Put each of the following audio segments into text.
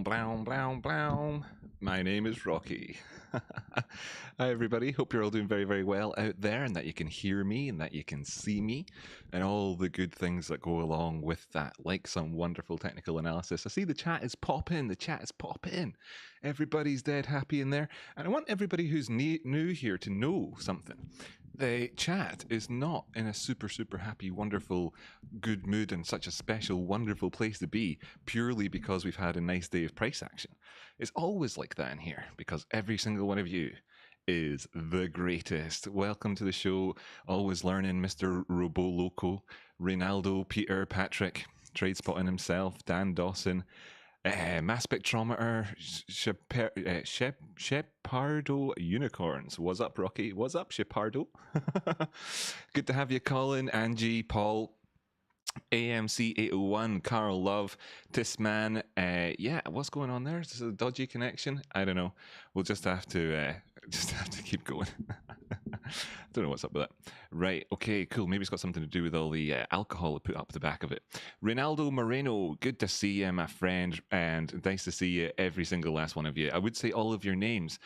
blow, blow, blow. My name is Rocky. Hi, everybody. Hope you're all doing very, very well out there and that you can hear me and that you can see me and all the good things that go along with that, like some wonderful technical analysis. I see the chat is popping. The chat is popping. Everybody's dead happy in there. And I want everybody who's new here to know something. The chat is not in a super, super happy, wonderful, good mood and such a special, wonderful place to be purely because we've had a nice day of price action. It's always like that in here because every single one of you is the greatest. Welcome to the show. Always learning, Mr. Roboloco, Reynaldo, Peter, Patrick, Trade Spotting himself, Dan Dawson, Mass Spectrometer, Shepardo Unicorns. What's up, Rocky? What's up, Shepardo? Good to have you, Colin, Angie, Paul, AMC 801, Carl Love, Tisman. Yeah, what's going on there? Is this a dodgy connection? I don't know. We'll just have to keep going. I don't know what's up with that. Right, okay, cool. Maybe it's got something to do with all the alcohol put up the back of it. Ronaldo Moreno, good to see you, my friend, and nice to see you, every single last one of you. I would say all of your names.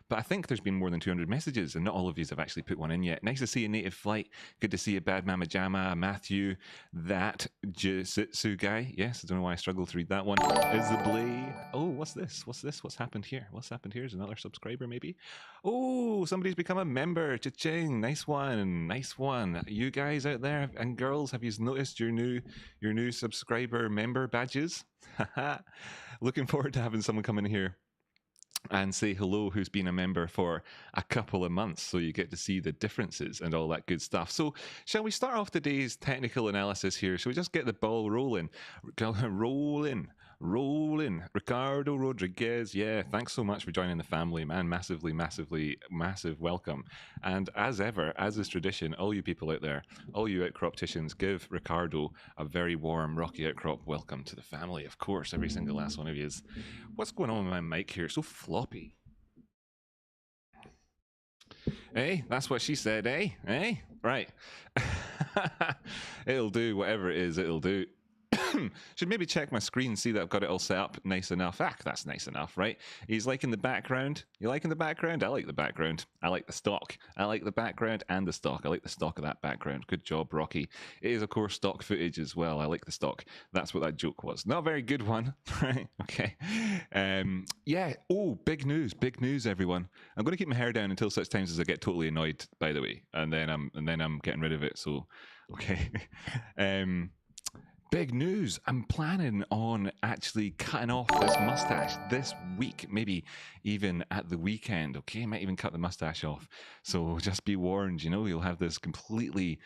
But I think there's been more than 200 messages, and not all of you have actually put one in yet. Nice to see you, Native Flight. Good to see you, Bad Mama Jama, Matthew, that Jisitsu guy. Yes, I don't know why I struggled to read that one. Is the Blay? Oh, what's this? What's happened here? What's happened here? Is another subscriber, maybe? Oh, somebody's become a member. Cha-ching. Nice one. Nice one. You guys out there and girls, have you noticed your new subscriber member badges? Looking forward to having someone come in here and say hello who's been a member for a couple of months, so you get to see the differences and all that good stuff. So shall we start off today's technical analysis here? Shall we just get the ball rolling? Rolling. Ricardo Rodriguez, yeah, thanks so much for joining the family, man. Massive welcome. And as ever, as is tradition, all you people out there, all you outcropticians, give Ricardo a very warm Rocky Outcrop welcome to the family. Of course, every single last one of you is. What's going on with my mic here? So floppy. Hey, that's what she said, eh? Right. It'll do, whatever it is, it'll do. Should maybe check my screen, see that I've got it all set up nice enough. That's nice enough, right? He's liking the background. You liking the background? I like the background. I like the stock. I like the background and the stock. I like the stock of that background. Good job, Rocky. It is, of course, stock footage as well. I like the stock. That's what that joke was. Not a very good one, right? Okay. Yeah. Oh, big news, everyone. I'm going to keep my hair down until such times as I get totally annoyed, by the way, and then I'm getting rid of it. So, okay. Big news. I'm planning on actually cutting off this mustache this week, maybe even at the weekend, okay? I might even cut the mustache off. So just be warned, you'll have this completely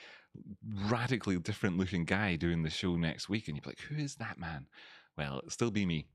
radically different looking guy doing the show next week, and you'll be like, who is that man? Well, it'll still be me.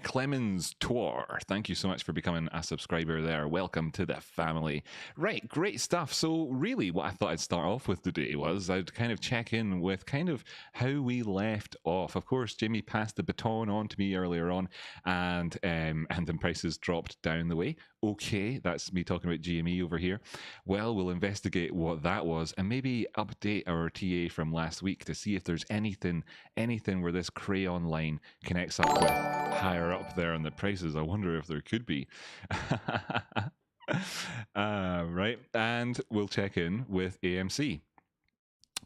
Clemens Tor, thank you so much for becoming a subscriber there. Welcome to the family. Right, great stuff. So really what I thought I'd start off with today was I'd kind of check in with kind of how we left off. Of course, Jimmy passed the baton on to me earlier on, and then prices dropped down the way. Okay, that's me talking about GME over here. Well, we'll investigate what that was and maybe update our TA from last week to see if there's anything where this crayon line connects up with higher up there on the prices. I wonder if there could be. Right, and we'll check in with AMC.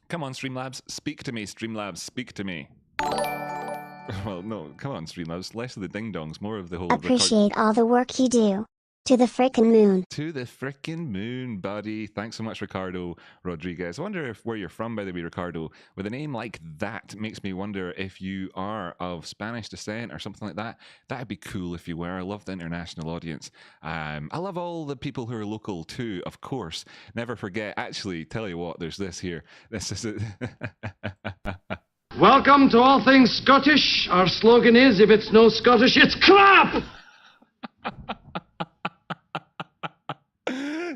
Come on, Streamlabs, speak to me. Streamlabs, speak to me. Well, no, come on, Streamlabs. Less of the ding-dongs, more of the whole... Appreciate all the work you do. To the frickin' moon. To the frickin' moon, buddy. Thanks so much, Ricardo Rodriguez. I wonder where you're from, by the way, Ricardo. With a name like that, makes me wonder if you are of Spanish descent or something like that. That'd be cool if you were. I love the international audience. I love all the people who are local too, of course. Never forget. Actually, tell you what, there's this here. This is it. Welcome to All Things Scottish. Our slogan is, if it's no Scottish, it's crap!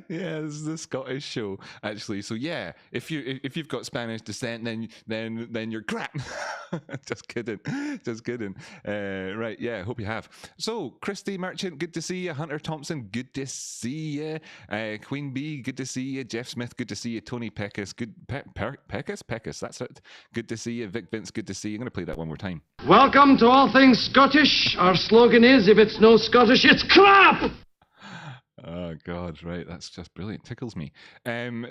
Yeah, this is the Scottish show actually. So yeah, if you've got Spanish descent, then you're crap. Just kidding, just kidding. Right, yeah, hope you have. So Christy Merchant, good to see you. Hunter Thompson, good to see you. Queen Bee, good to see you. Jeff Smith, good to see you. Tony Peckus, Peckus, that's it. Good to see you. Vic Vince, good to see you. I'm going to play that one more time. Welcome to all things Scottish. Our slogan is, if it's no Scottish, it's crap! Oh God, right, that's just brilliant. Tickles me.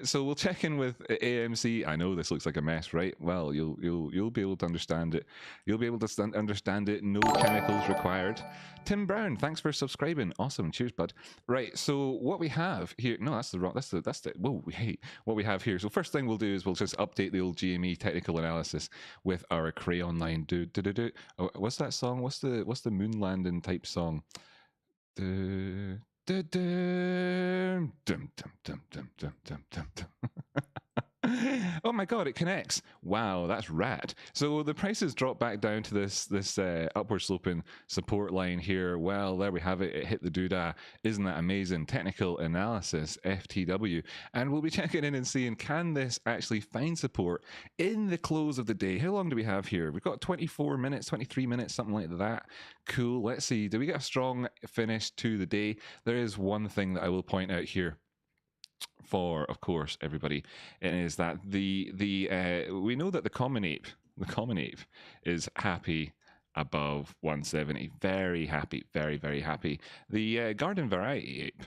So we'll check in with AMC. I know this looks like a mess, right? Well, you'll be able to understand it. You'll be able to understand it. No chemicals required. Tim Brown, thanks for subscribing. Awesome, cheers, bud. Right, so what we have here? No, that's the wrong. That's the. Whoa, hey, what we have here. So first thing we'll do is we'll just update the old GME technical analysis with our Crayon line. Oh, what's that song? What's the moon landing type song? Dum, dum, dum, dum, dum, dum, dum, dum. Oh my God, it connects. Wow, that's rad. So the prices drop back down to this upward sloping support line here. Well, there we have it. It hit the doodah. Isn't that amazing? Technical analysis, FTW. And we'll be checking in and seeing, can this actually find support in the close of the day? How long do we have here? We've got 24 minutes, 23 minutes, something like that. Cool. Let's see. Do we get a strong finish to the day? There is one thing that I will point out here for, of course, everybody, is that we know that the common ape is happy above 170. Very happy, very, very happy. The garden variety ape.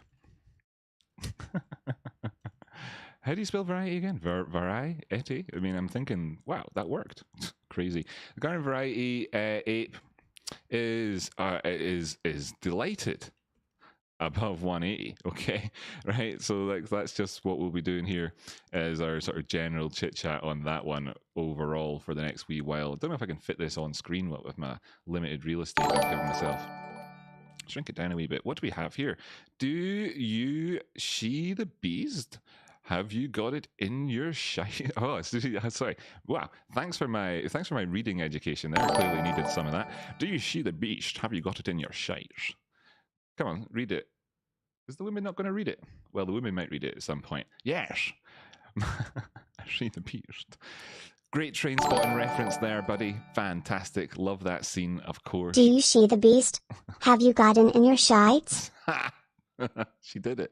How do you spell variety again? Variety? I mean, I'm thinking, wow, that worked. Crazy. The garden variety ape is delighted above 180. Okay, right, so like that's just what we'll be doing here as our sort of general chit chat on that one overall for the next wee while. I don't know if I can fit this on screen with my limited real estate I've given myself. Shrink it down a wee bit. What do we have here? Do you see the beast? Have you got it in your shite? Oh, sorry. Wow. Thanks for my reading education there. Clearly needed some of that. Do you see the beast? Have you got it in your shite? Come on, read it. Is the women not going to read it? Well, the women might read it at some point. Yes. See the beast. Great train spotting reference there, buddy. Fantastic. Love that scene, of course. Do you see the beast? Have you gotten in your shites? She did it.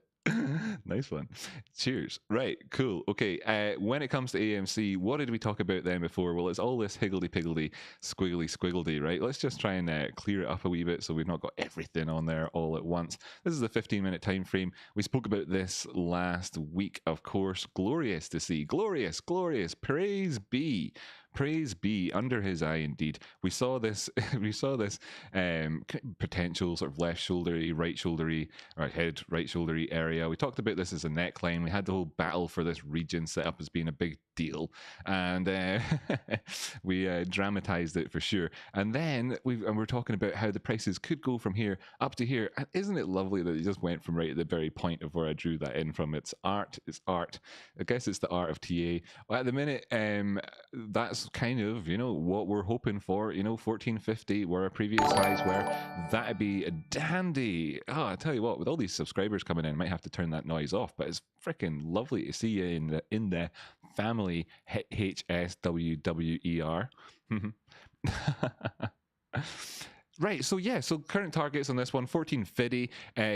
Nice one. Cheers. Right, cool. Okay, when it comes to AMC, what did we talk about then before? Well, it's all this higgledy-piggledy, squiggly-squiggledy, right? Let's just try and clear it up a wee bit so we've not got everything on there all at once. This is a 15-minute time frame. We spoke about this last week, of course. Glorious to see. Glorious, glorious. Praise be. Praise be under his eye, indeed. We saw this. We saw this potential sort of left shouldery, right shouldery, or head right shouldery area. We talked about this as a neckline. We had the whole battle for this region set up as being a big deal, and we dramatized it for sure. And then we're talking about how the prices could go from here up to here. And isn't it lovely that it just went from right at the very point of where I drew that in from? It's art. It's art. I guess it's the art of TA. Well, at the minute, that's kind of, what we're hoping for. 1450 where our previous highs were. That'd be a dandy. Oh, I tell you what, with all these subscribers coming in, I might have to turn that noise off, but it's freaking lovely to see you in the family HSWWER. Right, so current targets on this one, 1450.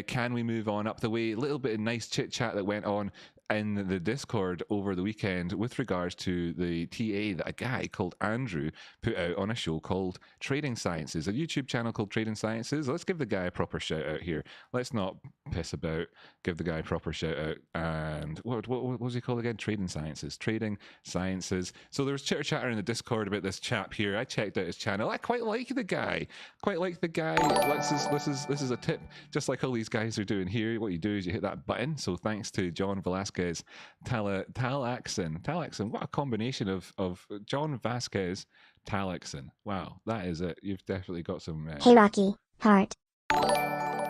Can we move on up the way? A little bit of nice chit chat that went on in the Discord over the weekend with regards to the TA that a guy called Andrew put out on a show called Trading Sciences, a YouTube channel called Trading Sciences. Let's give the guy a proper shout out here. Let's not piss about. Give the guy a proper shout out. And what was he called again? Trading Sciences. Trading Sciences. So there was chitter chatter in the Discord about this chap here. I checked out his channel. I quite like the guy. This is a tip, just like all these guys are doing here. What you do is you hit that button. So thanks to John Velasquez Talaxon. What a combination of John Vasquez Talaxon. Wow, that is it. You've definitely got some Hey Rocky, heart.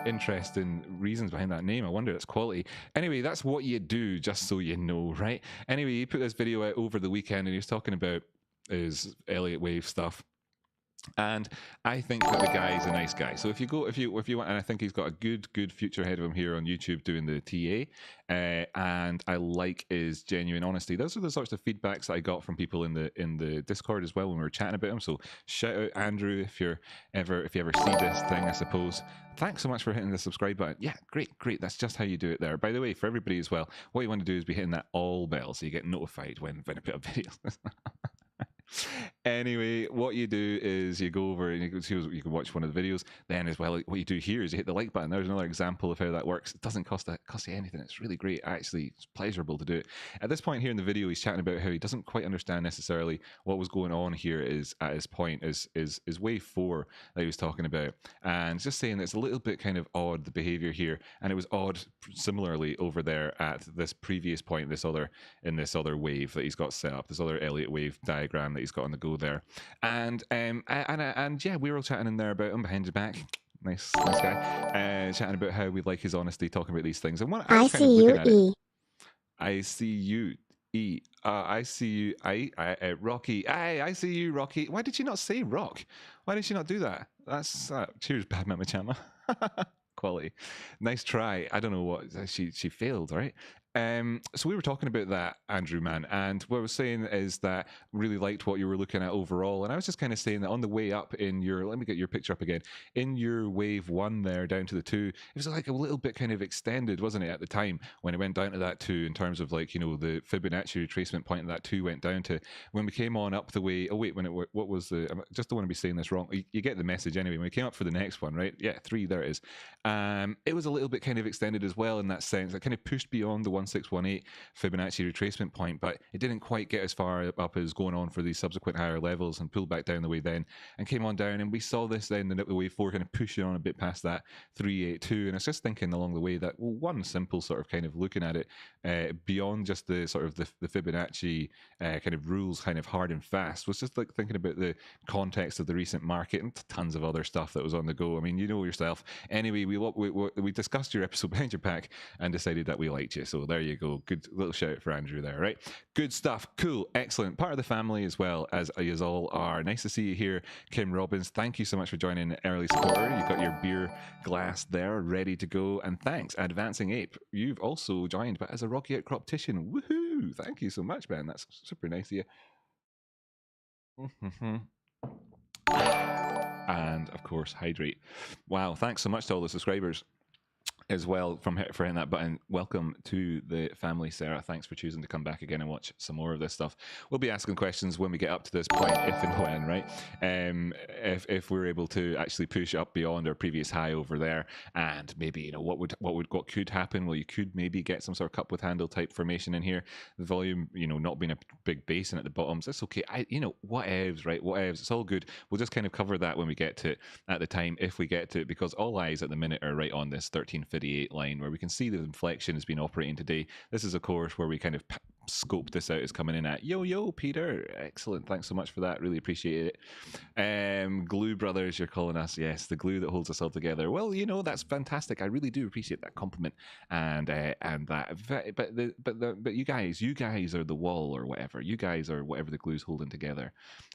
Interesting reasons behind that name. I wonder its quality. Anyway, that's what you do, just so you know, right? Anyway, he put this video out over the weekend and he was talking about his Elliott Wave stuff. And I think that the guy's a nice guy. So if you want, and I think he's got a good future ahead of him here on YouTube doing the TA. And I like his genuine honesty. Those are the sorts of feedbacks that I got from people in the Discord as well when we were chatting about him. So shout out Andrew if you ever see this thing, I suppose. Thanks so much for hitting the subscribe button. Yeah, great. That's just how you do it there. By the way, for everybody as well, what you want to do is be hitting that all bell so you get notified when I put up videos. Anyway, what you do is you go over and you can watch one of the videos. Then as well, what you do here is you hit the like button. There's another example of how that works. It doesn't cost you anything. It's really great. Actually, it's pleasurable to do it. At this point here in the video, he's chatting about how he doesn't quite understand necessarily what was going on here is at his point is wave 4 that he was talking about, and just saying that it's a little bit kind of odd, the behavior here, and it was odd similarly over there at this previous point, this other wave that he's got set up, this other Elliott wave diagram that he's got on the go there. And yeah, we were all chatting in there about him behind his back. Nice guy. Chatting about how we like his honesty, talking about these things. And what I was kind of looking at it. I see you, E. I see you, Rocky. I see you, Rocky. Why did she not say Rock? Why did she not do that? That's cheers, Bad Mama Chama. Quality. Nice try. I don't know what she failed, right? So we were talking about that, Andrew, man, and what I was saying is that really liked what you were looking at overall, and I was just kind of saying that on the way up in your, let me get your picture up again, in your wave 1 there down to the 2, it was like a little bit kind of extended, wasn't it, at the time when it went down to that 2 in terms of like, you know, the Fibonacci retracement point that 2 went down to. When we came on up the way, what was the, I just don't want to be saying this wrong, you get the message anyway, when we came up for the next one, right? Yeah, 3, there it is. It was a little bit kind of extended as well in that sense. It kind of pushed beyond the 1618 Fibonacci retracement point, but it didn't quite get as far up as going on for these subsequent higher levels and pulled back down the way then and came on down. And we saw this then, the wave 4 kind of pushing on a bit past that 382. And I was just thinking along the way that, well, one simple sort of kind of looking at it beyond just the sort of the Fibonacci kind of rules kind of hard and fast was just like thinking about the context of the recent market and tons of other stuff that was on the go. I mean, you know yourself. Anyway, we discussed your episode behind your pack and decided that we liked you. So there you go. Good little shout out for Andrew there, right? Good stuff. Cool. Excellent. Part of the family as well, as you all are. Nice to see you here, Kim Robbins. Thank you so much for joining, early supporter. You've got your beer glass there ready to go. And thanks, Advancing Ape. You've also joined, but as a Rocky Outcrop tician. Woohoo! Thank you so much, man. That's super nice of you. And of course, hydrate. Wow, thanks so much to all the subscribers as well for hitting that button. Welcome to the family, Sarah. Thanks for choosing to come back again and watch some more of this stuff. We'll be asking questions when we get up to this point, if and when, right? If we're able to actually push up beyond our previous high over there, and maybe, you know, what could happen? Well, you could maybe get some sort of cup with handle type formation in here. The volume, you know, not being a big basin at the bottoms, that's okay. Whatevs, right? Whatevs. It's all good. We'll just kind of cover that when we get to it at the time, if we get to it, because all eyes at the minute are right on this 1358 line where we can see the inflection has been operating today. This is, of course, where we kind of scoped this out as coming in at. Yo, Peter. Excellent. Thanks so much for that. Really appreciate it. Glue Brothers, you're calling us. Yes, the glue that holds us all together. Well, you know, that's fantastic. I really do appreciate that compliment and that. But you guys are the wall or whatever. You guys are whatever the glue's holding together.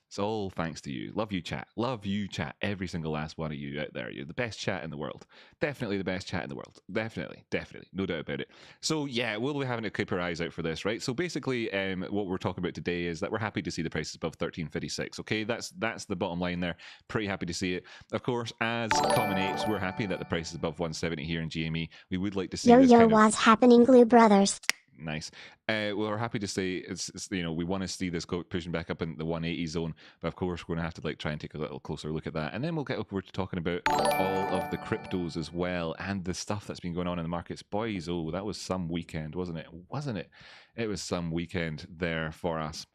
It's all thanks to you. Love you, chat. Love you, chat. Every single last one of you out there. You're the best chat in the world. Definitely the best chat in the world. Definitely. No doubt about it. So yeah, we'll be having to keep our eyes out for this, right? So basically, what we're talking about today is that we're happy to see the prices above 1356. Okay, that's the bottom line there. Pretty happy to see it. Of course, as common apes, we're happy that the price is above 170 here in GME. We would like to see this kind of... what's happening, Glue Brothers? Nice. We're happy to say it's you know, we want to see this pushing back up in the 180 zone, but of course we're going to have to like try and take a little closer look at that, and then we'll get over to talking about all of the cryptos as well and the stuff that's been going on in the markets. Boys, oh, that was some weekend, wasn't it? It was some weekend there for us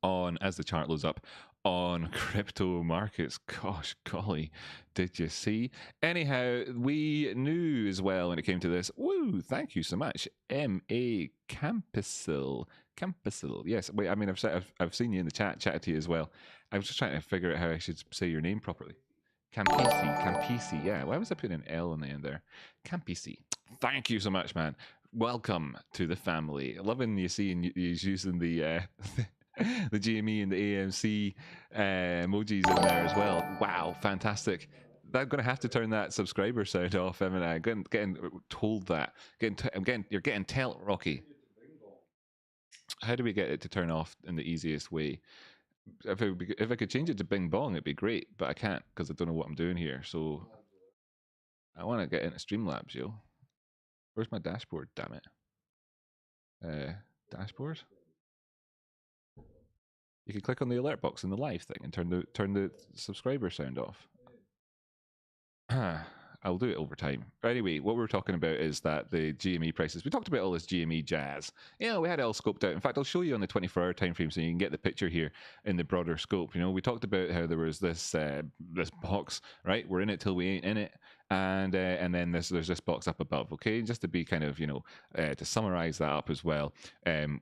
on, as the chart loads up, on crypto markets. Gosh golly, did you see? Anyhow, we knew as well when it came to this. Woo, thank you so much. M.A. Campisil. Yes, wait, I mean, I've seen you in the chatted to you as well. I was just trying to figure out how I should say your name properly. Campisi, yeah. Why was I putting an L on the end there? Campisi. Thank you so much, man. Welcome to the family. Loving you seeing you using the the GME and the AMC emojis in there as well. Wow, fantastic. I'm going to have to turn that subscriber sound off, haven't I? Getting told that. You're getting tell, Rocky. How do we get it to turn off in the easiest way? If I could change it to Bing Bong, it'd be great, but I can't because I don't know what I'm doing here. So I want to get into Streamlabs, yo. Where's my dashboard? Damn it. Dashboard. You can click on the alert box in the live thing and turn the subscriber sound off. I'll do it over time. Anyway, what we're talking about is that the GME prices, we talked about all this GME jazz. You know, we had it all scoped out. In fact, I'll show you on the 24-hour time frame so you can get the picture here in the broader scope. You know, we talked about how there was this this box, right? We're in it till we ain't in it. And then there's this box up above, okay? Just to be kind of, you know, to summarize that up as well.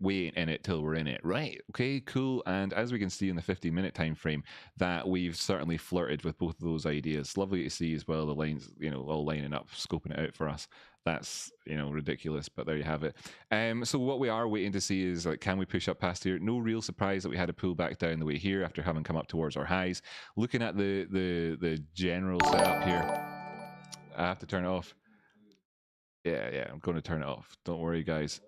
We ain't in it till we're in it, right? Okay, cool. And as we can see in the 15-minute time frame, that we've certainly flirted with both of those ideas. Lovely to see as well the lines, you know, all lining up, scoping it out for us. That's, you know, ridiculous, but there you have it. So what we are waiting to see is, like, can we push up past here? No real surprise that we had a pull back down the way here after having come up towards our highs. Looking at the general setup here, I have to turn it off. Yeah, I'm going to turn it off. Don't worry, guys.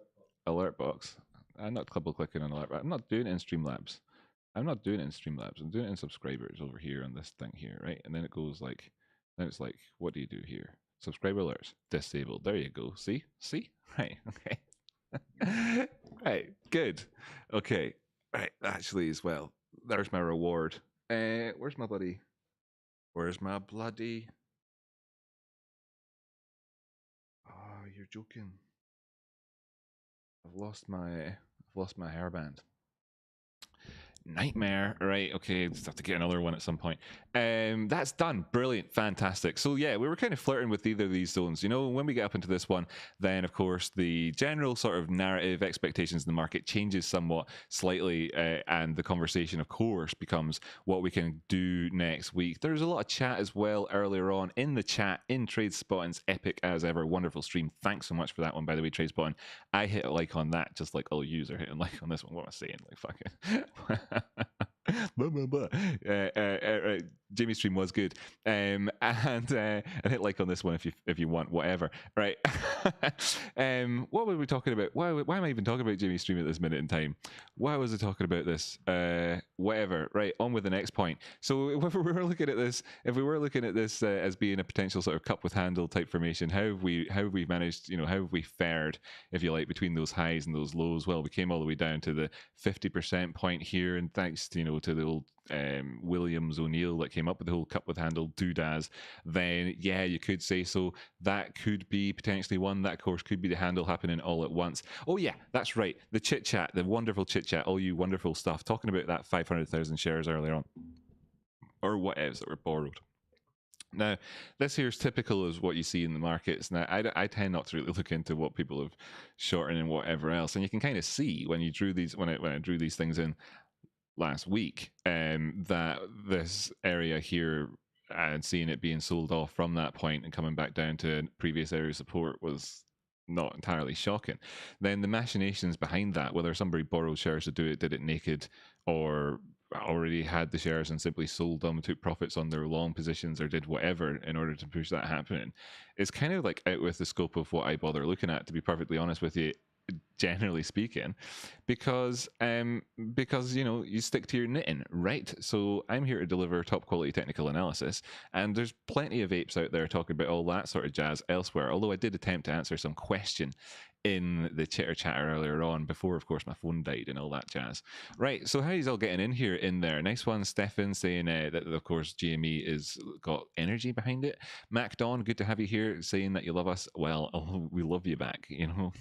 Alert box. I'm not double clicking on alert. I'm not doing it in Streamlabs. I'm doing it in subscribers over here on this thing here, right? And then it goes like, then it's like, what do you do here? Subscriber alerts disabled. There you go. See? Right. Okay. Right. Good. Okay. Right. Actually, as well. There's my reward. Where's my bloody? Oh, you're joking. I've lost my hairband. Nightmare. Right, okay, just have to get another one at some point. That's done. Brilliant, fantastic. So yeah, we were kind of flirting with either of these zones. You know, when we get up into this one, then of course the general sort of narrative expectations in the market changes somewhat slightly, and the conversation of course becomes what we can do next week. There's a lot of chat as well earlier on in the chat in TradeSpotting's epic as ever. Wonderful stream. Thanks so much for that one, by the way, TradeSpotting. I hit a like on that just like all yous are hitting like on this one. What am I saying? Like fucking blah, blah, blah. Jamie's stream was good, and hit like on this one if you want, whatever. Right. What were we talking about? Why am I even talking about Jamie's stream at this minute in time? Why was I talking about this? Whatever. Right. On with the next point. So if we were looking at this, as being a potential sort of cup with handle type formation, how have we managed? You know, how have we fared, if you like, between those highs and those lows? Well, we came all the way down to the 50% point here, and thanks to, you know, to the old Williams O'Neill that came up with the whole cup with handle doodads, then yeah, you could say so. That could be potentially one. That, of course, could be the handle happening all at once. Oh yeah, that's right. The chit chat, the wonderful chit chat, all you wonderful stuff, talking about that 500,000 shares earlier on, or whatevs that were borrowed. Now, this here is typical as what you see in the markets. Now, I tend not to really look into what people have shortened and whatever else, and you can kind of see when you drew these, when I drew these things in last week, that this area here and seeing it being sold off from that point and coming back down to previous area of support was not entirely shocking. Then the machinations behind that, whether somebody borrowed shares to do it, did it naked, or already had the shares and simply sold them, took profits on their long positions, or did whatever in order to push that happening, it's kind of like out with the scope of what I bother looking at, to be perfectly honest with you, generally speaking, because you know, you stick to your knitting, right? So I'm here to deliver top quality technical analysis, and there's plenty of apes out there talking about all that sort of jazz elsewhere, although I did attempt to answer some question in the chitter chatter earlier on, before of course my phone died and all that jazz. Right, so how's all getting in here in there? Nice one, Stefan, saying that of course GME is got energy behind it. Mac Don, good to have you here, saying that you love us. Well, we love you back, you know.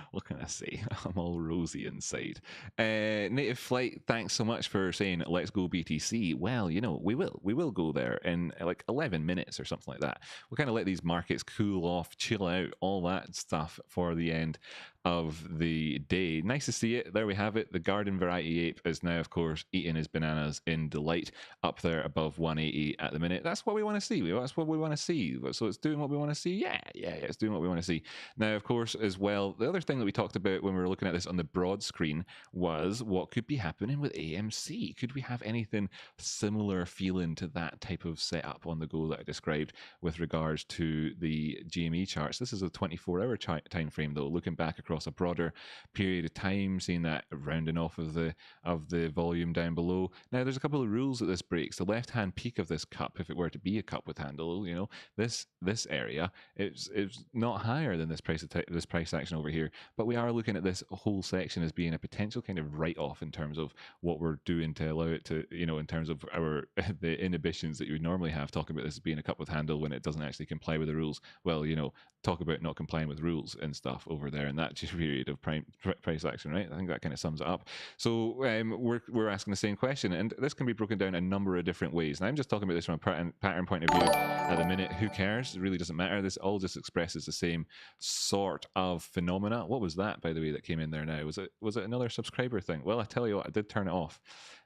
What can I say? I'm all rosy inside. Native Flight, thanks so much for saying let's go BTC. Well, you know, we will go there in like 11 minutes or something like that. We'll kind of let these markets cool off, chill out, all that stuff for the end. of the day. Nice to see it. There we have it. The garden variety ape is now, of course, eating his bananas in delight, up there above 180 at the minute. That's what we want to see. That's what we want to see. So it's doing what we want to see. Yeah, it's doing what we want to see. Now, of course, as well, the other thing that we talked about when we were looking at this on the broad screen was what could be happening with AMC. Could we have anything similar feeling to that type of setup on the go that I described with regards to the GME charts? This is a 24-hour time frame, though, looking back across a broader period of time, seeing that rounding off of the volume down below. Now, there's a couple of rules that this breaks. The left-hand peak of this cup, if it were to be a cup with handle, you know, this area, it's not higher than this price action over here, but we are looking at this whole section as being a potential kind of write-off in terms of what we're doing to allow it to, you know, in terms of our the inhibitions that you would normally have, talking about this as being a cup with handle when it doesn't actually comply with the rules. Well, you know, talk about not complying with rules and stuff over there in that period of price action, right? I think that kind of sums it up. So we're asking the same question, and this can be broken down a number of different ways. And I'm just talking about this from a pattern point of view at the minute. Who cares? It really doesn't matter. This all just expresses the same sort of phenomena. What was that, by the way, that came in there now? Was it another subscriber thing? Well, I tell you what, I did turn it off.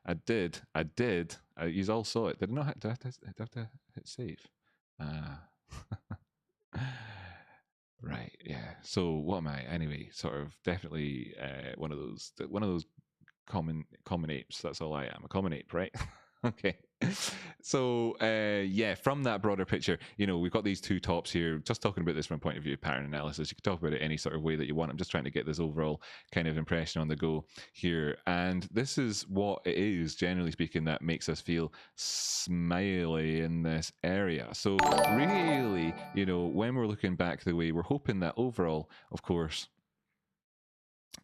I did. You all saw it. Did I not have to hit save? Right, yeah. So what am I? Anyway, sort of definitely one of those common apes. That's all I am, a common ape, right? Okay. So yeah, from that broader picture, you know, we've got these two tops here. Just talking about this from a point of view of pattern analysis. You can talk about it any sort of way that you want. I'm just trying to get this overall kind of impression on the go here. And this is what it is, generally speaking, that makes us feel smiley in this area. So really, you know, when we're looking back the way, we're hoping that overall, of course,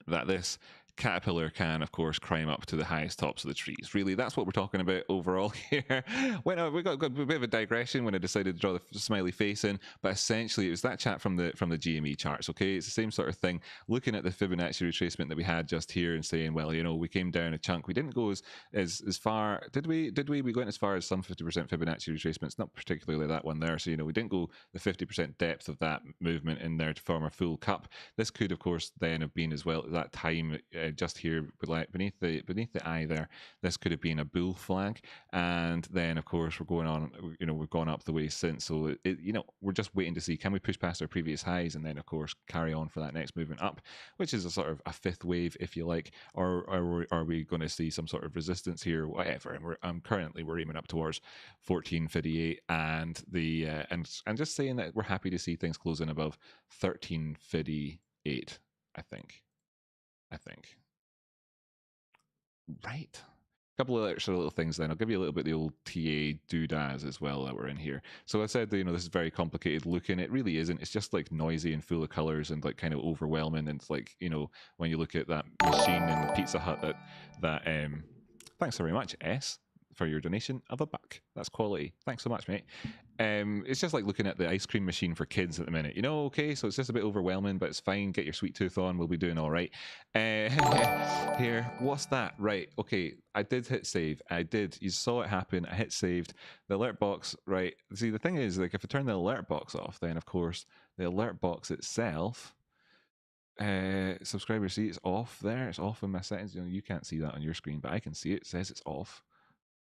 that this caterpillar can, of course, climb up to the highest tops of the trees. Really, that's what we're talking about overall here. We got a bit of a digression when I decided to draw the smiley face in, but essentially it was that chat from the GME charts. Okay, it's the same sort of thing. Looking at the Fibonacci retracement that we had just here and saying, well, you know, we came down a chunk. We didn't go as far. Did we? We went as far as some 50% Fibonacci retracements, not particularly that one there. So you know, we didn't go the 50% depth of that movement in there to form a full cup. This could, of course, then have been as well at that time. Just here beneath the eye there, this could have been a bull flag, and then of course we're going on, you know, we've gone up the way since, so you know, we're just waiting to see, can we push past our previous highs and then of course carry on for that next movement up, which is a sort of a fifth wave, if you like, or are we going to see some sort of resistance here, whatever. And currently we're aiming up towards 1458, and the and just saying that we're happy to see things closing above 1358. I think. Right. A couple of extra little things then. I'll give you a little bit of the old TA doodads as well that were in here. So I said that, you know, this is very complicated looking. It really isn't. It's just like noisy and full of colors and like kind of overwhelming. And it's like, you know, when you look at that machine in Pizza Hut, that thanks very much, S, for your donation of $1. That's quality. Thanks so much, mate. It's just like looking at the ice cream machine for kids at the minute, you know. Okay, so it's just a bit overwhelming, but it's fine. Get your sweet tooth on, we'll be doing all right. Here, what's that? Right, okay, I did hit save. I did. You saw it happen. I hit saved. The alert box, right? See, the thing is, like, if I turn the alert box off, then of course the alert box itself, subscriber see, it's off there. It's off in my settings. You know, you can't see that on your screen, but I can see it. It says it's off.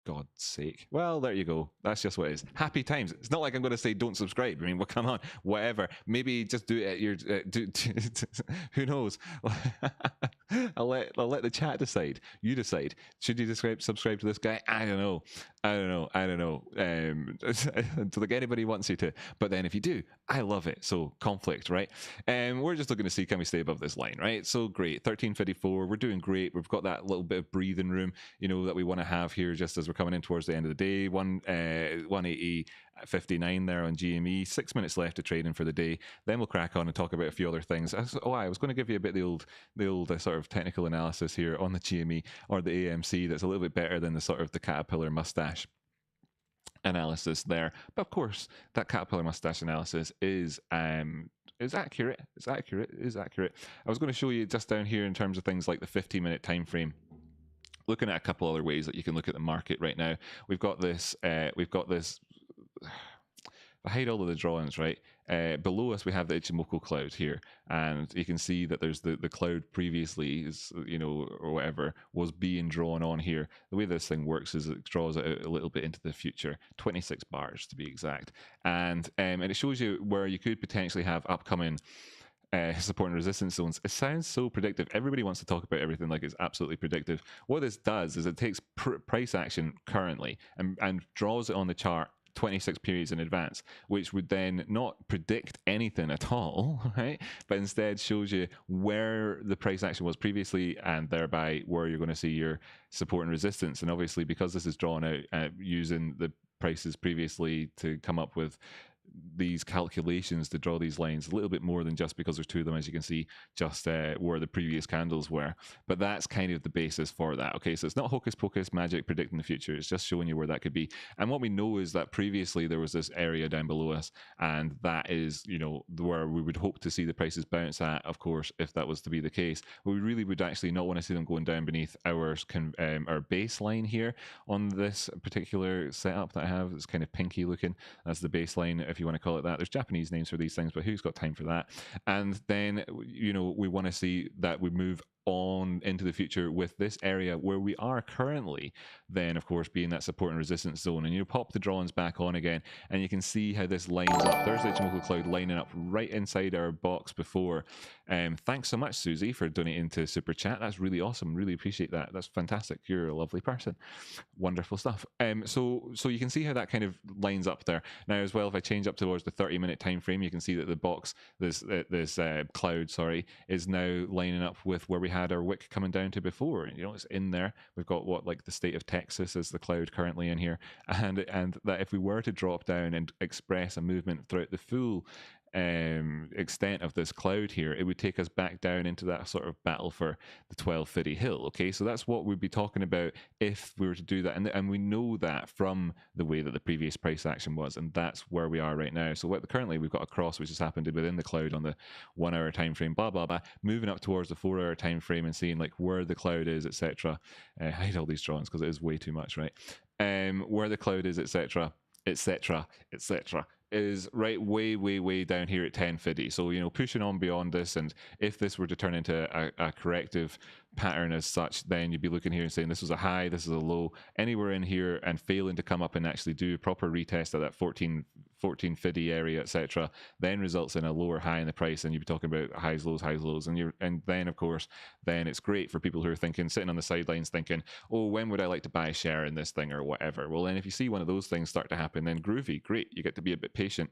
God's sake. Well, there you go. That's just what it is. Happy times. It's not like I'm going to say don't subscribe. I mean, well, come on, whatever. Maybe just do it at your. Who knows? I'll let the chat decide. You decide. Should you subscribe to this guy? I don't know. Like anybody wants you to. But then if you do, I love it. So conflict, right? We're just looking to see, can we stay above this line, right? So great. 1354. We're doing great. We've got that little bit of breathing room, you know, that we want to have here just as we're coming in towards the end of the day. 180.59 there on GME. 6 minutes left to trading for the day. Then we'll crack on and talk about a few other things. I was going to give you a bit of the old sort of technical analysis here on the GME or the AMC that's a little bit better than the sort of the caterpillar mustache analysis there. But of course, that caterpillar mustache analysis is accurate. It's accurate. I was going to show you just down here in terms of things like the 15-minute time frame. Looking at a couple other ways that you can look at the market right now. We've got this I hide all of the drawings, right? Below us, we have the Ichimoku cloud here, and you can see that there's the cloud previously is, or whatever, was being drawn on here. The way this thing works is it draws it out a little bit into the future, 26 bars to be exact, and it shows you where you could potentially have upcoming support and resistance zones. It sounds so predictive. Everybody wants to talk about everything like it's absolutely predictive. What this does is it takes price action currently and draws it on the chart 26 periods in advance, which would then not predict anything at all, right? But instead shows you where the price action was previously and thereby where you're going to see your support and resistance. And obviously, because this is drawn out using the prices previously to come up with these calculations to draw these lines, a little bit more than just because there's two of them, as you can see, just where the previous candles were. But that's kind of the basis for that. Okay, so it's not hocus pocus magic predicting the future. It's just showing you where that could be. And what we know is that previously there was this area down below us, and that is, where we would hope to see the prices bounce at, of course, if that was to be the case. But we really would actually not want to see them going down beneath our baseline here on this particular setup that I have. It's kind of pinky looking. That's the baseline, if you want to call it that. There's Japanese names for these things, but who's got time for that? And then, we want to see that we move on into the future with this area where we are currently, then of course being that support and resistance zone. And you pop the drawings back on again and you can see how this lines up. There's the Ichimoku cloud lining up right inside our box before. Thanks so much, Susie, for donating to Super Chat. That's really awesome. Really appreciate that. That's fantastic. You're a lovely person. Wonderful stuff. So you can see how that kind of lines up there. Now as well, if I change up towards the 30-minute time frame, you can see that the box, this cloud, is now lining up with where we had our wick coming down to before. It's in there. We've got the state of Texas as the cloud currently in here, and that if we were to drop down and express a movement throughout the full extent of this cloud here, it would take us back down into that sort of battle for the 1250 hill. Okay, so that's what we'd be talking about if we were to do that, and we know that from the way that the previous price action was, and that's where we are right now. So currently we've got a cross which has happened within the cloud on the 1 hour time frame, blah blah blah, moving up towards the 4 hour time frame and seeing where the cloud is, etc. Hide all these drawings because it is way too much, right? Where the cloud is, etc., etc., etc., is right way down here at 1050. So pushing on beyond this, and if this were to turn into a corrective pattern as such, then you'd be looking here and saying this was a high, this is a low, anywhere in here, and failing to come up and actually do a proper retest of that 1450 area, etc., then results in a lower high in the price, and you'd be talking about highs lows, and then of course then it's great for people who are sitting on the sidelines thinking, oh, when would I like to buy a share in this thing or whatever. Well, then if you see one of those things start to happen, then groovy, great, you get to be a bit patient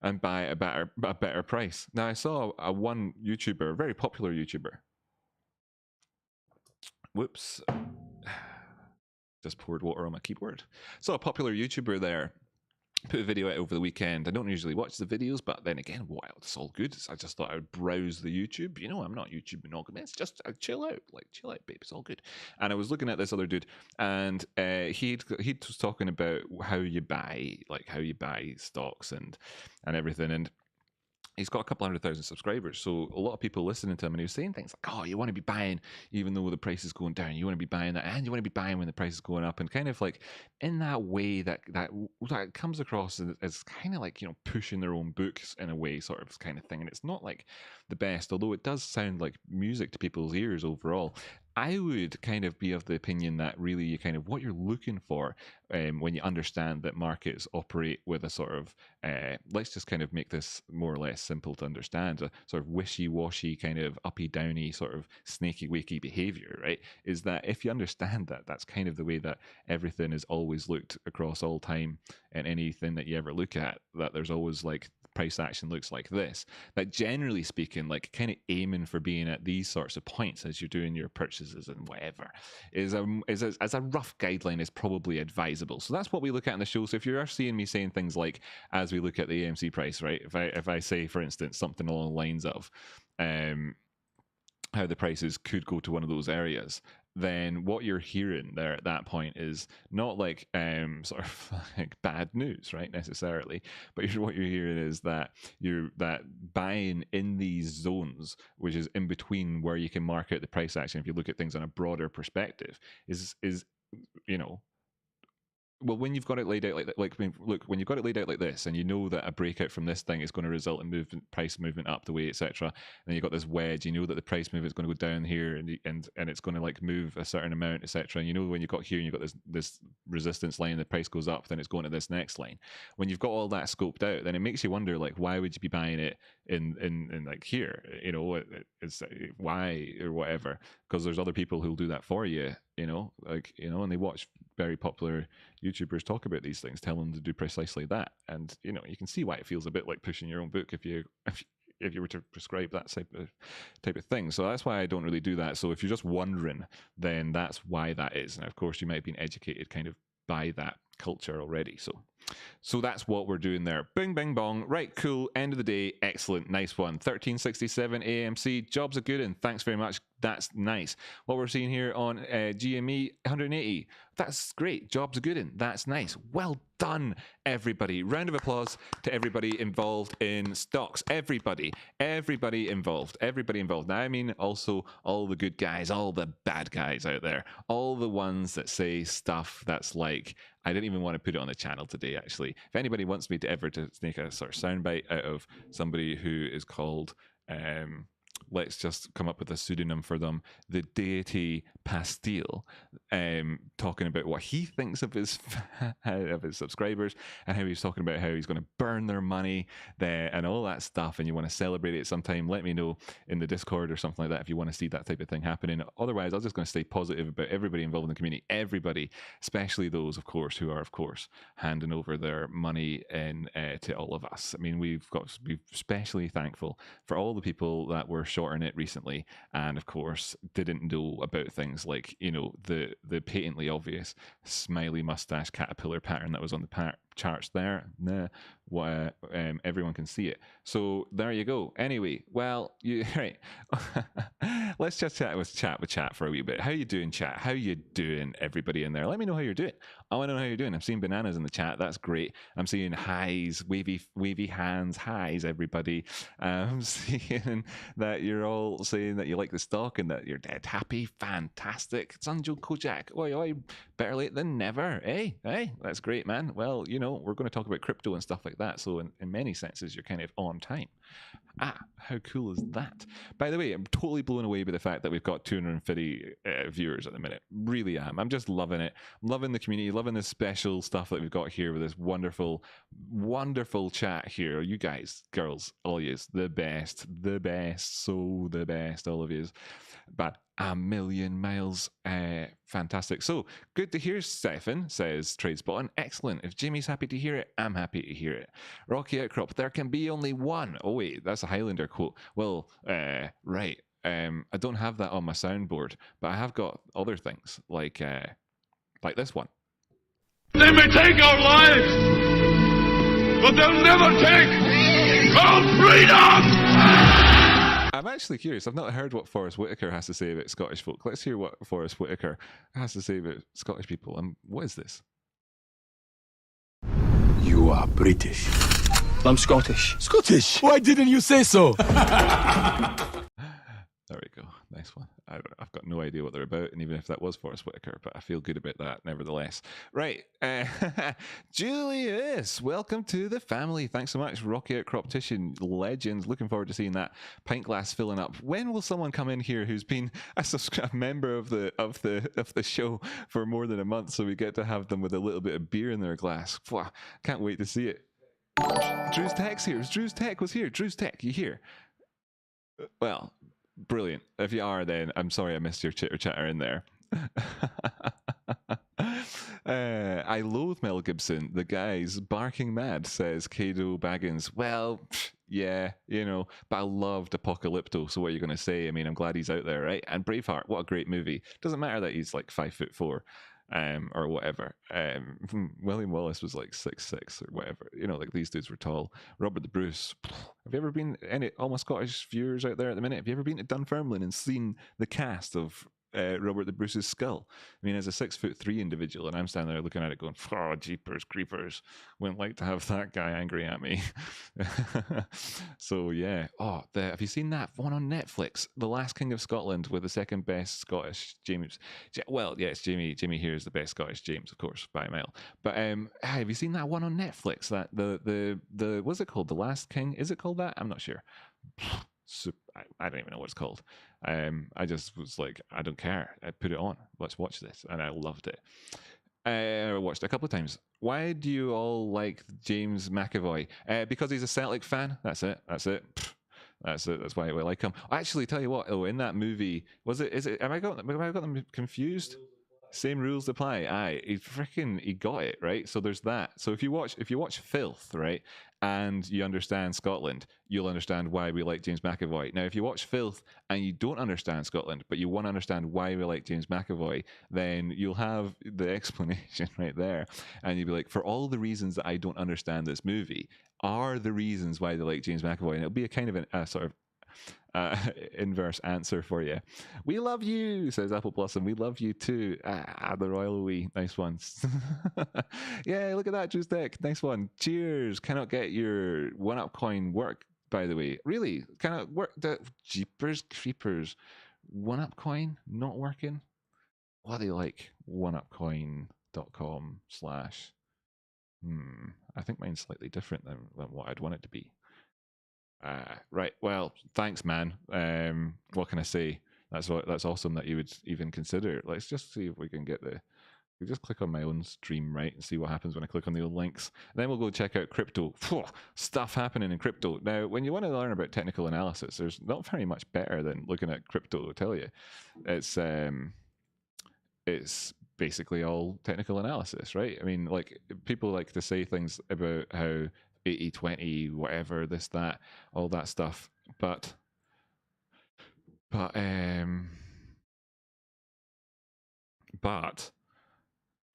and buy a better price. Now I saw one YouTuber, a very popular YouTuber, whoops, just poured water on my keyboard. Saw a popular YouTuber there put a video out over the weekend. I don't usually watch the videos, but then again, wow, it's all good. I just thought I would browse the YouTube. I'm not YouTube monogamous. Just chill out, babe. It's all good. And I was looking at this other dude, and he was talking about how you buy stocks and everything. And he's got a couple 100,000 subscribers, so a lot of people listening to him, and he was saying things like, oh, you want to be buying even though the price is going down, you want to be buying that, and you want to be buying when the price is going up, and kind of in that way that comes across as kind of pushing their own books in a way, sort of kind of thing. And it's not the best, although it does sound like music to people's ears overall. I would kind of be of the opinion that really you kind of what you're looking for when you understand that markets operate with a sort of, let's just kind of make this more or less simple to understand, a sort of wishy-washy kind of uppy-downy sort of snaky-wakey behavior, right? Is that if you understand that, that's kind of the way that everything is always looked across all time, and anything that you ever look at, that there's always price action looks like this, that generally speaking, kind of aiming for being at these sorts of points as you're doing your purchases and whatever is as a rough guideline is probably advisable. So that's what we look at in the show. So if you're seeing me saying things like, as we look at the AMC price, right, if I say, for instance, something along the lines of how the prices could go to one of those areas, then what you're hearing there at that point is not sort of bad news, right, necessarily, but what you're hearing is that that buying in these zones, which is in between where you can mark out the price action, if you look at things on a broader perspective, is well, when you've got it laid out when you've got it laid out like this, and you know that a breakout from this thing is going to result in price movement up the way, etc. And you've got this wedge, you know that the price movement is going to go down here, and it's going to like move a certain amount, etc. And you know when you've got here, and you've got this resistance line, the price goes up, then it's going to this next line. When you've got all that scoped out, then it makes you wonder, like, why would you be buying it in like here? You know, it's why or whatever, because there's other people who'll do that for you. You know, like, you know, and they watch very popular YouTubers talk about these things, tell them to do precisely that. And, you know, you can see why it feels a bit like pushing your own book if you were to prescribe that type of thing. So that's why I don't really do that. So if you're just wondering, then that's why that is. And of course, you might have been educated kind of by that culture already. So that's what we're doing there. Bing, bing, bong. Right, cool. End of the day. Excellent. Nice one. 1367 AMC. Jobs are good, and thanks very much. That's nice. What we're seeing here on GME 180. That's great. Jobs are good, and that's nice. Well done, everybody. Round of applause to everybody involved in stocks. Everybody involved. Now, I mean also all the good guys, all the bad guys out there, all the ones that say stuff that's like, I didn't even want to put it on the channel today, actually. If anybody wants me to ever to make a sort of soundbite out of somebody who is called, let's just come up with a pseudonym for them, the Deity Pastille, talking about what he thinks of his subscribers, and how he's talking about how he's going to burn their money there and all that stuff, and you want to celebrate it sometime, let me know in the Discord or something like that if you want to see that type of thing happening. Otherwise, I'm just going to stay positive about everybody involved in the community, everybody, especially those, of course, who are, of course, handing over their money to all of us. I mean, we've got to be especially thankful for all the people that were shorting it recently, and of course didn't know about things like, you know, the patently obvious Smiley mustache caterpillar pattern that was on the charts there. Everyone can see it. So there you go. Anyway, well, right. Let's just chat with chat for a wee bit. How you doing, chat? How you doing, everybody in there? Let me know how you're doing. I want to know how you're doing. I'm seeing bananas in the chat. That's great. I'm seeing highs, wavy hands, highs, everybody. I'm seeing that you're all saying that you like the stock and that you're dead happy. Fantastic. Sunjo Kojak. Oi, better late than never. Hey, that's great, man. Well, you know, we're going to talk about crypto and stuff like that. So in many senses, you're kind of on time. How cool is that? By the way, I'm totally blown away by the fact that we've got 250 viewers at the minute. Really am. I'm just loving it. I'm loving the community, loving this special stuff that we've got here with this wonderful, wonderful chat here. You guys, girls, all yous, the best, so the best, all of yous. But a million miles. Fantastic. So good to hear, Stefan, says TradeSpot. Excellent. If Jimmy's happy to hear it, I'm happy to hear it. Rocky Outcrop, there can be only one. Oh, wait, that's a Highlander quote. Well, right. I don't have that on my soundboard, but I have got other things like this one. They may take our lives, but they'll never take our freedom! I'm actually curious. I've not heard what Forrest Whitaker has to say about Scottish folk. Let's hear what Forrest Whitaker has to say about Scottish people. What is this? You are British. I'm Scottish. Scottish? Why didn't you say so? There we go. Nice one. I've got no idea what they're about, and even if that was Forrest Whitaker, but I feel good about that nevertheless. Right. Julius, welcome to the family. Thanks so much. Rocky Outcrop Titian, legends. Looking forward to seeing that pint glass filling up. When will someone come in here who's been a member of the show for more than a month, so we get to have them with a little bit of beer in their glass? Can't wait to see it. Drew's Tech's here. Drew's Tech was here. Drew's Tech, you here? Well, brilliant. If you are, then I'm sorry I missed your chitter chatter in there. I loathe Mel Gibson. The guy's barking mad, says Kado Baggins. Well, yeah, you know, but I loved Apocalypto, so what are you going to say? I mean, I'm glad he's out there, right? And Braveheart, what a great movie. Doesn't matter that he's like 5'4". Or whatever. William Wallace was like 6'6" or whatever. You know, like these dudes were tall. Robert the Bruce. Have you ever been, any almost Scottish viewers out there at the minute? Have you ever been to Dunfermline and seen the cast of Robert the Bruce's skull. I mean, as a 6'3" individual, and I'm standing there looking at it going, oh, jeepers creepers, wouldn't like to have that guy angry at me. So yeah. Oh, have you seen that one on Netflix? The Last King of Scotland, with the second best Scottish James. Well, yes, Jamie here is the best Scottish James, of course, by a mile. But have you seen that one on Netflix? That the what's it called? The Last King? Is it called that? I'm not sure. I don't even know what it's called. I just was like, I don't care. I put it on. Let's watch this, and I loved it. I watched it a couple of times. Why do you all like James McAvoy? Because he's a Celtic fan. That's it. That's it. That's it. That's why we like him. Actually, tell you what. Oh, in that movie, was it? Is it? Have I got them confused? Same rules apply. Aye, he got it right. So there's that. So if you watch Filth, right, and you understand Scotland, you'll understand why we like James McAvoy. Now, if you watch Filth and you don't understand Scotland, but you want to understand why we like James McAvoy, then you'll have the explanation right there, and you'll be like, for all the reasons that I don't understand this movie are the reasons why they like James McAvoy, and it'll be a kind of a sort of inverse answer for you. We love you, says Apple Blossom. We love you too. The royal we. Nice ones. Yeah, look at that, Juice Deck. Nice one. Cheers. Cannot get your 1UP coin work, by the way. Really? Cannot work? The jeepers creepers. 1UP coin not working? What do you like? 1upcoin.com/ I think mine's slightly different than what I'd want it to be. Right. Well, thanks, man. What can I say? That's awesome that you would even consider. Let's just see if we can get we just click on my own stream, right, and see what happens when I click on the old links. And then we'll go check out crypto. Stuff happening in crypto. Now, when you want to learn about technical analysis, there's not very much better than looking at crypto, I'll tell you. It's basically all technical analysis, right? I mean, like, people like to say things about how 80-20, whatever, this, that, all that stuff. But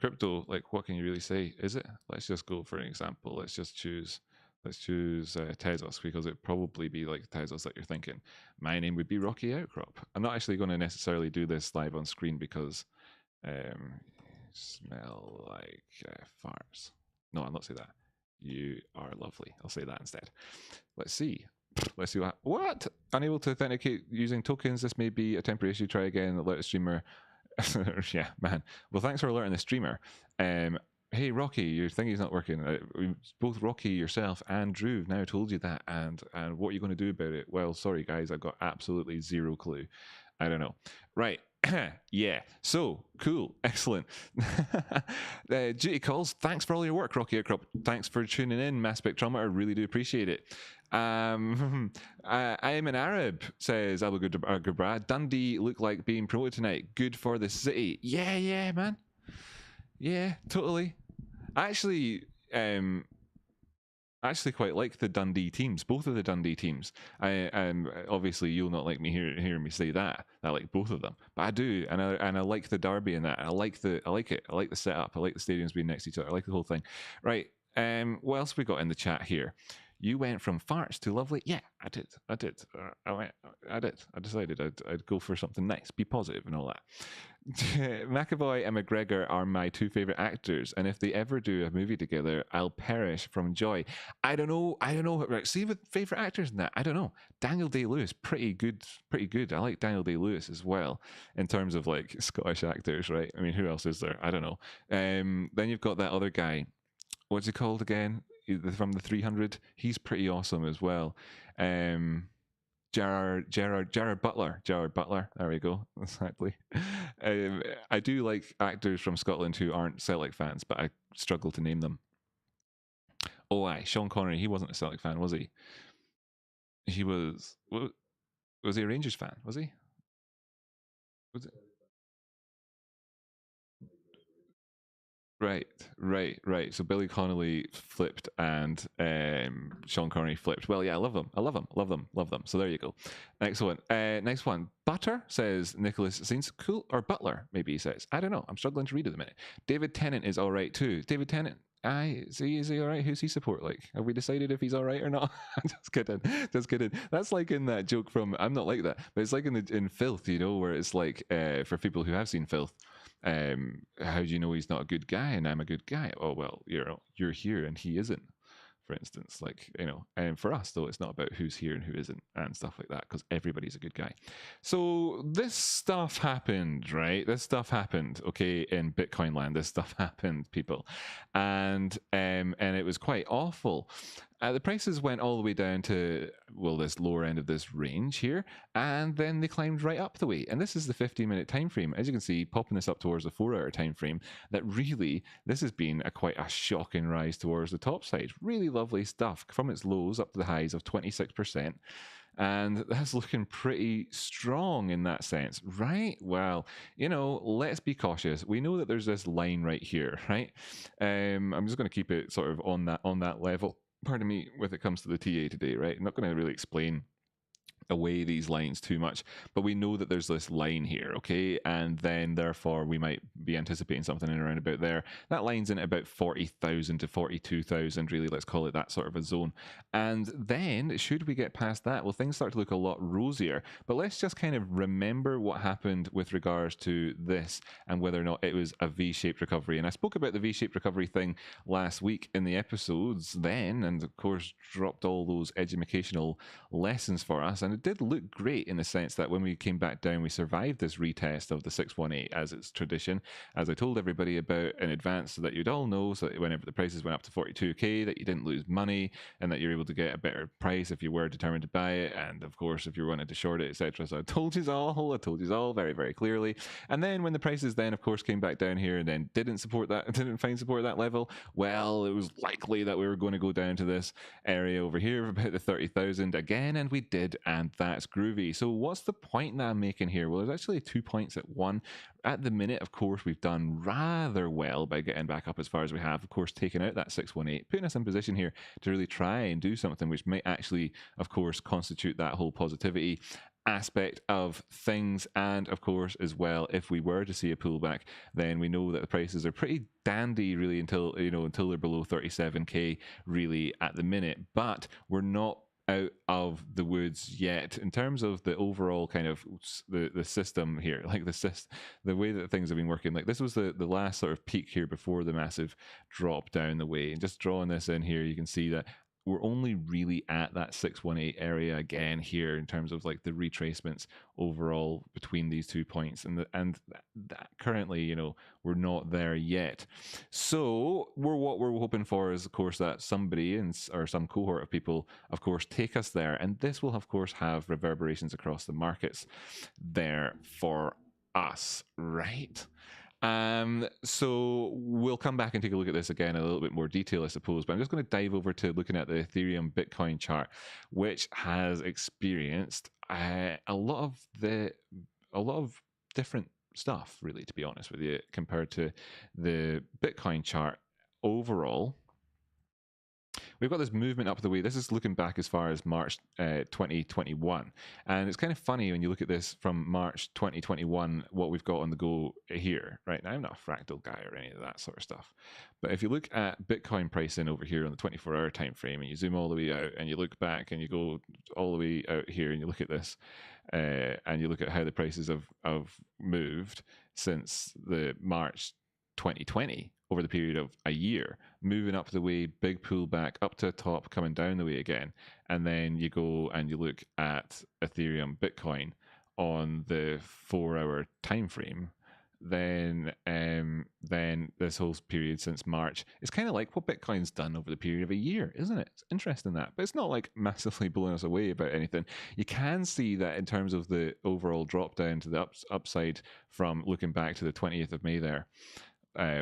crypto, like, what can you really say? Is it? Let's just go for an example. Let's choose Tezos, because it'd probably be like Tezos that you're thinking. My name would be Rocky Outcrop. I'm not actually going to necessarily do this live on screen because smell like farts. No, I'll not say that. You are lovely. I'll say that instead. Let's see. Let's see what? Unable to authenticate using tokens. This may be a temporary issue. Try again. Alert the streamer. Yeah, man. Well, thanks for alerting the streamer. Hey, Rocky, your thingy's not working. Both Rocky, yourself, and Drew have now told you that. And what are you going to do about it? Well, sorry, guys. I've got absolutely zero clue. I don't know. Right. Yeah. So cool. Excellent. Duty calls. Thanks for all your work, Rocky Outcrop. Thanks for tuning in, Mass Spectrometer. Really do appreciate it. I am an Arab, says Abu Gubra. Dundee look like being promoted tonight. Good for the city. Yeah, man. Yeah, totally. I actually quite like the Dundee teams, both of the Dundee teams. Obviously you'll not like me hearing me say that. I like both of them, but I do, and I like the derby in that. I like it. I like the setup. I like the stadiums being next to each other. I like the whole thing. Right. What else we got in the chat here? You went from farts to lovely. Yeah, I did. I decided I'd go for something nice, be positive, and all that. McAvoy and McGregor are my two favorite actors, and if they ever do a movie together, I'll perish from joy. I don't know. Right, see, with favorite actors in that, I don't know. Daniel Day-Lewis, pretty good. I like Daniel Day-Lewis as well in terms of like Scottish actors, right? I mean, who else is there? I don't know. Then you've got that other guy. What's he called again? From the 300. He's pretty awesome as well. Gerard Butler. There we go. Exactly. I do like actors from Scotland who aren't Celtic fans, but I struggle to name them. Oh, Sean Connery. He wasn't a Celtic fan, was he? He was. Was he a Rangers fan? Was he? Was it? Right. So Billy Connolly flipped and Sean Connery flipped. Well, yeah, I love them. So there you go. Next one. Butter, says Nicholas. Seems cool. Or Butler, maybe he says. I don't know. I'm struggling to read at the minute. David Tennant is all right too. David Tennant. Aye, see, is he all right? Who's he support like? Have we decided if he's all right or not? Just kidding, just kidding. That's like in that joke from I'm not like that, but it's like in Filth, you know, where it's like for people who have seen Filth, how do you know he's not a good guy and I'm a good guy? Oh well, you're here and he isn't. For instance, like, you know, and for us though, it's not about who's here and who isn't and stuff like that, because everybody's a good guy. So this stuff happened, right? This stuff happened, okay, in Bitcoin land. This stuff happened, people, and it was quite awful. The prices went all the way down to, well, this lower end of this range here, and then they climbed right up the way. And this is the 15-minute time frame. As you can see, popping this up towards the 4-hour time frame, that really, this has been quite a shocking rise towards the top side. Really lovely stuff from its lows up to the highs of 26%. And that's looking pretty strong in that sense, right? Well, you know, let's be cautious. We know that there's this line right here, right? I'm just going to keep it sort of on that level. Pardon me, when it comes to the TA today, right? I'm not going to really explain away these lines too much, but we know that there's this line here, okay, and then therefore we might be anticipating something in around about there. That line's in at about 40,000 to 42,000, really, let's call it that sort of a zone. And then should we get past that, well, things start to look a lot rosier. But let's just kind of remember what happened with regards to this and whether or not it was a V-shaped recovery. And I spoke about the V-shaped recovery thing last week in the episodes then, and of course dropped all those educational lessons for us. And it did look great in the sense that when we came back down, we survived this retest of the 618 as it's tradition, as I told everybody about in advance, so that you'd all know, so that whenever the prices went up to 42k, that you didn't lose money and that you're able to get a better price if you were determined to buy it, and of course if you wanted to short it, etc. So I told you all very, very clearly. And then when the prices then of course came back down here and then didn't find support at that level, well, it was likely that we were going to go down to this area over here of about the 30,000 again, and we did, and that's groovy. So what's the point that I'm making here? Well, there's actually 2 points at one. At the minute, of course, we've done rather well by getting back up as far as we have, of course, taking out that 618, putting us in position here to really try and do something which might actually, of course, constitute that whole positivity aspect of things. And of course, as well, if we were to see a pullback, then we know that the prices are pretty dandy really until they're below 37k really at the minute. But we're not out of the woods yet in terms of the overall kind of the system here, like the way that things have been working. Like this was the last sort of peak here before the massive drop down the way, and just drawing this in here, you can see that we're only really at that 618 area again here in terms of like the retracements overall between these 2 points, and that currently, we're not there yet. So what we're hoping for is, of course, that somebody or some cohort of people, of course, take us there, and this will, of course, have reverberations across the markets there for us, right? So we'll come back and take a look at this again in a little bit more detail, I suppose, but I'm just going to dive over to looking at the Ethereum Bitcoin chart, which has experienced a lot of different stuff, really, to be honest with you, compared to the Bitcoin chart overall. We've got this movement up the way. This is looking back as far as March 2021. And it's kind of funny when you look at this from March 2021, what we've got on the go here. Right now, I'm not a fractal guy or any of that sort of stuff. But if you look at Bitcoin pricing over here on the 24-hour time frame, and you zoom all the way out and you look back and you go all the way out here and you look at this, and you look at how the prices have moved since the March 2020 over the period of a year, moving up the way, big pullback up to the top, coming down the way again, and then you go and you look at Ethereum Bitcoin on the 4-hour time frame, then this whole period since March is kind of like what Bitcoin's done over the period of a year, isn't it? It's interesting that, but it's not like massively blowing us away about anything. You can see that in terms of the overall drop down to the upside from looking back to the 20th of May there.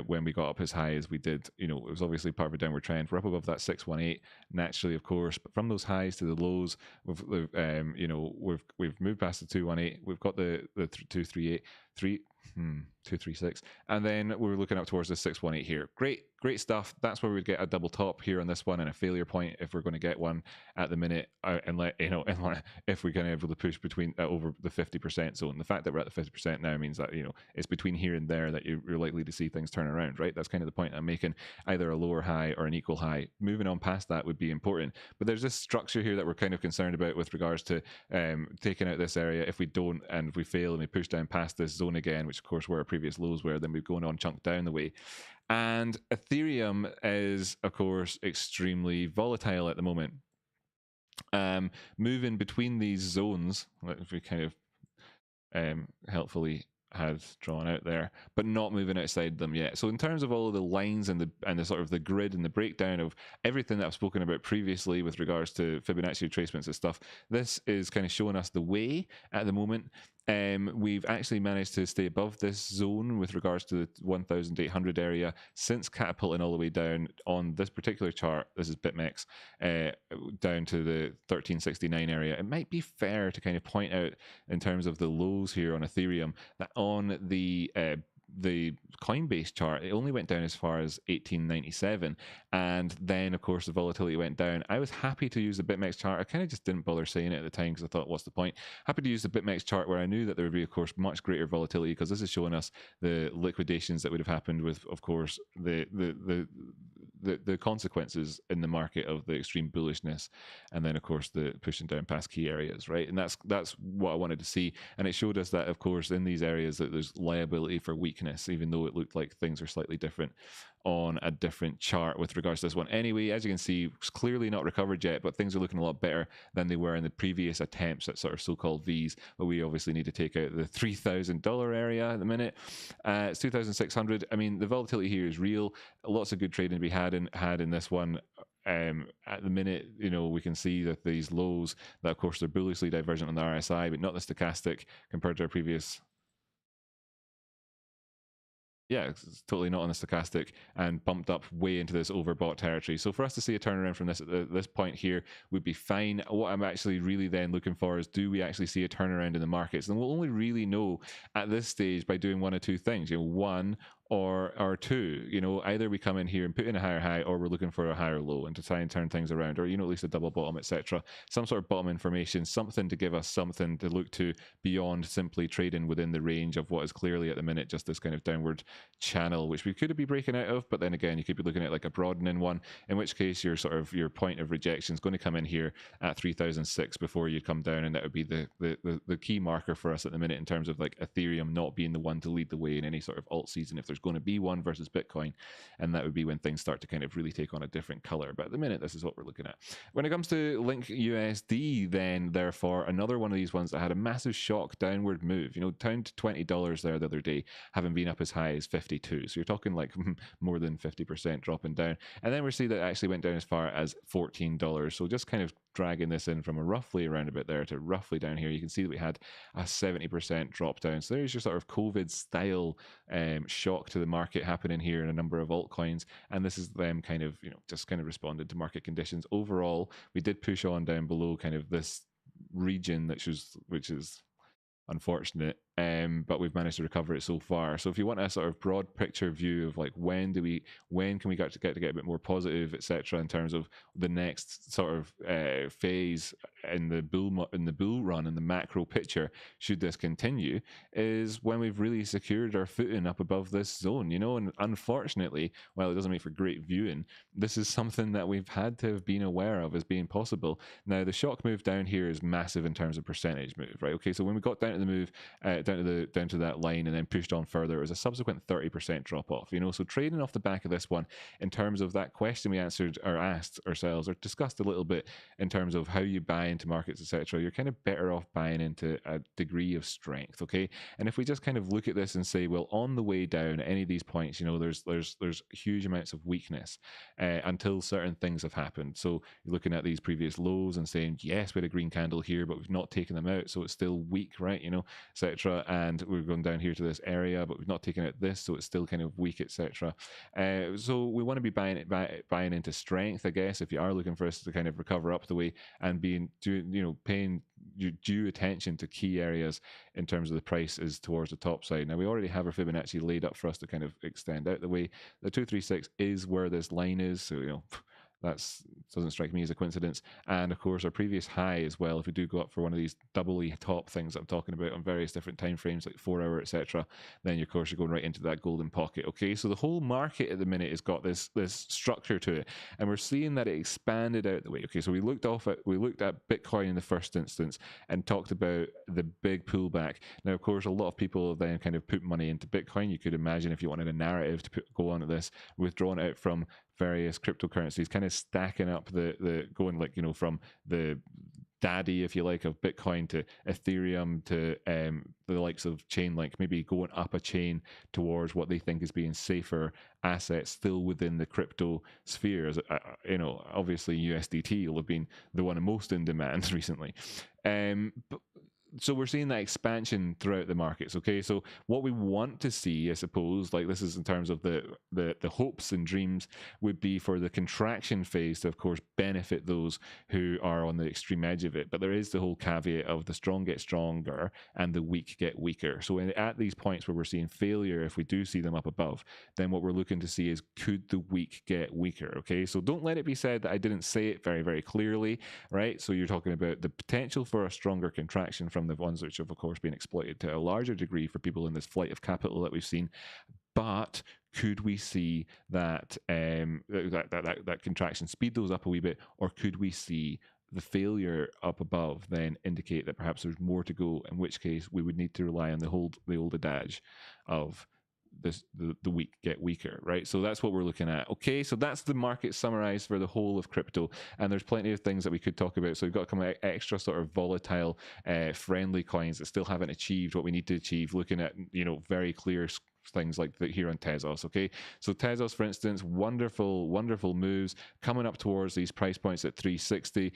When we got up as high as we did, it was obviously part of a downward trend. We're up above that 618 naturally, of course, but from those highs to the lows, we've moved past the 218. We've got the 238. 236, and then we're looking up towards the 618 here. Great stuff. That's where we'd get a double top here on this one and a failure point if we're going to get one at the minute, and if we're going to be able to push between over the 50% zone. The fact that we're at the 50% now means that it's between here and there that you're likely to see things turn around, right? That's kind of the point I'm making. Either a lower high or an equal high. Moving on past that would be important, but there's this structure here that we're kind of concerned about with regards to taking out this area. If we don't, and if we fail and we push down past this zone again, which of course where our previous lows were, then we're going on chunk down the way. And Ethereum is, of course, extremely volatile at the moment. Moving between these zones, if we kind of helpfully had drawn out there, but not moving outside them yet. So in terms of all of the lines and the sort of the grid and the breakdown of everything that I've spoken about previously with regards to Fibonacci retracements and stuff, this is kind of showing us the way at the moment. We've actually managed to stay above this zone with regards to the 1,800 area since catapulting all the way down on this particular chart. This is BitMEX, down to the 1369 area. It might be fair to kind of point out in terms of the lows here on Ethereum that on the Coinbase chart, it only went down as far as 1897, and then of course the volatility went down. I was happy to use the BitMEX chart. I kind of just didn't bother saying it at the time because I thought, what's the point? Happy to use the BitMEX chart where I knew that there would be, of course, much greater volatility, because this is showing us the liquidations that would have happened with, of course, the consequences in the market of the extreme bullishness, and then of course the pushing down past key areas, right? And that's what I wanted to see, and it showed us that, of course, in these areas that there's liability for weakness, even though it looked like things are slightly different on a different chart with regards to this one. Anyway, as you can see, it's clearly not recovered yet, but things are looking a lot better than they were in the previous attempts at sort of so-called V's. But we obviously need to take out the $3,000 area at the minute. It's 2,600. I mean, the volatility here is real. Lots of good trading to be had in this one. At the minute, we can see that these lows, that of course they're bullishly divergent on the RSI, but not the stochastic compared to our previous. Yeah, it's totally not on the stochastic, and bumped up way into this overbought territory. So for us to see a turnaround from this at this point here would be fine. What I'm actually really then looking for is, do we actually see a turnaround in the markets? And we'll only really know at this stage by doing one of two things. One or two, either we come in here and put in a higher high, or we're looking for a higher low and to try and turn things around, or at least a double bottom, etc. Some sort of bottom information, something to give us something to look to beyond simply trading within the range of what is clearly at the minute just this kind of downward channel, which we could be breaking out of. But then again, you could be looking at like a broadening one, in which case your point of rejection is going to come in here at 3,006 before you come down, and that would be the key marker for us at the minute in terms of like Ethereum not being the one to lead the way in any sort of alt season, if there's going to be one versus Bitcoin, and that would be when things start to kind of really take on a different color. But at the minute, this is what we're looking at. When it comes to Link USD, then therefore another one of these ones that had a massive shock downward move, down to $20 there the other day, having been up as high as 52. So you're talking like more than 50% dropping down, and then we see that it actually went down as far as $14. So just kind of dragging this in from a roughly around about there to roughly down here, you can see that we had a 70% drop down. So there's your sort of COVID style shock to the market happening here in a number of altcoins, and this is them kind of just kind of responded to market conditions. Overall, we did push on down below kind of this region which is unfortunate, but we've managed to recover it so far. So if you want a sort of broad picture view of like when can we get a bit more positive, etc., in terms of the next sort of phase in the bull run and the macro picture, should this continue, is when we've really secured our footing up above this zone, and unfortunately, while it doesn't make for great viewing, this is something that we've had to have been aware of as being possible. Now the shock move down here is massive in terms of percentage move, right? Okay, so when we got down to the move down to that line and then pushed on further, it was a subsequent 30% drop off. So trading off the back of this one, in terms of that question we answered or asked ourselves or discussed a little bit in terms of how you buy into markets, etc., you're kind of better off buying into a degree of strength. Okay, and if we just kind of look at this and say, well, on the way down at any of these points, there's huge amounts of weakness until certain things have happened. So you're looking at these previous lows and saying, yes, we had a green candle here, but we've not taken them out, so it's still weak, right? Etc. etc. And we're going down here to this area, but we've not taken out this, so it's still kind of weak, etc. So we want to be buying into strength, I guess, if you are looking for us to kind of recover up the way and paying due attention to key areas in terms of the price is towards the top side. Now we already have our Fibonacci laid up for us to kind of extend out the way. The 236 is where this line is, so that doesn't strike me as a coincidence. And of course, our previous high as well, if we do go up for one of these doubly top things that I'm talking about on various different time frames, like 4 hour, etc., then of course you're going right into that golden pocket. Okay, so the whole market at the minute has got this structure to it, and we're seeing that it expanded out the way. Okay, so we looked at Bitcoin in the first instance and talked about the big pullback. Now, of course, a lot of people then kind of put money into Bitcoin. You could imagine if you wanted a narrative to go on at this, withdrawn out from various cryptocurrencies, kind of stacking up the going from the daddy, if you like, of Bitcoin to Ethereum to the likes of Chainlink, maybe going up a chain towards what they think is being safer assets still within the crypto sphere. As obviously USDT will have been the one most in demand recently. So we're seeing that expansion throughout the markets. Okay, so what we want to see, I suppose, like this is in terms of the hopes and dreams, would be for the contraction phase to, of course, benefit those who are on the extreme edge of it. But there is the whole caveat of the strong get stronger and the weak get weaker. So at these points where we're seeing failure, if we do see them up above, then what we're looking to see is, could the weak get weaker? Okay, so don't let it be said that I didn't say it very, very clearly, right? So you're talking about the potential for a stronger contraction from the ones which have, of course, been exploited to a larger degree for people in this flight of capital that we've seen. But could we see that that contraction speed those up a wee bit, or could we see the failure up above then indicate that perhaps there's more to go? In which case, we would need to rely on the old adage of the weak get weaker, right? So that's what we're looking at. Okay, so that's the market summarized for the whole of crypto, and there's plenty of things that we could talk about. So we've got some extra sort of volatile friendly coins that still haven't achieved what we need to achieve, looking at very clear things like here on Tezos. Okay, so Tezos, for instance, wonderful moves coming up towards these price points at 360,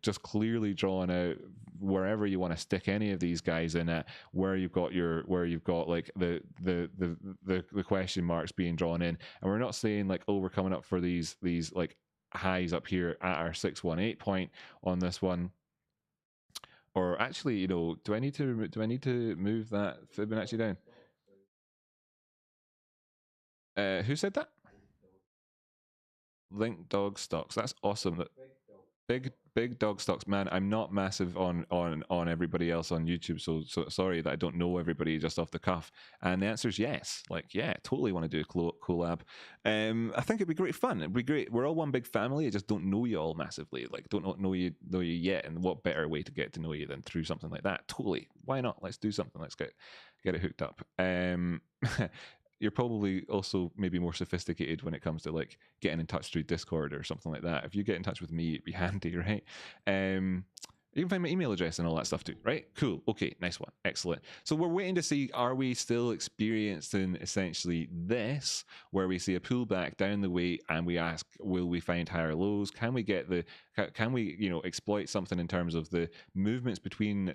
just clearly drawing out wherever you want to stick any of these guys in at, where you've got like the question marks being drawn in. And we're not saying like, oh, we're coming up for these like highs up here at our 618 point on this one. Or actually, do I need to move that Fibonacci down? Who said that? Link Dawg Stocks. That's awesome. Big Dawg Stocks, man. I'm not massive on everybody else on YouTube, so sorry that I don't know everybody just off the cuff. And the answer is yes. Like, yeah, totally want to do a collab. I think it'd be great fun. It'd be great. We're all one big family. I just don't know you all massively. Like, don't know you yet. And what better way to get to know you than through something like that? Totally. Why not? Let's do something. Let's get it hooked up. You're probably also maybe more sophisticated when it comes to like getting in touch through Discord or something like that. If you get in touch with me, it'd be handy, right? You can find my email address and all that stuff too, right? Cool. Okay, nice one. Excellent. So we're waiting to see, are we still experiencing essentially this, where we see a pullback down the way and we ask, will we find higher lows? Can we exploit something in terms of the movements between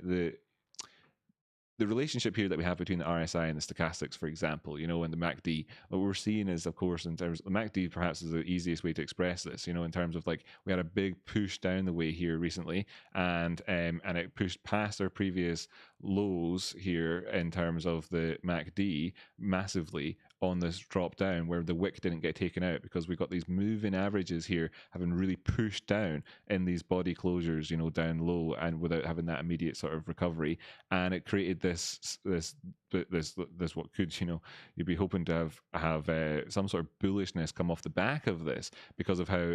the relationship here that we have between the RSI and the stochastics, for example, and the MACD? What we're seeing is, of course, in terms of the MACD, perhaps is the easiest way to express this, in terms of like, we had a big push down the way here recently, and it pushed past our previous lows here in terms of the MACD massively on this drop down, where the wick didn't get taken out because we got these moving averages here having really pushed down in these body closures, down low, and without having that immediate sort of recovery. And it created this what could, you'd be hoping to have some sort of bullishness come off the back of this, because of how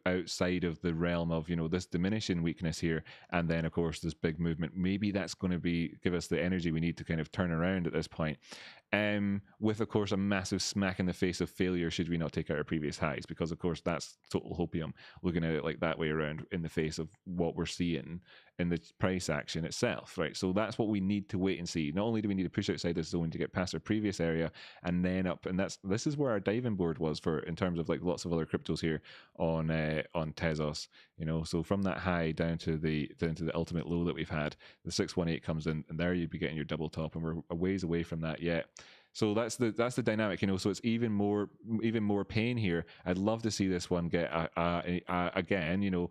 outside of the realm of this diminishing weakness here, and then of course this big movement. Maybe that's going to give us the energy we need to kind of turn around at this point, with of course a massive smack in the face of failure should we not take out our previous highs, because of course that's total hopium looking at it like that way around in the face of what we're seeing in the price action itself, right? So that's what we need to wait and see. Not only do we need to push outside this zone to get past our previous area and then up, and this is where our diving board was for in terms of like lots of other cryptos here on Tezos, you know. So from that high down to the ultimate low that we've had, the 618 comes in, and there you'd be getting your double top, and we're a ways away from that yet. So that's the dynamic, you know. So it's even more pain here. I'd love to see this one get again, you know,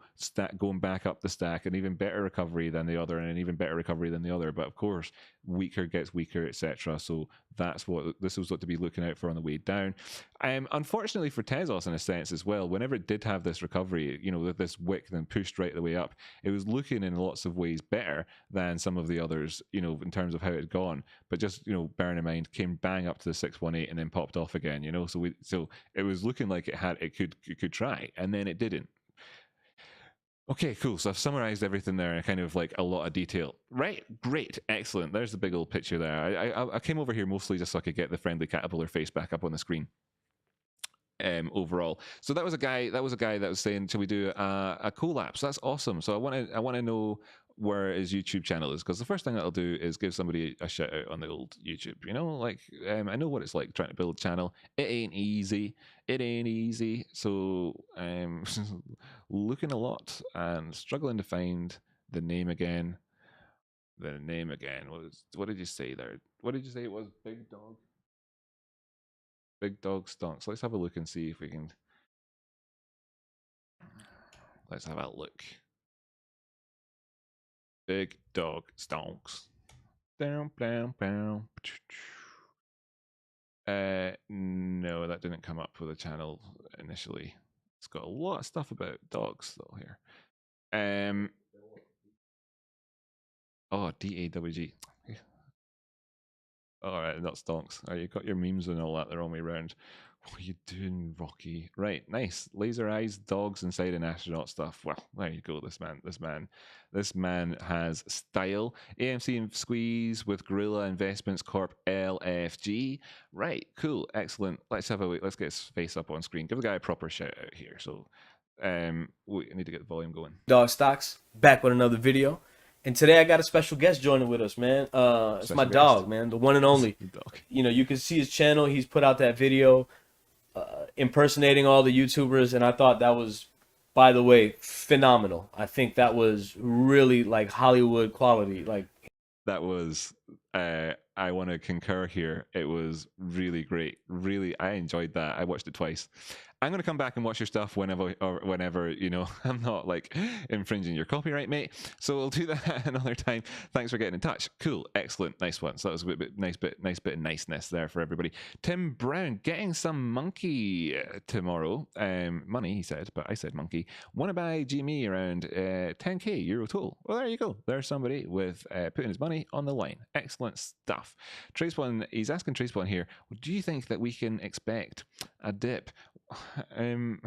going back up the stack, an even better recovery than the other, and an even better recovery than the other. But of course, weaker gets weaker, etc. So that's what this was what to be looking out for on the way down. Unfortunately for Tezos, in a sense as well, whenever it did have this recovery, you know, with this wick then pushed right the way up, it was looking in lots of ways better than some of the others, you know, in terms of how it had gone. But just, you know, bearing in mind, came bang up to the 618 and then popped off again, you know. So it was looking like it could try, and then it didn't. Okay, cool. So I've summarized everything there in kind of like a lot of detail. Right, great, excellent. There's the big old picture there. I came over here mostly just so I could get the friendly caterpillar face back up on the screen. Overall, so that was a guy that was saying, "Shall we do a collab?" So that's awesome. So I want to know where his YouTube channel is, because the first thing that I'll do is give somebody a shout out on the old YouTube. You know, like I know what it's like trying to build a channel. It ain't easy. It ain't easy. So looking a lot and struggling to find the name again. The name again was, what did you say there? What did you say it was? Big Dog. Big Dawg Stocks. Let's have a look and see if we can. Let's have a look. Big Dawg Stocks. Down, down, down. No, that didn't come up with a channel initially. It's got a lot of stuff about dogs though here. Oh, DAWG. All right, not stonks. All right, you got your memes and all that the wrong way around. What are you doing, Rocky? Right, nice. Laser eyes, dogs inside an astronaut stuff. Well, there you go. This man has style. AMC and Squeeze with Gorilla Investments Corp LFG. Right, cool, excellent. Let's have a wait. Let's get his face up on screen. Give the guy a proper shout out here. So, we need to get the volume going. Dawg Stocks, back with another video. And today I got a special guest joining with us, man. It's my dog, man, the one and only. You know, you can see his channel. He's put out that video impersonating all the YouTubers, and I thought that was, by the way, phenomenal. I think that was really like Hollywood quality. Like, that was, I want to concur here. It was really great. Really, I enjoyed that. I watched it twice. I'm going to come back and watch your stuff whenever, you know, I'm not like infringing your copyright, mate. So we'll do that another time. Thanks for getting in touch. Cool. Excellent. Nice one. So that was a nice bit of niceness there for everybody. Tim Brown, getting some monkey tomorrow. Money, he said, but I said monkey. Want to buy GME around 10k euro total. Well, there you go. There's somebody with putting his money on the line. Excellent stuff. Traceone, he's asking Traceone here, do you think that we can expect a dip? And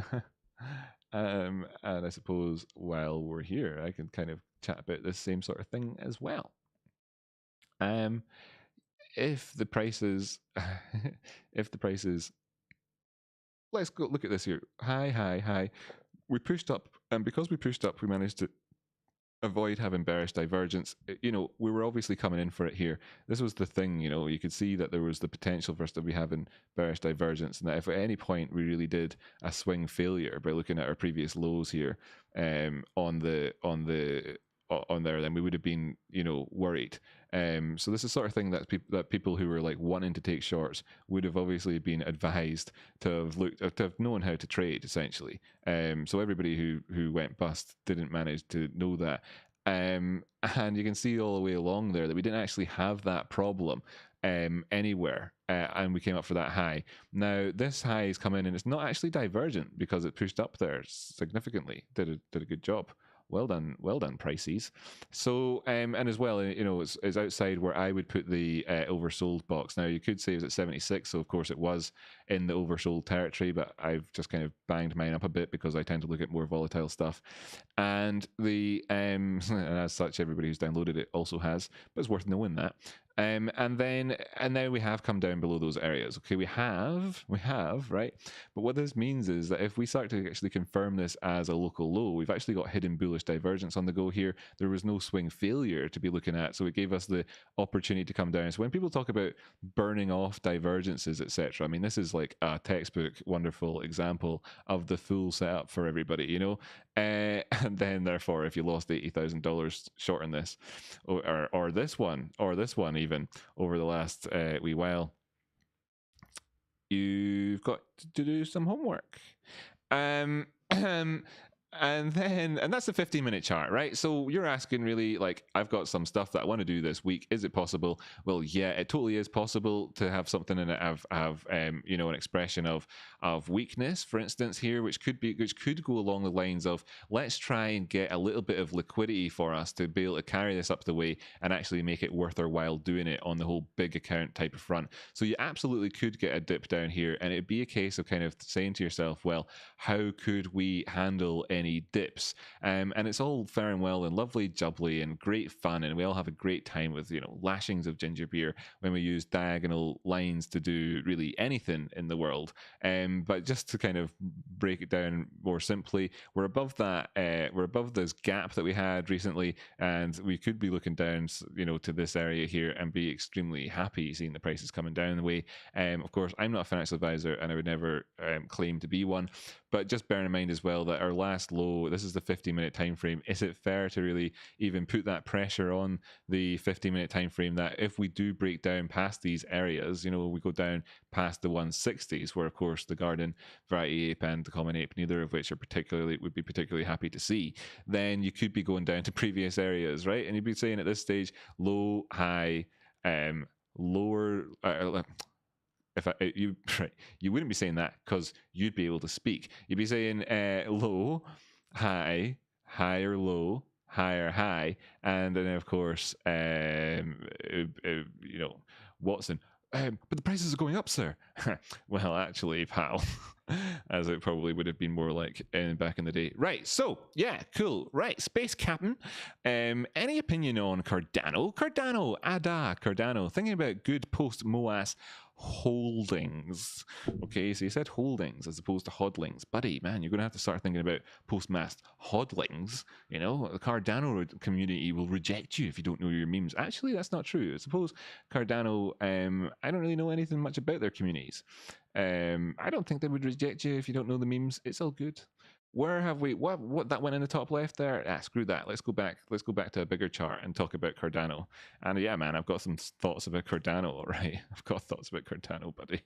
I suppose while we're here, I can kind of chat about this same sort of thing as well. If the prices, let's go look at this here. High. We pushed up, and because we pushed up, we managed to avoid having bearish divergence. You know, we were obviously coming in for it here. This was the thing, you know, you could see that there was the potential for us to be having bearish divergence, and that if at any point we really did a swing failure by looking at our previous lows here on there, then we would have been, you know, worried. So this is sort of thing that people who were like wanting to take shorts would have obviously been advised to have known how to trade, essentially. So everybody who went bust didn't manage to know that. And you can see all the way along there that we didn't actually have that problem anywhere, and we came up for that high. Now this high has come in and it's not actually divergent because it pushed up there significantly. Did a good job. Well done, Prices. So, and as well, you know, it's outside where I would put the oversold box. Now, you could say it was at 76, so of course it was in the oversold territory, but I've just kind of banged mine up a bit because I tend to look at more volatile stuff. And and as such, everybody who's downloaded it also has, but it's worth knowing that. And then we have come down below those areas. Okay, we have, right? But what this means is that if we start to actually confirm this as a local low, we've actually got hidden bullish divergence on the go here. There was no swing failure to be looking at, so it gave us the opportunity to come down. So when people talk about burning off divergences, etc., I mean, this is like a textbook wonderful example of the full setup for everybody, you know. And then therefore, if you lost $80,000 short on this, or this one even over the last wee while, you've got to do some homework. And that's a 15-minute chart, right? So you're asking really, like, I've got some stuff that I want to do this week. Is it possible? Well, yeah, it totally is possible to have something in it, have you know, an expression of weakness, for instance, here, which could go along the lines of, let's try and get a little bit of liquidity for us to be able to carry this up the way and actually make it worth our while doing it on the whole big account type of front. So you absolutely could get a dip down here, and it'd be a case of kind of saying to yourself, well, how could we handle any dips? And it's all fair and well and lovely jubbly and great fun, and we all have a great time with, you know, lashings of ginger beer when we use diagonal lines to do really anything in the world. But just to kind of break it down more simply, we're above that, we're above this gap that we had recently, and we could be looking down, you know, to this area here and be extremely happy seeing the prices coming down the way. Of course, I'm not a financial advisor, and I would never claim to be one, but just bear in mind as well that our last low, this is the 50-minute time frame. Is it fair to really even put that pressure on the 50-minute time frame that if we do break down past these areas, you know, we go down past the 160s, where of course the garden variety ape and the common ape, neither of which would be particularly happy to see, then you could be going down to previous areas, right? And you'd be saying at this stage, low, high, lower. You wouldn't be saying that because you'd be able to speak. You'd be saying low, high, higher low, higher high, and then of course, you know, Watson. But the prices are going up, sir. Well, actually, pal, as it probably would have been more like back in the day. Right, so, yeah, cool. Right, Space Captain. Any opinion on Cardano? Cardano. Thinking about good post-MOAS holdings. Okay, so you said holdings as opposed to hodlings. Buddy, man, you're going to have to start thinking about post-MOAS hodlings. You know, the Cardano community will reject you if you don't know your memes. Actually, that's not true. I suppose Cardano, I don't really know anything much about their communities. I don't think they would reject you if you don't know the memes. It's all good. Where have we, what that went in the top left there? Screw that. Let's go back to a bigger chart and talk about Cardano. And yeah, man, I've got some thoughts about Cardano, all right? I've got thoughts about Cardano, buddy.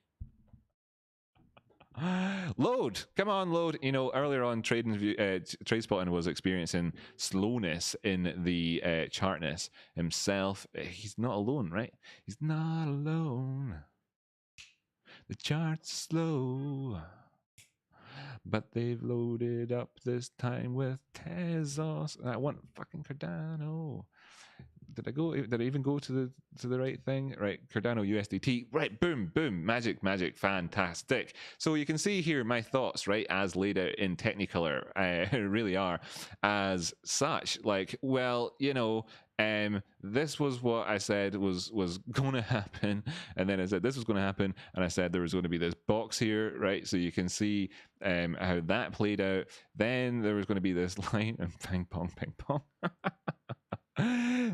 Load, come on, Load. You know, earlier on, TradeSpotting was experiencing slowness in the chartness himself. He's not alone, right? He's not alone. The chart's slow, but they've loaded up this time with Tezos. I want fucking Cardano. Did I even go to the right thing? Right, Cardano USDT. Right, boom, magic, fantastic. So you can see here my thoughts, right, as laid out in Technicolor, really are as such. Like, well, you know, this was what I said was going to happen, and then I said this was going to happen, and I said there was going to be this box here, right? So you can see how that played out. Then there was going to be this line, and ping pong.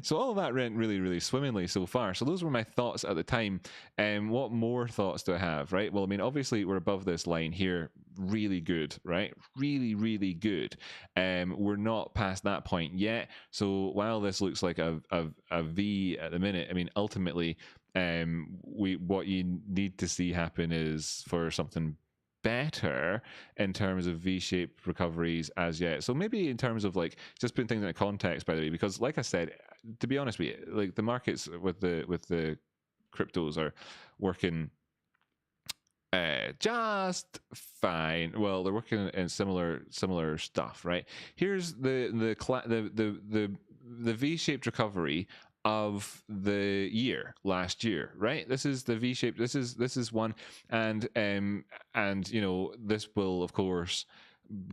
So all of that went really, really swimmingly so far. So those were my thoughts at the time. What more thoughts do I have, right? Well, I mean, obviously we're above this line here. Really good, right? Really, really good. We're not past that point yet. So while this looks like a V at the minute, I mean, ultimately, what you need to see happen is for something better in terms of V-shaped recoveries as yet. So maybe in terms of like just putting things in context, by the way, because like I said, to be honest with you, like the markets with the cryptos are working just fine. Well, they're working in similar stuff, right? Here's the V-shaped recovery of the year last year, right? This is the V-shape. This is one, and you know, this will of course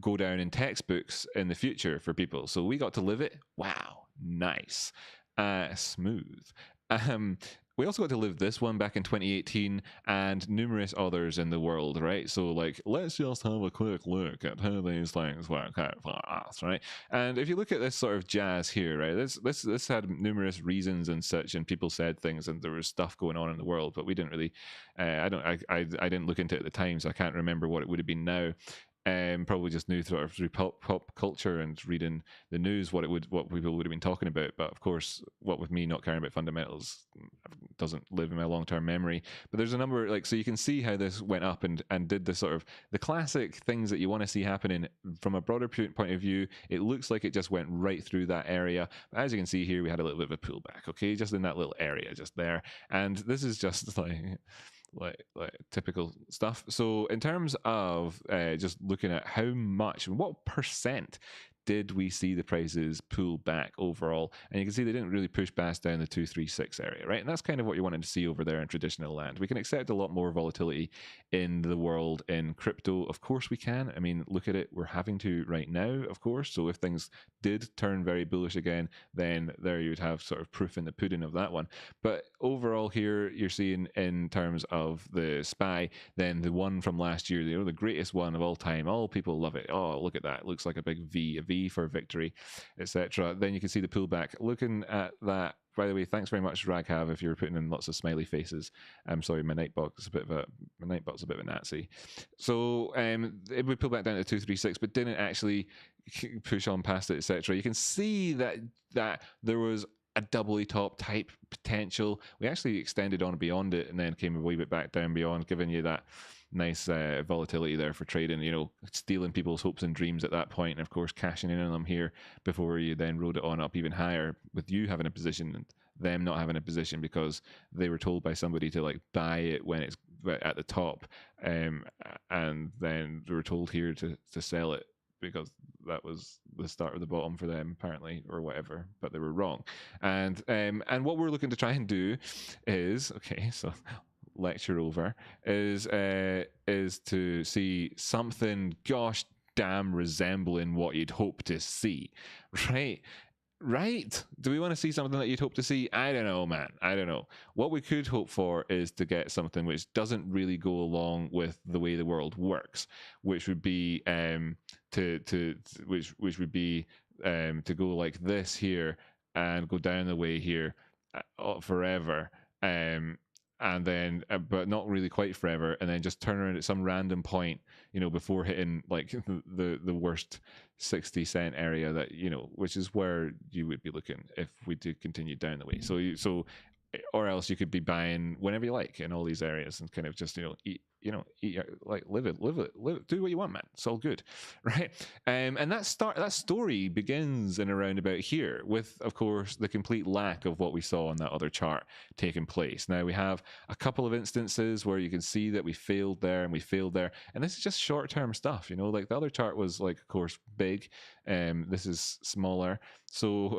go down in textbooks in the future for people. So we got to live it. Wow, nice, smooth. we also got to live this one back in 2018 and numerous others in the world, right? So, like, let's just have a quick look at how these things work out for us, right? And if you look at this sort of jazz here, right, this had numerous reasons and such, and people said things, and there was stuff going on in the world, but we didn't really, I didn't look into it at the time, so I can't remember what it would have been now. Probably just knew through pop culture and reading the news what people would have been talking about. But of course, what with me not caring about fundamentals doesn't live in my long-term memory. But there's a number, like, so you can see how this went up and did the sort of the classic things that you want to see happening from a broader point of view. It looks like it just went right through that area. But as you can see here, we had a little bit of a pullback, okay, just in that little area just there. And this is just like typical stuff. So in terms of just looking at how much, what percent did we see the prices pull back overall? And you can see they didn't really push past down the 236 area, right? And that's kind of what you wanted to see over there in traditional land. We can accept a lot more volatility in the world in crypto. Of course we can. I mean, look at it. We're having to right now, of course. So if things did turn very bullish again, then there you would have sort of proof in the pudding of that one. But overall here, you're seeing in terms of the SPY, then the one from last year, the greatest one of all time. All people love it. Oh, look at that. It looks like a big V, a V for victory, etc. Then you can see the pullback. Looking at that, by the way, thanks very much, Raghav, if you're putting in lots of smiley faces. I'm sorry, my Nightbot's a bit of a Nazi. So it would pull back down to 236, but didn't actually push on past it, etc. You can see that there was a doubly top type potential. We actually extended on beyond it and then came a wee bit back down beyond, giving you that nice volatility there for trading, stealing people's hopes and dreams at that point, and of course cashing in on them here before you then rode it on up even higher, with you having a position and them not having a position because they were told by somebody to like buy it when it's at the top, and then they were told here to sell it because that was the start of the bottom for them apparently, or whatever, but they were wrong. And what we're looking to try and do is, okay, so lecture over, is to see something gosh damn resembling what you'd hope to see, right? Do we want to see something that you'd hope to see? I don't know, man. I don't know. What we could hope for is to get something which doesn't really go along with the way the world works, which would be which would be to go like this here and go down the way here forever, and then but not really quite forever, and then just turn around at some random point, before hitting like the worst 60-cent area that, which is where you would be looking if we did continue down the way. So or else you could be buying whenever you like in all these areas and kind of just eat, like live it, do what you want, man. It's all good, right? And that story begins in around about here with, of course, the complete lack of what we saw on that other chart taking place. Now we have a couple of instances where you can see that we failed there and we failed there, and this is just short-term stuff. Like the other chart was like, of course, big. This is smaller. So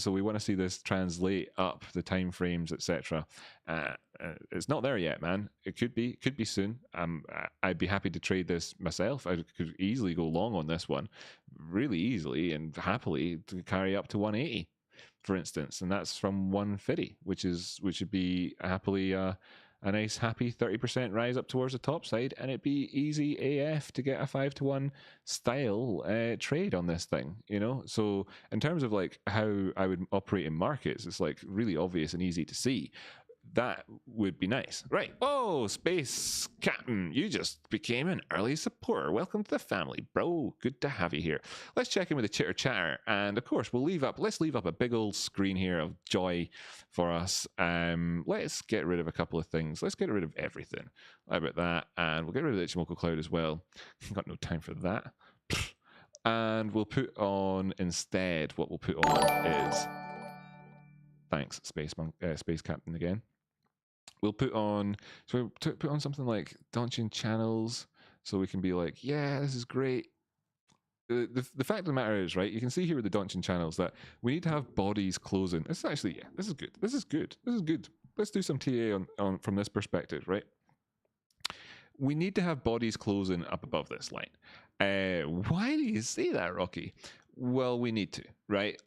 we want to see this translate up the time frames, etc. It's not there yet, man. It could be soon. I'd be happy to trade this myself. I could easily go long on this one, really easily and happily, to carry up to 180, for instance, and that's from 150, which would be happily a nice happy 30% rise up towards the top side, and it'd be easy AF to get a 5-to-1 style trade on this thing, So in terms of like how I would operate in markets, it's like really obvious and easy to see. That would be nice. Right. Oh, Space Captain, you just became an early supporter. Welcome to the family, bro. Good to have you here. Let's check in with the chitter chatter. And of course, let's leave up a big old screen here of joy for us. Let's get rid of a couple of things. Let's get rid of everything. How about that? And we'll get rid of the Ichimoku Cloud as well. Got no time for that. And we'll put on instead, what we'll put on is, thanks, Space Captain again. We'll put on something like Donchian channels, so we can be like, yeah, this is great. The fact of the matter is, right, you can see here with the Donchian channels that we need to have bodies closing. This is actually, yeah, this is good. This is good. Let's do some TA on from this perspective, right? We need to have bodies closing up above this line. Why do you say that, Rocky? Well, we need to, right?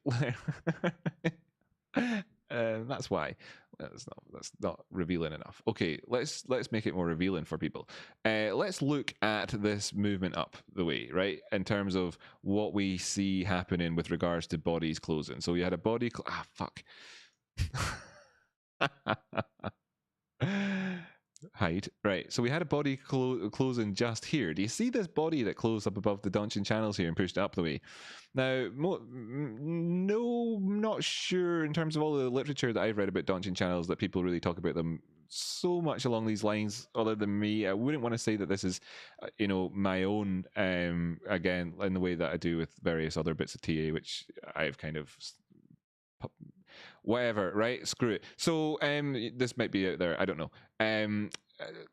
That's why. That's not revealing enough. Okay, let's make it more revealing for people. Let's look at this movement up the way, right? In terms of what we see happening with regards to bodies closing. So we had a body. Fuck. Hide. Right. So we had a body closing just here. Do you see this body that closed up above the Donchian channels here and pushed it up the way? Now, no, not sure in terms of all the literature that I've read about Donchian channels that people really talk about them so much along these lines other than me. I wouldn't want to say that this is, my own, again, in the way that I do with various other bits of TA, which I've kind of... whatever, right? Screw it. So this might be out there. I don't know.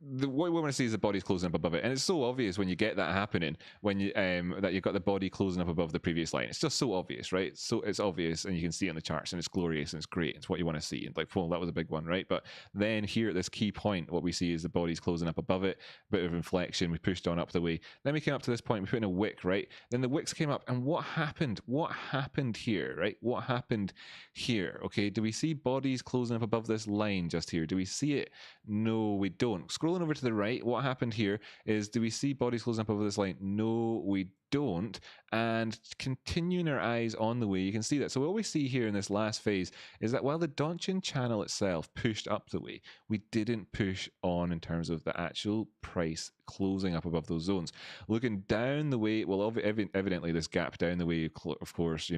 What we want to see is the body's closing up above it, and it's so obvious when you get that happening, when you that you've got the body closing up above the previous line. It's just so obvious, right? So it's obvious, and you can see it on the charts, and it's glorious, and it's great. It's what you want to see. And like, well, that was a big one, right? But then here at this key point, what we see is the body's closing up above it. Bit of inflection. We pushed on up the way. Then we came up to this point. We put in a wick, right? Then the wicks came up, and what happened? What happened here, right? What happened here? Okay, do we see bodies closing up above this line just here? Do we see it? No, we don't. Scrolling over to the right, what happened here is, do we see bodies closing up over this line? No, we don't. And continuing our eyes on the way, you can see that. So what we see here in this last phase is that while the Donchian channel itself pushed up the way, we didn't push on in terms of the actual price closing up above those zones. Looking down the way, well, evidently this gap down the way, of course,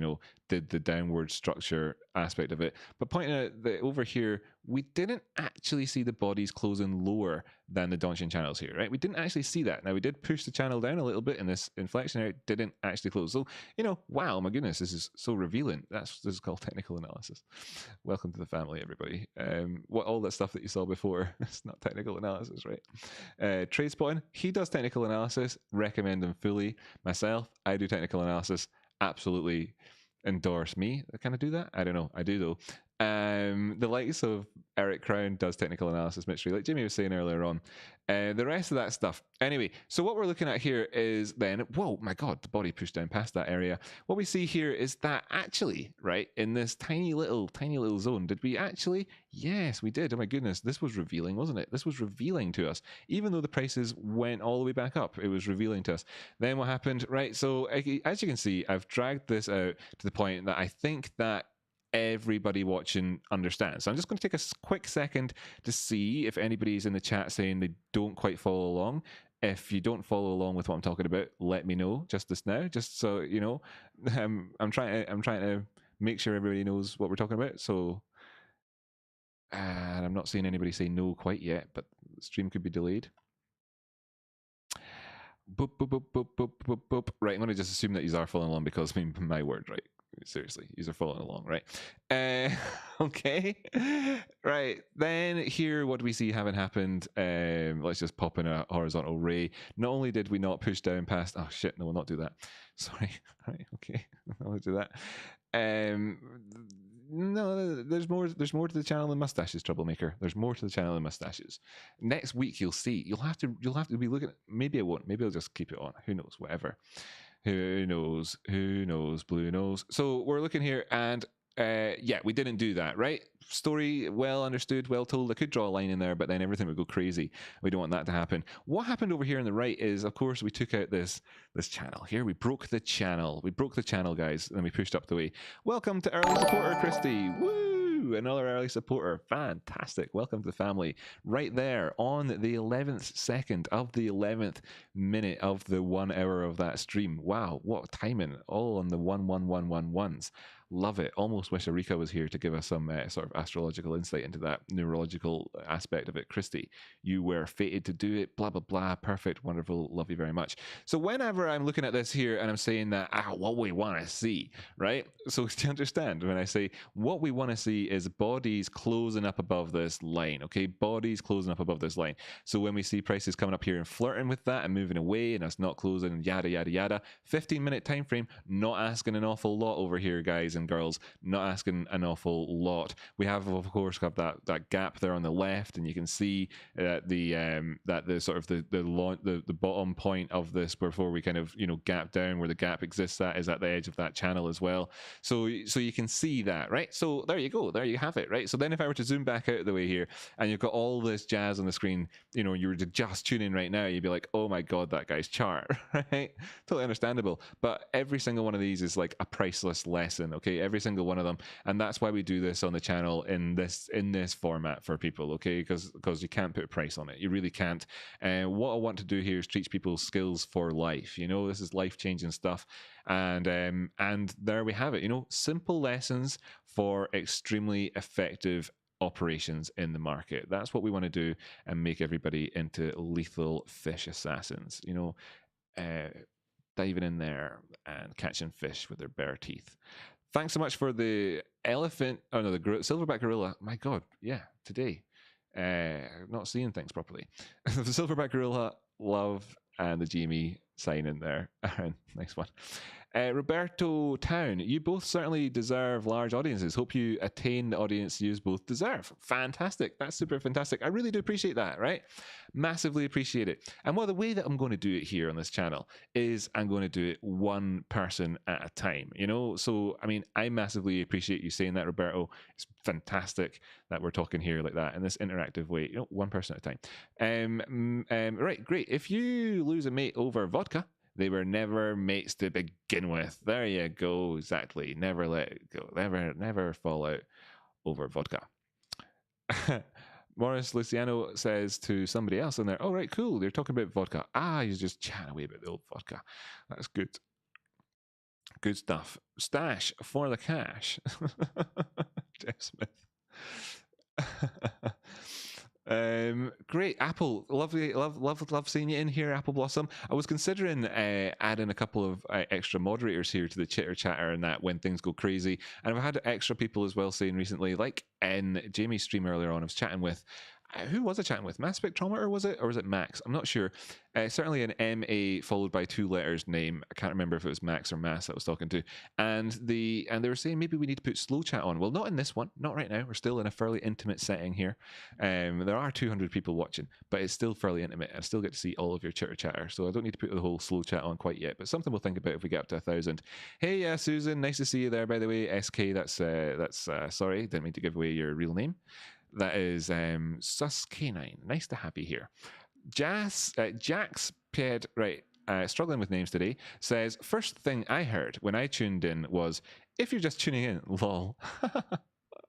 did the downward structure aspect of it. But pointing out that over here, we didn't actually see the bodies closing lower than the Donchian channels here, right? We didn't actually see that. Now, we did push the channel down a little bit in this inflection area. It didn't actually close. So, wow, my goodness, this is so revealing. This is called technical analysis. Welcome to the family, everybody. What all that stuff that you saw before, it's not technical analysis, right? Trade spotting, he does technical analysis. Recommend him fully. Myself, I do technical analysis. Absolutely endorse me. Can I do that? I don't know. I do though. The likes of Eric Crown does technical analysis mystery, like Jimmy was saying earlier on. The rest of that stuff. Anyway, so what we're looking at here is then, whoa, my God, the body pushed down past that area. What we see here is that actually, right, in this tiny little zone, did we actually? Yes, we did. Oh my goodness, this was revealing, wasn't it? This was revealing to us. Even though the prices went all the way back up, it was revealing to us. Then what happened, right? So as you can see, I've dragged this out to the point that I think that everybody watching understands. So I'm just going to take a quick second to see if anybody's in the chat saying they don't quite follow along. If you don't follow along with what I'm talking about, let me know just now, just so you know. I'm trying to make sure everybody knows what we're talking about. So, and I'm not seeing anybody say no quite yet, but the stream could be delayed. Boop, boop, boop, boop, boop, boop, boop. Right, I'm going to just assume that you are following along because, I mean, my word, right? Seriously, these are following along, right? Okay. Right, then here, what do we see having happened? Let's just pop in a horizontal ray. Not only did we not push down past... Oh, shit, no, we'll not do that. Sorry. Right, okay. I'll do that. No, there's more to the channel than mustaches, troublemaker. There's more to the channel than mustaches. Next week, you'll see. You'll have to be looking... Maybe I won't. Maybe I'll just keep it on. Who knows? Whatever. Who knows? Who knows? Blue knows. So we're looking here, and yeah, we didn't do that, right? Story well understood, well told. I could draw a line in there, but then everything would go crazy. We don't want that to happen. What happened over here on the right is, of course, we took out this channel here. We broke the channel. We broke the channel, guys, and then we pushed up the way. Welcome to early supporter, Christy. Woo! Another early supporter. Fantastic. Welcome to the family. Right there on the 11th second of the 11th minute of the 1 hour of that stream. Wow, what timing. All on the 11111s. Love it. Almost wish Arika was here to give us some sort of astrological insight into that neurological aspect of it. Christy, you were fated to do it. Blah, blah, blah. Perfect. Wonderful. Love you very much. So whenever I'm looking at this here and I'm saying that, what we want to see, right? So to understand, when I say what we want to see is bodies closing up above this line, okay? Bodies closing up above this line. So when we see prices coming up here and flirting with that and moving away and us not closing, yada, yada, yada, 15-minute time frame, not asking an awful lot over here, guys and girls. Not asking an awful lot. We have, of course, got that gap there on the left, and you can see that the sort of the bottom point of this before we kind of gap down, where the gap exists at is at the edge of that channel as well. So you can see that, right? So there you go, there you have it, right? So then if I were to zoom back out of the way here, and you've got all this jazz on the screen, you were to just tune in right now, you'd be like, oh my god, that guy's chart, right? Totally understandable. But every single one of these is like a priceless lesson, okay? Every single one of them, and that's why we do this on the channel in this format for people, okay? Because you can't put a price on it, you really can't. And what I want to do here is teach people skills for life. This is life-changing stuff, and there we have it. Simple lessons for extremely effective operations in the market. That's what we want to do, and make everybody into lethal fish assassins. Diving in there and catching fish with their bare teeth. Thanks so much for the elephant. Oh no, the silverback gorilla. My God, yeah, today. Not seeing things properly. The silverback gorilla, love, and the GME sign in there. Nice one. Roberto Town, you both certainly deserve large audiences. Hope you attain the audience you both deserve. Fantastic. That's super fantastic. I really do appreciate that, right? Massively appreciate it. And the way that I'm going to do it here on this channel is I'm going to do it one person at a time, So, I mean, I massively appreciate you saying that, Roberto. It's fantastic that we're talking here like that in this interactive way, one person at a time. Right, great. If you lose a mate over vodka, they were never mates to begin with. There you go. Exactly. Never let it go. Never fall out over vodka. Morris Luciano says to somebody else in there, oh, right, cool. They're talking about vodka. He's just chatting away about the old vodka. That's good. Good stuff. Stash for the cash. Jeff Smith. Great. Apple, lovely, love seeing you in here, Apple Blossom. I was considering adding a couple of extra moderators here to the chitter chatter and that when things go crazy, and I've had extra people as well saying recently, like in Jamie's stream earlier on, I was chatting with who was I chatting with? Mass Spectrometer, was it? Or was it Max? I'm not sure. Certainly an MA followed by 2 letters name. I can't remember if it was Max or Mass I was talking to. And they were saying maybe we need to put slow chat on. Well, not in this one. Not right now. We're still in a fairly intimate setting here. There are 200 people watching, but it's still fairly intimate. I still get to see all of your chitter chatter. So I don't need to put the whole slow chat on quite yet, but something we'll think about if we get up to 1,000. Hey, Susan, nice to see you there, by the way. SK, that's sorry, didn't mean to give away your real name. That is Sus-Canine. Nice to have you here. Jax Pied, right, struggling with names today, says, first thing I heard when I tuned in was, if you're just tuning in, lol.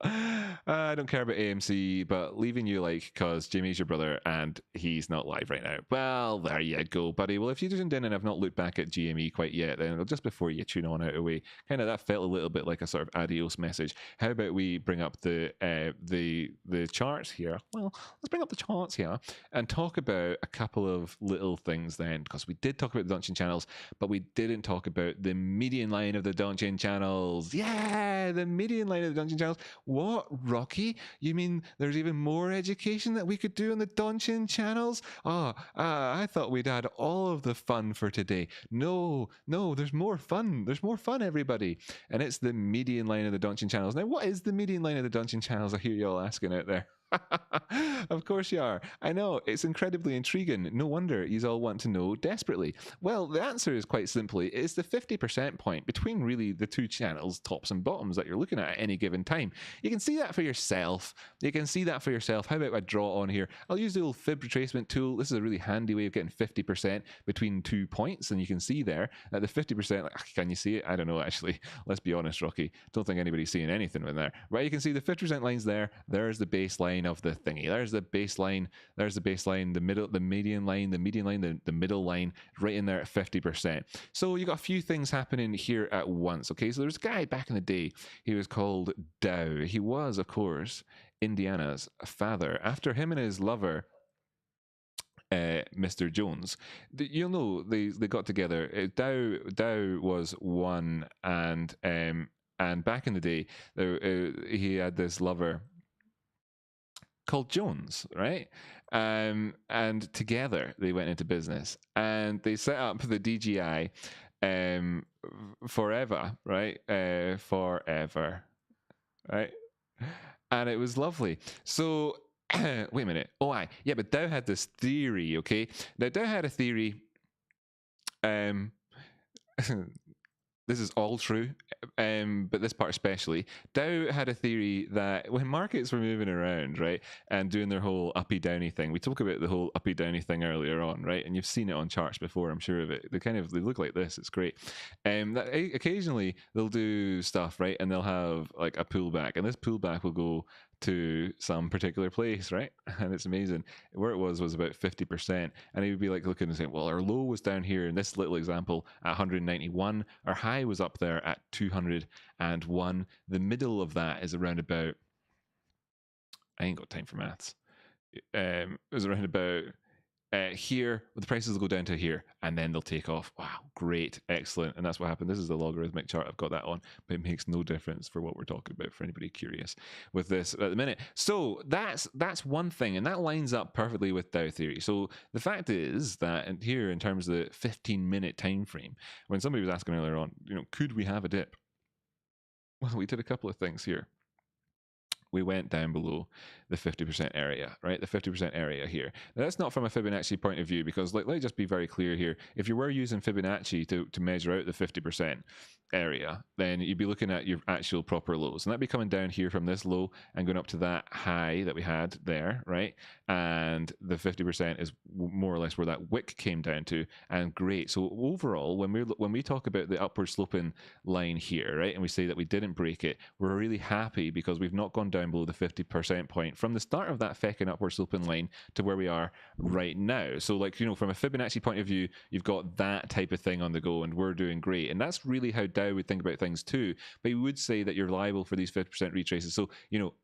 I don't care about AMC, but leaving you because Jimmy's your brother and he's not live right now. Well, there you go, buddy. Well, if you tuned in and have not looked back at GME quite yet, then just before you tune on out away, kind of that felt a little bit like a sort of adios message. How about we bring up the charts here? Well, let's bring up the charts here and talk about a couple of little things then, because we did talk about the Donchian channels, but we didn't talk about the median line of the Donchian channels. Yeah, the median line of the Donchian channels. What, Rocky? You mean there's even more education that we could do on the Donchian channels? I thought we'd had all of the fun for today. No, there's more fun. There's more fun, everybody. And it's the median line of the Donchian channels. Now, what is the median line of the Donchian channels? I hear you all asking out there. Of course you are. I know, it's incredibly intriguing. No wonder you all want to know desperately. Well, the answer is quite simply, it's the 50% point between really the two channels, tops and bottoms, that you're looking at any given time. You can see that for yourself. How about I draw on here? I'll use the old fib retracement tool. This is a really handy way of getting 50% between 2 points, and you can see there that the 50%, can you see it? I don't know, actually. Let's be honest, Rocky. Don't think anybody's seeing anything in there. Right, you can see the 50% lines there. There's the baseline of the thingy. There's the baseline, the middle, the median line, the middle line, right in there at 50%. So you got a few things happening here at once. Okay, so there's a guy back in the day. He was called Dow. He was, of course, Indiana's father. After him and his lover, Mr. Jones, you'll know they got together. Dow was one, and back in the day, he had this lover called Jones, right? And together they went into business and they set up the DGI, forever, right? Forever, right? And it was lovely. So wait a minute. Oh, yeah, but Dow had this theory. Okay, now Dow had a theory. This is all true, but this part especially. Dow had a theory that when markets were moving around, right, and doing their whole uppy downy thing, we talked about the whole uppy downy thing earlier on, right, and you've seen it on charts before, I'm sure of it. They look like this. It's great. That occasionally they'll do stuff, right, and they'll have like a pullback, and this pullback will go to some particular place, right? And it's amazing. Where it was about 50%. And he would be like looking and saying, well, our low was down here in this little example at 191. Our high was up there at 201. The middle of that is around about, I ain't got time for maths. It was around about here, the prices will go down to here, and then they'll take off. Wow, great, excellent. And that's what happened. This is the logarithmic chart. I've got that on, but it makes no difference for what we're talking about for anybody curious with this at the minute. So that's one thing, and that lines up perfectly with Dow theory. So the fact is that here, in terms of the 15-minute time frame, when somebody was asking earlier on, could we have a dip? Well, we did a couple of things here. We went down below the 50% area, right? The 50% area here. Now, that's not from a Fibonacci point of view, because let me just be very clear here. If you were using Fibonacci to measure out the 50% area, then you'd be looking at your actual proper lows. And that'd be coming down here from this low and going up to that high that we had there, right? And the 50% is more or less where that wick came down to. And great. So overall, when we talk about the upward sloping line here, right, and we say that we didn't break it, we're really happy because we've not gone down below the 50% point from the start of that feckin' upward sloping line to where we are right now. So like, from a Fibonacci point of view, you've got that type of thing on the go, and we're doing great. And that's really how Dow would think about things too. But you would say that you're liable for these 50% retraces. So,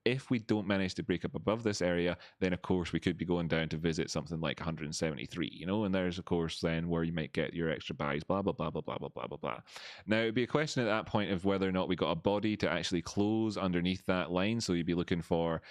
if we don't manage to break up above this area, then of course we could be going down to visit something like 173, and there's of course then where you might get your extra buys, blah, blah, blah, blah, blah, blah, blah, blah, blah. Now, it'd be a question at that point of whether or not we got a body to actually close underneath that line. So you'd be looking for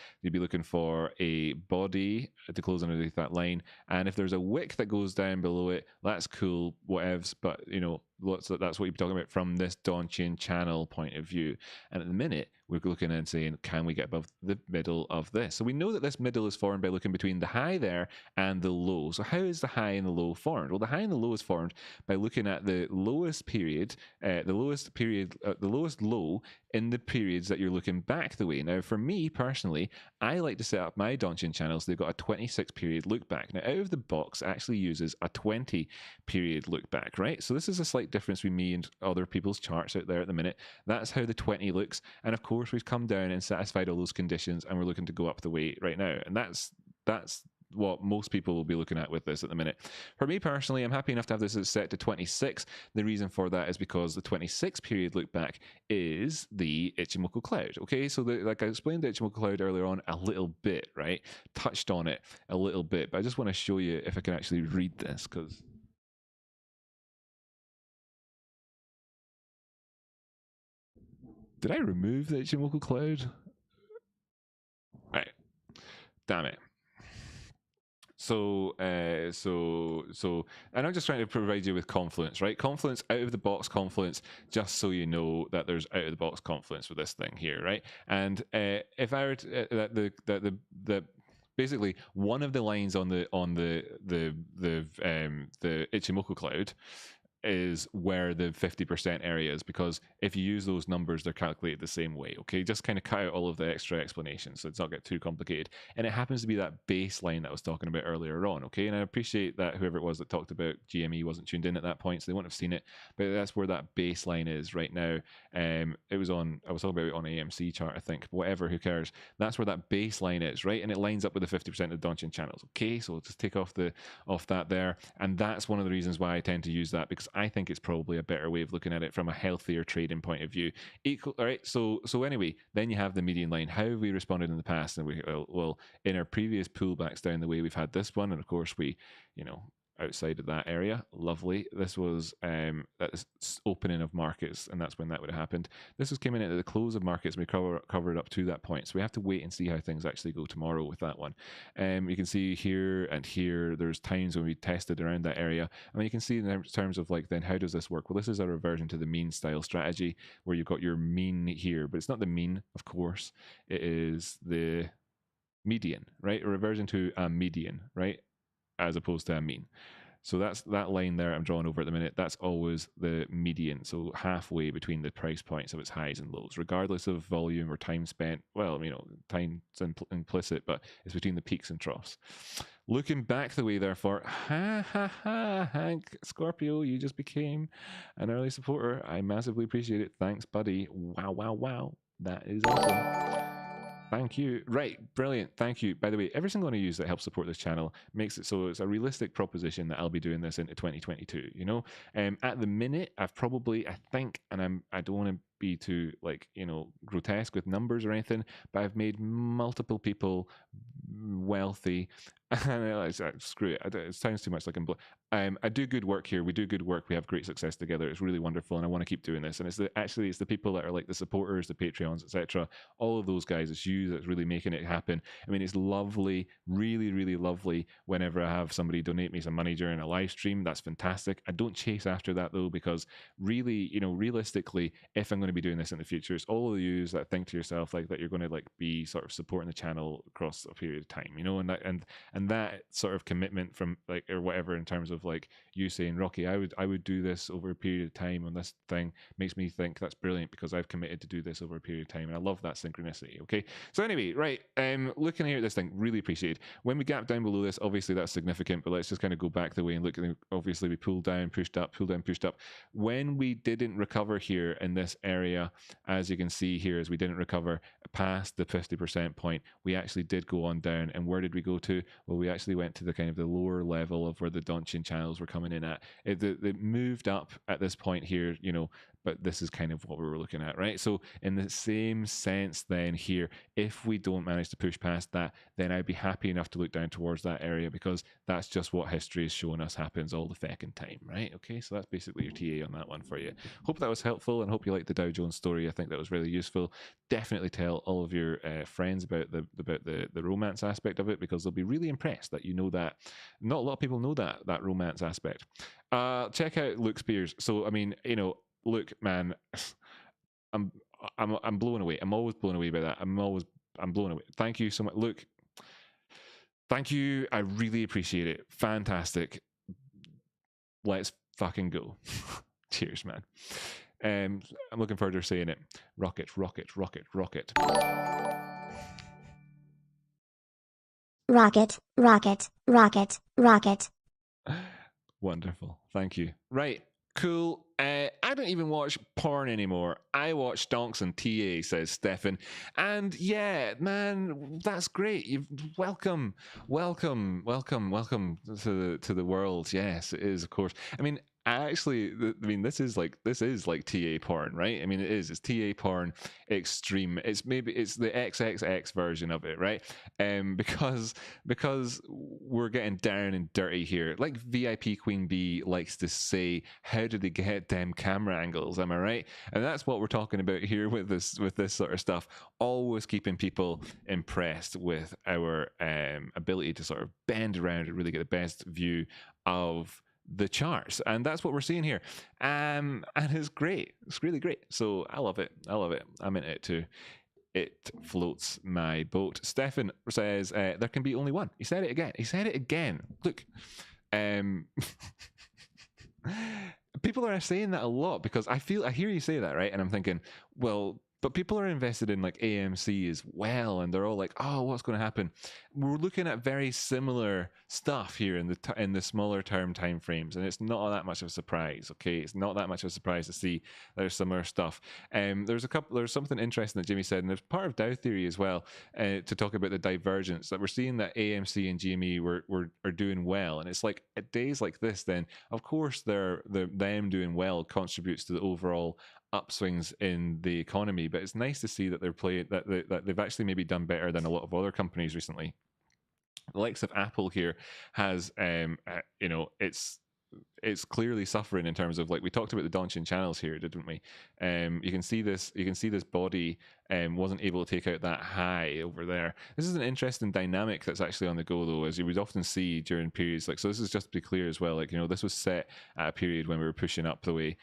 a body to close underneath that line. And if there's a wick that goes down below it, that's cool, whatevs. But, that's what you'd be talking about from this Donchian channel point of view. And at the minute, we're looking and saying, can we get above the middle of this? So we know that this middle is formed by looking between the high there and the low. So how is the high and the low formed? Well, the high and the low is formed by looking at the lowest period, the lowest low in the periods that you're looking back the way. Now, for me personally, I like to set up my Donchian channels. They've got a 26 period look back. Now, out of the box, it actually uses a 20 period look back, right? So this is a slight difference between me and other people's charts out there at the minute. That's how the 20 looks. And of course, we've come down and satisfied all those conditions, and we're looking to go up the way right now. And that's what most people will be looking at with this at the minute. For me personally, I'm happy enough to have this set to 26. The reason for that is because the 26 period look back is the Ichimoku cloud. Okay, so like I explained the Ichimoku cloud earlier on a little bit, right? Touched on it a little bit, but I just want to show you if I can actually read this, because did I remove the Ichimoku cloud? Right. Damn it. So, and I'm just trying to provide you with confluence, right? Confluence, out of the box confluence, just so you know that there's out of the box confluence with this thing here, right? And if I were to, the basically one of the lines on the Ichimoku cloud is where the 50% area is, because if you use those numbers, they're calculated the same way. Okay, just kind of cut out all of the extra explanations so it's not get too complicated. And it happens to be that baseline that I was talking about earlier on. Okay, and I appreciate that whoever it was that talked about GME wasn't tuned in at that point, so they wouldn't have seen it, but that's where that baseline is right now. I was talking about it on AMC chart, I think, but whatever, who cares? That's where that baseline is, right? And it lines up with the 50% of the Donchian channels. Okay, so we'll just take off that there, and that's one of the reasons why I tend to use that, because I think it's probably a better way of looking at it from a healthier trading point of view. All right, so anyway, then you have the median line. How have we responded in the past? And well, in our previous pullbacks down the way, we've had this one, and of course we outside of that area. Lovely. This was that's opening of markets, and that's when that would have happened. This was came in at the close of markets. We covered up to that point, so we have to wait and see how things actually go tomorrow with that one. You can see here and here. There's times when we tested around that area, and you can see in terms of like then how does this work? Well, this is a reversion to the mean style strategy where you've got your mean here, but it's not the mean, of course. It is the median, right? A reversion to a median, right? As opposed to a mean. So that's that line there I'm drawing over at the minute. That's always the median. So halfway between the price points of its highs and lows, regardless of volume or time spent. Well, you know, time's implicit, but it's between the peaks and troughs. Looking back the way, therefore, Hank Scorpio, you just became an early supporter. I massively appreciate it. Thanks, buddy. Wow. That is awesome. Thank you. Right, brilliant. Thank you. By the way, every single one of you that helps support this channel makes it so it's a realistic proposition that I'll be doing this into 2022. You know, at the minute, I've probably, I think, and I don't want to be too like, you know, grotesque with numbers or anything, but I've made multiple people wealthy. Screw it. It sounds too much like I do good work here. We do good work. We have great success together. It's really wonderful, and I want to keep doing this. And it's the people that are like the supporters, the Patreons, etc. All of those guys. It's you that's really making it happen. I mean, it's lovely, really, really lovely. Whenever I have somebody donate me some money during a live stream, that's fantastic. I don't chase after that though, because really, you know, realistically, if I'm going to be doing this in the future, it's all of you that think to yourself like that you're going to like be sort of supporting the channel across a period of time, you know, and that sort of commitment from like or whatever in terms of like you saying, Rocky, I would do this over a period of time on this thing, makes me think that's brilliant because I've committed to do this over a period of time, and I love that synchronicity. Okay, so anyway, right, looking here at this thing, really appreciated. When we gap down below this, obviously that's significant, but let's just kind of go back the way and look at obviously we pulled down, pushed up, pulled down, pushed up. When we didn't recover here in this area, as you can see here, as we didn't recover past the 50% point, we actually did go on down. And where did we go to? Well, we actually went to the kind of the lower level of where the Donchian channels were coming in at. It moved up at this point here, you know, but this is kind of what we were looking at, right? So in the same sense then here, if we don't manage to push past that, then I'd be happy enough to look down towards that area, because that's just what history is showing us happens all the feckin' time, right? Okay, so that's basically your TA on that one for you. Hope that was helpful, and hope you liked the Dow Jones story. I think that was really useful. Definitely tell all of your friends about the romance aspect of it, because they'll be really impressed that you know that. Not a lot of people know that romance aspect. Check out Luke Spears. So I mean, you know, look, man, I'm blown away. I'm always blown away by that. I'm blown away. Thank you so much, Luke. Thank you. I really appreciate it. Fantastic. Let's fucking go. Cheers, man. I'm looking forward to saying it. Rocket, rocket, rocket, rocket. Rocket, rocket, rocket, rocket. Wonderful. Thank you. Right. Cool. I don't even watch porn anymore. I watch Stonks and TA, says Stefan. And yeah, man, that's great. Welcome to the world. Yes, it is, of course. I mean, this is like TA porn, right? I mean, it is. It's TA porn extreme. It's the XXX version of it, right? Because we're getting down and dirty here. Like VIP Queen Bee likes to say, how did they get them camera angles? Am I right? And that's what we're talking about here with this sort of stuff. Always keeping people impressed with our ability to sort of bend around and really get the best view of the charts, and that's what we're seeing here, and it's great. It's really great. So I love it. I'm into it too. It floats my boat. Stefan says there can be only one. He said it again. Look, people are saying that a lot, because I hear you say that, right? And I'm thinking, well, but people are invested in like AMC as well, and they're all like, "Oh, what's going to happen?" We're looking at very similar stuff here in the smaller term time frames, and it's not that much of a surprise. Okay, it's not that much of a surprise to see there's similar stuff. There's something interesting that Jimmy said, and there's part of Dow theory as well, to talk about the divergence that we're seeing that AMC and GME are doing well, and it's like at days like this, then of course them doing well contributes to the overall upswings in the economy, but it's nice to see that they've actually maybe done better than a lot of other companies recently. The likes of Apple here has, you know, it's clearly suffering in terms of, like, we talked about the Donchian channels here, didn't we? You can see this body wasn't able to take out that high over there. This is an interesting dynamic that's actually on the go, though, as you would often see during periods like, so this is just to be clear as well, like, you know, this was set at a period when we were pushing up the way.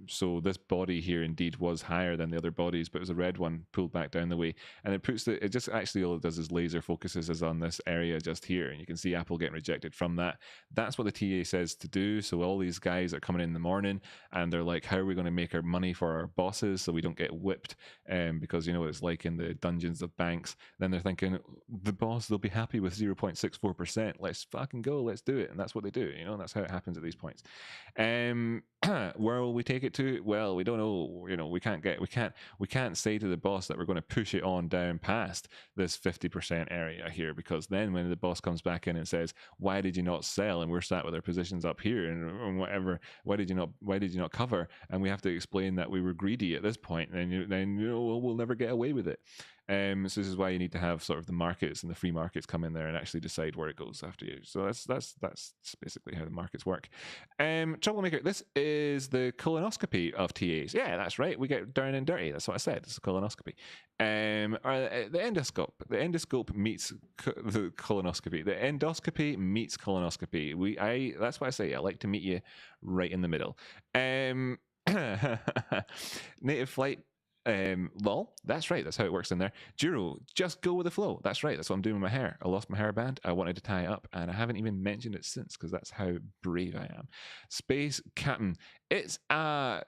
So this body here indeed was higher than the other bodies, but it was a red one pulled back down the way, and it puts it just actually, all it does is laser focuses us on this area just here, and you can see Apple getting rejected from that. That's what the TA says to do. So all these guys are coming in the morning and they're like, how are we going to make our money for our bosses so we don't get whipped? Because, you know, it's like in the dungeons of banks. Then they're thinking, the boss, they'll be happy with 0.64%. Let's fucking go. Let's do it. And that's what they do. You know, that's how it happens at these points. Where will we take it to? Well, we don't know. You know, we can't say to the boss that we're going to push it on down past this 50% area here, because then when the boss comes back in and says, why did you not sell? And we're sat with our positions up here and whatever, why did you not cover? And we have to explain that we were greedy at this point, and then you know, we'll never get away with it. So this is why you need to have sort of the markets and the free markets come in there and actually decide where it goes after you. So that's basically how the markets work. Troublemaker, this is the colonoscopy of TAs. Yeah, that's right. We get down and dirty. That's what I said. It's a colonoscopy. Or the endoscope. The endoscope meets the colonoscopy. The endoscopy meets colonoscopy. That's why I say I like to meet you right in the middle. Native flight. Lol, that's right, that's how it works in there. Juro, just go with the flow. That's right, that's what I'm doing with my hair. I lost my hairband, I wanted to tie it up, and I haven't even mentioned it since, because that's how brave I am. Space Captain, it's a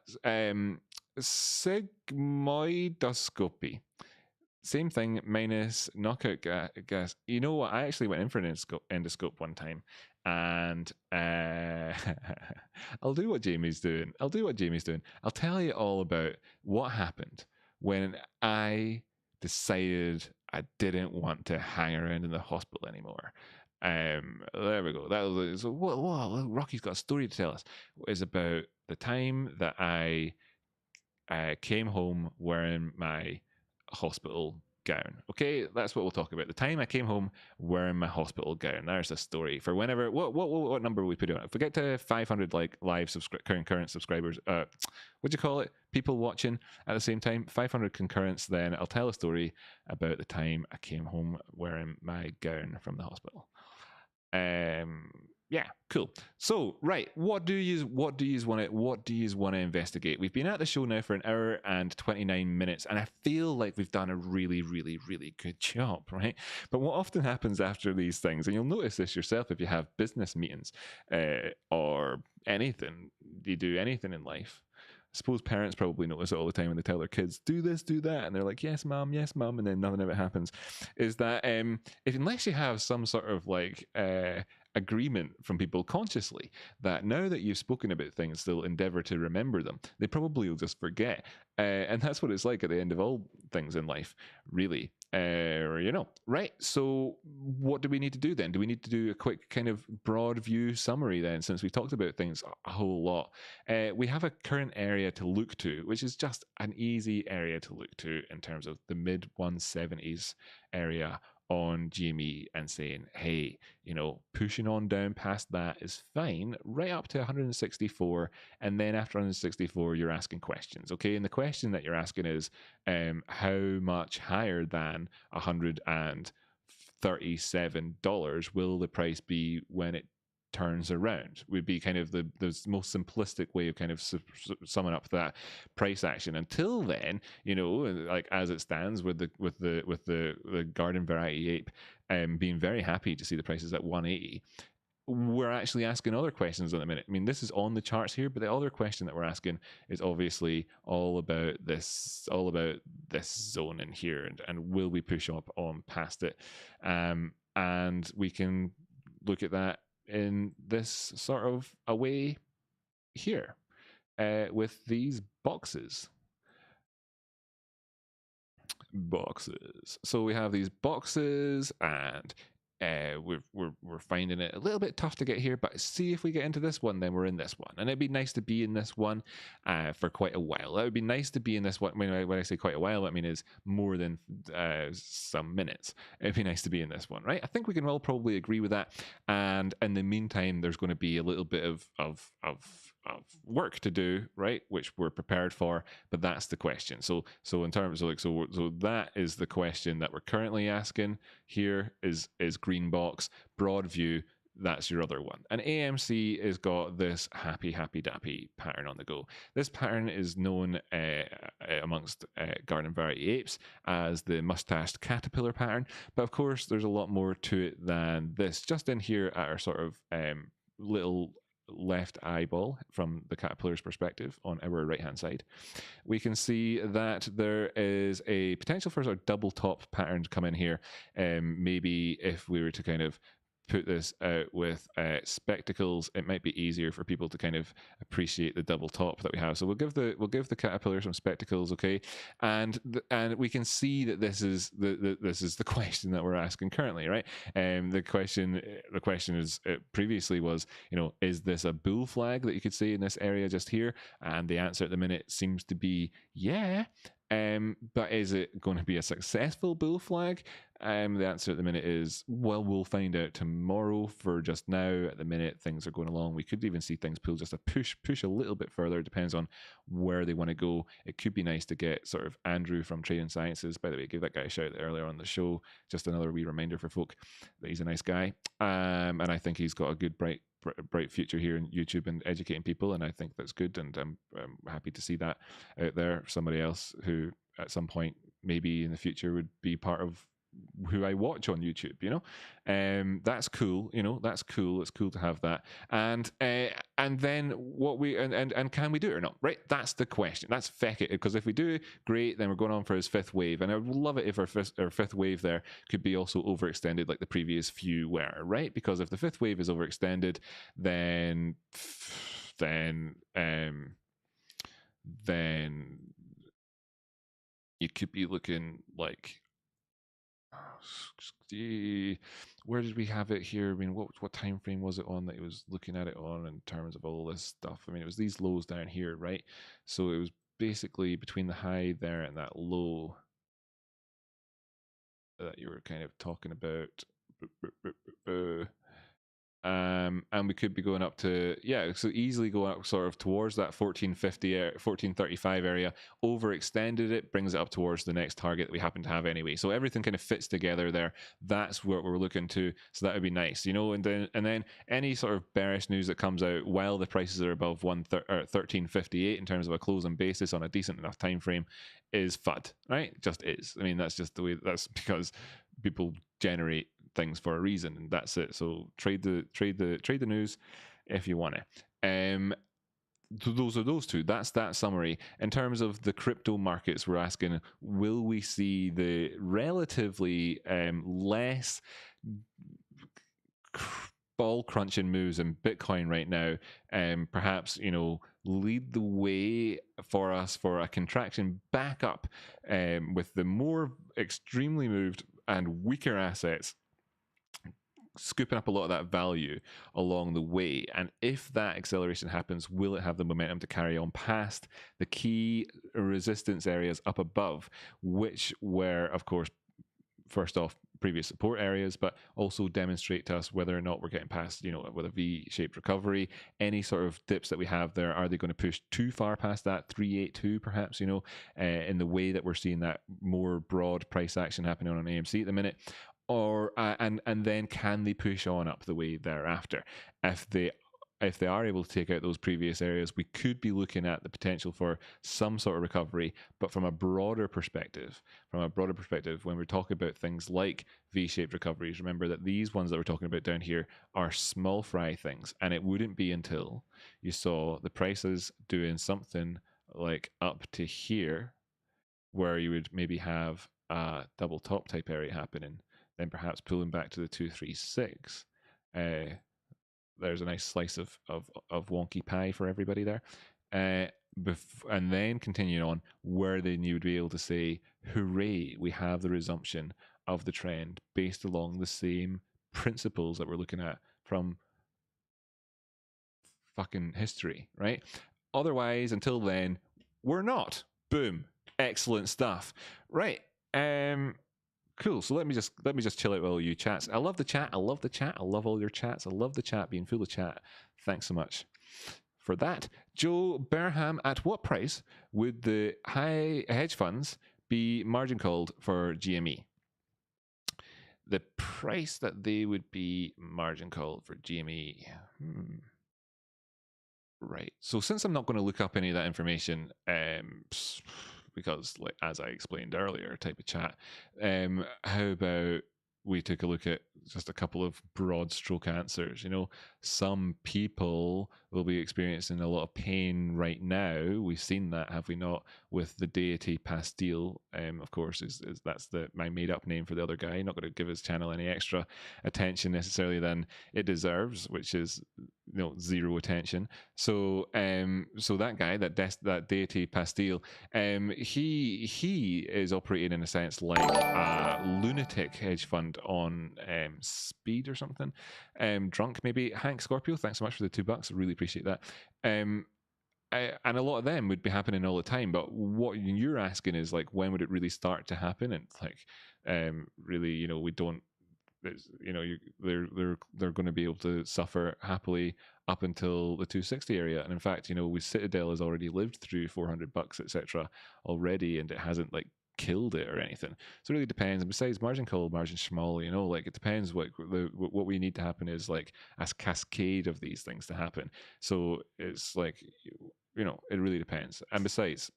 sigmoidoscopy. Same thing, minus knockout gas. You know what, I actually went in for an endoscope one time, and I'll do what Jamie's doing. I'll tell you all about what happened when I decided I didn't want to hang around in the hospital anymore. There we go. That was so. Whoa, Rocky's got a story to tell us. It's about the time that I came home wearing my hospital gown. Okay, that's what we'll talk about. The time I came home wearing my hospital gown. There's a story for whenever. What number will we put it on? If we get to 500 like live current subscribers, what do you call it? People watching at the same time, 500 concurrents. Then I'll tell a story about the time I came home wearing my gown from the hospital. Yeah, cool. So, right, what do you want to investigate? We've been at the show now for an hour and 29 minutes, and I feel like we've done a really, really, really good job, right? But what often happens after these things, and you'll notice this yourself if you have business meetings or anything, you do anything in life. I suppose parents probably notice it all the time when they tell their kids, do this, do that, and they're like, yes, mom, and then nothing ever happens. Is that unless you have some sort of like agreement from people consciously that now that you've spoken about things, they'll endeavor to remember them, they probably will just forget. And that's what it's like at the end of all things in life, really. You know, right? So what do we need to do then? Do we need to do a quick kind of broad view summary then, since we talked about things a whole lot? We have a current area to look to, which is just an easy area to look to in terms of the mid 170s area on GME, and saying, hey, you know, pushing on down past that is fine, right up to 164, and then after 164 you're asking questions, okay? And the question that you're asking is how much higher than $137 will the price be when it turns around? Would be kind of the most simplistic way of kind of summing up that price action. Until then, you know, like as it stands with the garden variety ape being very happy to see the prices at 180, we're actually asking other questions in a minute. I mean, this is on the charts here, but the other question that we're asking is obviously all about this zone in here, and will we push up on past it? And we can look at that in this sort of a way here with these boxes. So we have these boxes, and we're finding it a little bit tough to get here, but see if we get into this one, then we're in this one, and it'd be nice to be in this one for quite a while. It would be nice to be in this one. When I say quite a while, I mean is more than some minutes. It'd be nice to be in this one, right? I think we can all probably agree with that. And in the meantime, there's going to be a little bit of work to do, right? Which we're prepared for, but that's the question. So in terms of so that is the question that we're currently asking here is green box, broad view. That's your other one. And AMC has got this happy dappy pattern on the go. This pattern is known amongst garden variety apes as the mustached caterpillar pattern. But of course, there's a lot more to it than this. Just in here at our sort of little left eyeball from the caterpillar's perspective on our right hand side, we can see that there is a potential for a sort of double top pattern to come in here. Maybe if we were to kind of put this out with spectacles, it might be easier for people to kind of appreciate the double top that we have. So we'll give the caterpillar some spectacles, okay? And we can see that this is the question that we're asking currently, right? The question is previously was, is this a bull flag that you could see in this area just here? And the answer at the minute seems to be yeah. But is it going to be a successful bull flag? The answer at the minute is, well, we'll find out tomorrow. For just now, at the minute, things are going along. We could even see things pull just a push a little bit further. Depends on where they want to go. It could be nice to get sort of Andrew from Trading Sciences. By the way, give that guy a shout earlier on the show. Just another wee reminder for folk that he's a nice guy. And I think he's got a good, bright future here in YouTube and educating people, and I think that's good, and I'm happy to see that out there. Somebody else who at some point maybe in the future would be part of who I watch on YouTube, that's cool. That's cool. It's cool to have that. And then what we and can we do it or not? Right? That's the question. That's feck it. Because if we do, great. Then we're going on for his fifth wave, and I would love it if our fifth wave there could be also overextended like the previous few were. Right? Because if the fifth wave is overextended, then you could be looking like. Where did we have it here? I mean, what time frame was it on that he was looking at it on in terms of all this stuff? I mean, it was these lows down here, right? So it was basically between the high there and that low that you were kind of talking about. And we could be going up to, so easily go up sort of towards that 1450, 1435 area, overextended it, brings it up towards the next target that we happen to have anyway. So everything kind of fits together there. That's what we're looking to. So that would be nice, and then any sort of bearish news that comes out while the prices are above 1358 in terms of a closing basis on a decent enough time frame is FUD, right? Just is. I mean, that's just the way, that's because people generate things for a reason, and that's it. So trade the news if you want it. Those are those two. That's that summary. In terms of the crypto markets, we're asking, will we see the relatively less ball crunching moves in Bitcoin right now, perhaps lead the way for us for a contraction back up, with the more extremely moved and weaker assets scooping up a lot of that value along the way. And if that acceleration happens, will it have the momentum to carry on past the key resistance areas up above, which were, of course, first off, previous support areas, but also demonstrate to us whether or not we're getting past, with a V-shaped recovery, any sort of dips that we have there, are they going to push too far past that 382 perhaps, in the way that we're seeing that more broad price action happening on AMC at the minute, or and then can they push on up the way thereafter? If they are able to take out those previous areas, we could be looking at the potential for some sort of recovery. But from a broader perspective, when we're talking about things like V-shaped recoveries, remember that these ones that we're talking about down here are small fry things, and it wouldn't be until you saw the prices doing something like up to here, where you would maybe have a double top type area happening, then perhaps pulling back to the 236. There's a nice slice of wonky pie for everybody there. And then continuing on, where then you would be able to say, hooray, we have the resumption of the trend based along the same principles that we're looking at from fucking history, right? Otherwise, until then, we're not. Boom. Excellent stuff. Right. Cool. So let me just chill out with all you chats. I love the chat. I love the chat. I love all your chats. I love the chat being full of chat. Thanks so much for that. Joe Berham, at what price would the high hedge funds be margin called for GME? The price that they would be margin called for GME. Right. So since I'm not going to look up any of that information, because like as I explained earlier, type of chat, how about we take a look at just a couple of broad stroke answers? You know, some people will be experiencing a lot of pain right now. We've seen that, have we not, with the Deity Pastille, of course, is that's my made up name for the other guy. Not going to give his channel any extra attention necessarily than it deserves, which is, you know, zero attention. So so that guy, that Deity Pastille, he is operating in a sense like a lunatic hedge fund on speed or something. Drunk maybe. Hank Scorpio, thanks so much for the $2. I really appreciate that. And a lot of them would be happening all the time, but what you're asking is like, when would it really start to happen? And like, really, you know, we don't, you know, they're going to be able to suffer happily up until the 260 area. And in fact, you know, Citadel has already lived through $400, etc. already, and it hasn't like killed it or anything. So it really depends. And besides, margin call, margin small, you know, like it depends. What we need to happen is like a cascade of these things to happen. So it's like, you know, it really depends. And besides,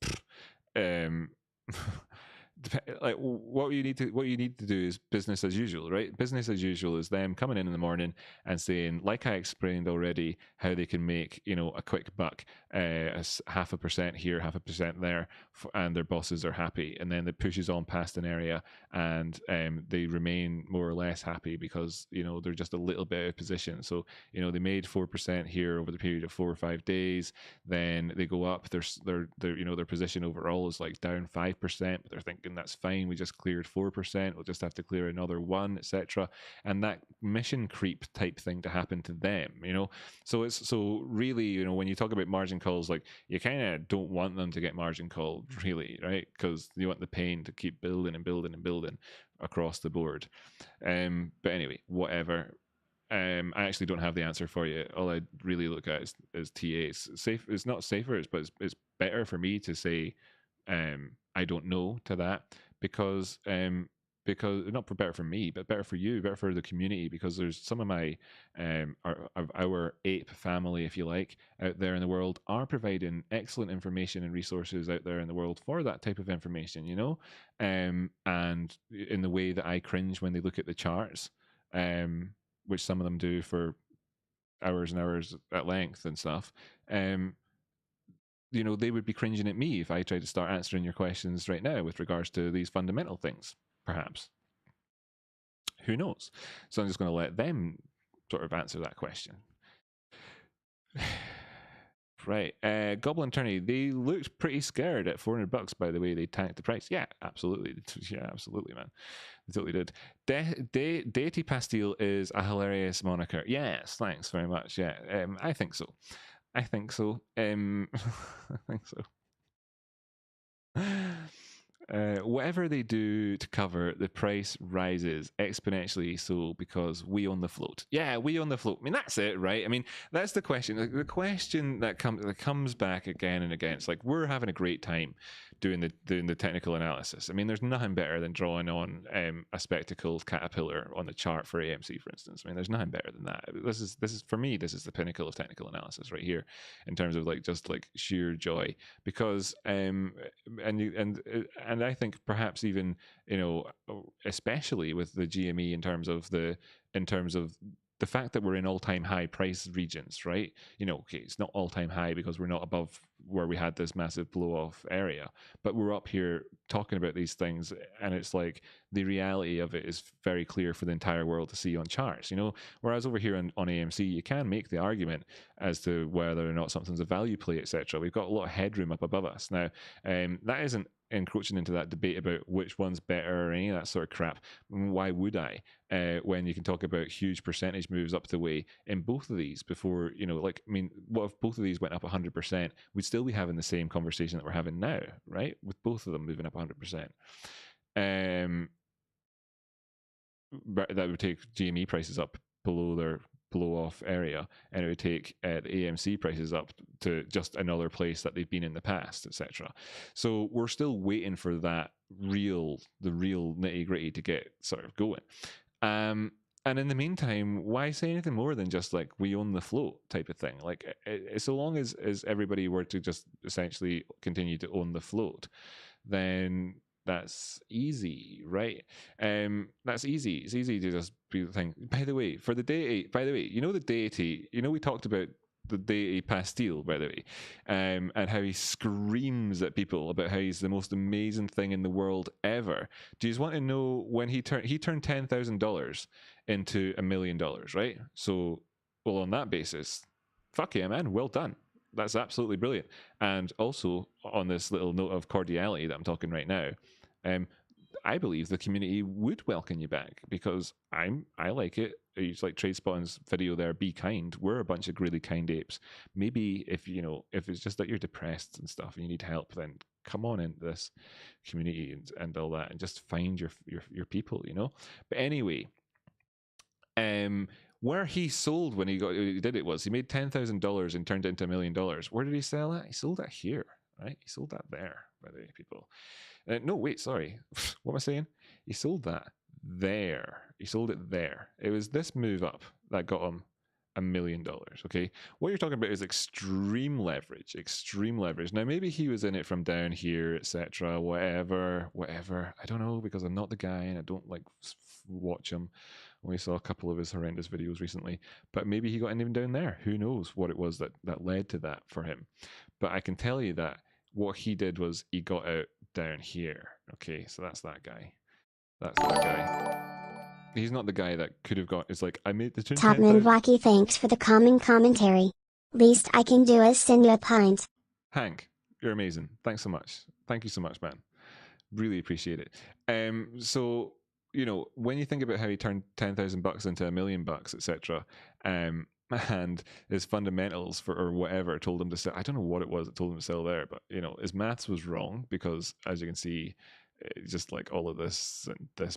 like what you need to do is business as usual, right? Business as usual is them coming in the morning and saying, like I explained already, how they can make, you know, a quick buck, 0.5% here, 0.5% there, and their bosses are happy, and then it pushes on past an area, and they remain more or less happy because, you know, they're just a little bit out of position. So, you know, they made 4% here over the period of 4 or 5 days, then they go up, their you know, their position overall is like down 5%, but they're thinking that's fine, we just cleared 4%, we'll just have to clear another 1, etc. And that mission creep type thing to happen to them, you know. So really, you know, when you talk about margin calls, like you kind of don't want them to get margin called, really, right? Because you want the pain to keep building and building and building across the board. But anyway, whatever. I actually don't have the answer for you. All I really look at is TAs. Safe. It's not safer, but it's better for me to say I don't know to that, because not for better for me, but better for you, better for the community, because there's some of my our ape family, if you like, out there in the world are providing excellent information and resources out there in the world for that type of information, you know, and in the way that I cringe when they look at the charts, which some of them do for hours and hours at length and stuff. You know, they would be cringing at me if I tried to start answering your questions right now with regards to these fundamental things, perhaps. Who knows? So I'm just going to let them sort of answer that question. Right. Goblin Attorney, they looked pretty scared at $400, by the way they tanked the price. Yeah, absolutely. Yeah, absolutely, man. They totally did. Deity Pastille is a hilarious moniker. Yes, thanks very much. Yeah, I think so. I think so. I think so. Whatever they do to cover, the price rises exponentially so because we own the float. Yeah, we own the float. I mean, that's it, right? I mean, that's the question. The question that comes back again and again. It's like, we're having a great time doing the technical analysis. I mean, there's nothing better than drawing on a spectacled caterpillar on the chart for AMC, for instance. I mean, there's nothing better than that. This is for me, this is the pinnacle of technical analysis right here, in terms of like just like sheer joy. Because and I think perhaps even, you know, especially with the GME in terms of the fact that we're in all-time high price regions, right? You know, okay, it's not all-time high because we're not above where we had this massive blow off area. But we're up here talking about these things, and it's like the reality of it is very clear for the entire world to see on charts, you know. Whereas over here on AMC, you can make the argument as to whether or not something's a value play, etc. We've got a lot of headroom up above us now. That isn't encroaching into that debate about which one's better or any of that sort of crap. Why would I? When you can talk about huge percentage moves up the way in both of these before, you know, like, I mean, what if both of these went up 100%? We'd still be having the same conversation that we're having now, right? With both of them moving up 100%. But that would take GME prices up below their blow off area, and it would take the AMC prices up to just another place that they've been in the past, etc. So we're still waiting for the real nitty gritty to get sort of going. And in the meantime, why say anything more than just like we own the float type of thing? Like, so long as everybody were to just essentially continue to own the float, then that's easy, right? That's easy. It's easy to just be the thing. By the way, you know the deity, you know, we talked about the deity Pastille, by the way, and how he screams at people about how he's the most amazing thing in the world ever. Do you just want to know when he turned $10,000 into $1 million, right? So, well, on that basis, fuck yeah, man, well done. That's absolutely brilliant. And also, on this little note of cordiality that I'm talking right now, I believe the community would welcome you back, because I like it. It's like TradeSpotting's video there, be kind. We're a bunch of really kind apes. Maybe if it's just that you're depressed and stuff and you need help, then come on into this community and all that, and just find your people, you know. But anyway, where he sold when he did it was he made $10,000 and turned it into $1 million. Where did he sell that? He sold that here, right? He sold that there, by the way, people. No, wait, sorry. What am I saying? He sold that there. He sold it there. It was this move up that got him $1 million. Okay, what you're talking about is extreme leverage. Extreme leverage. Now, maybe he was in it from down here, etc. Whatever. I don't know, because I'm not the guy and I don't like watch him. We saw a couple of his horrendous videos recently, but maybe he got in even down there. Who knows what it was that led to that for him? But I can tell you that what he did was he got out down here. Okay, so that's that guy. That's that guy. He's not the guy that could have got. It's like, I made the Topman Rocky, thanks for the calming commentary. Least I can do is send you a pint. Hank, you're amazing. Thanks so much. Thank you so much, man. Really appreciate it. So, you know, when you think about how he turned $10,000 into $1 million, etc., and his fundamentals or whatever told him to sell. I don't know what it was that told him to sell there, but you know, his maths was wrong, because as you can see, just like all of this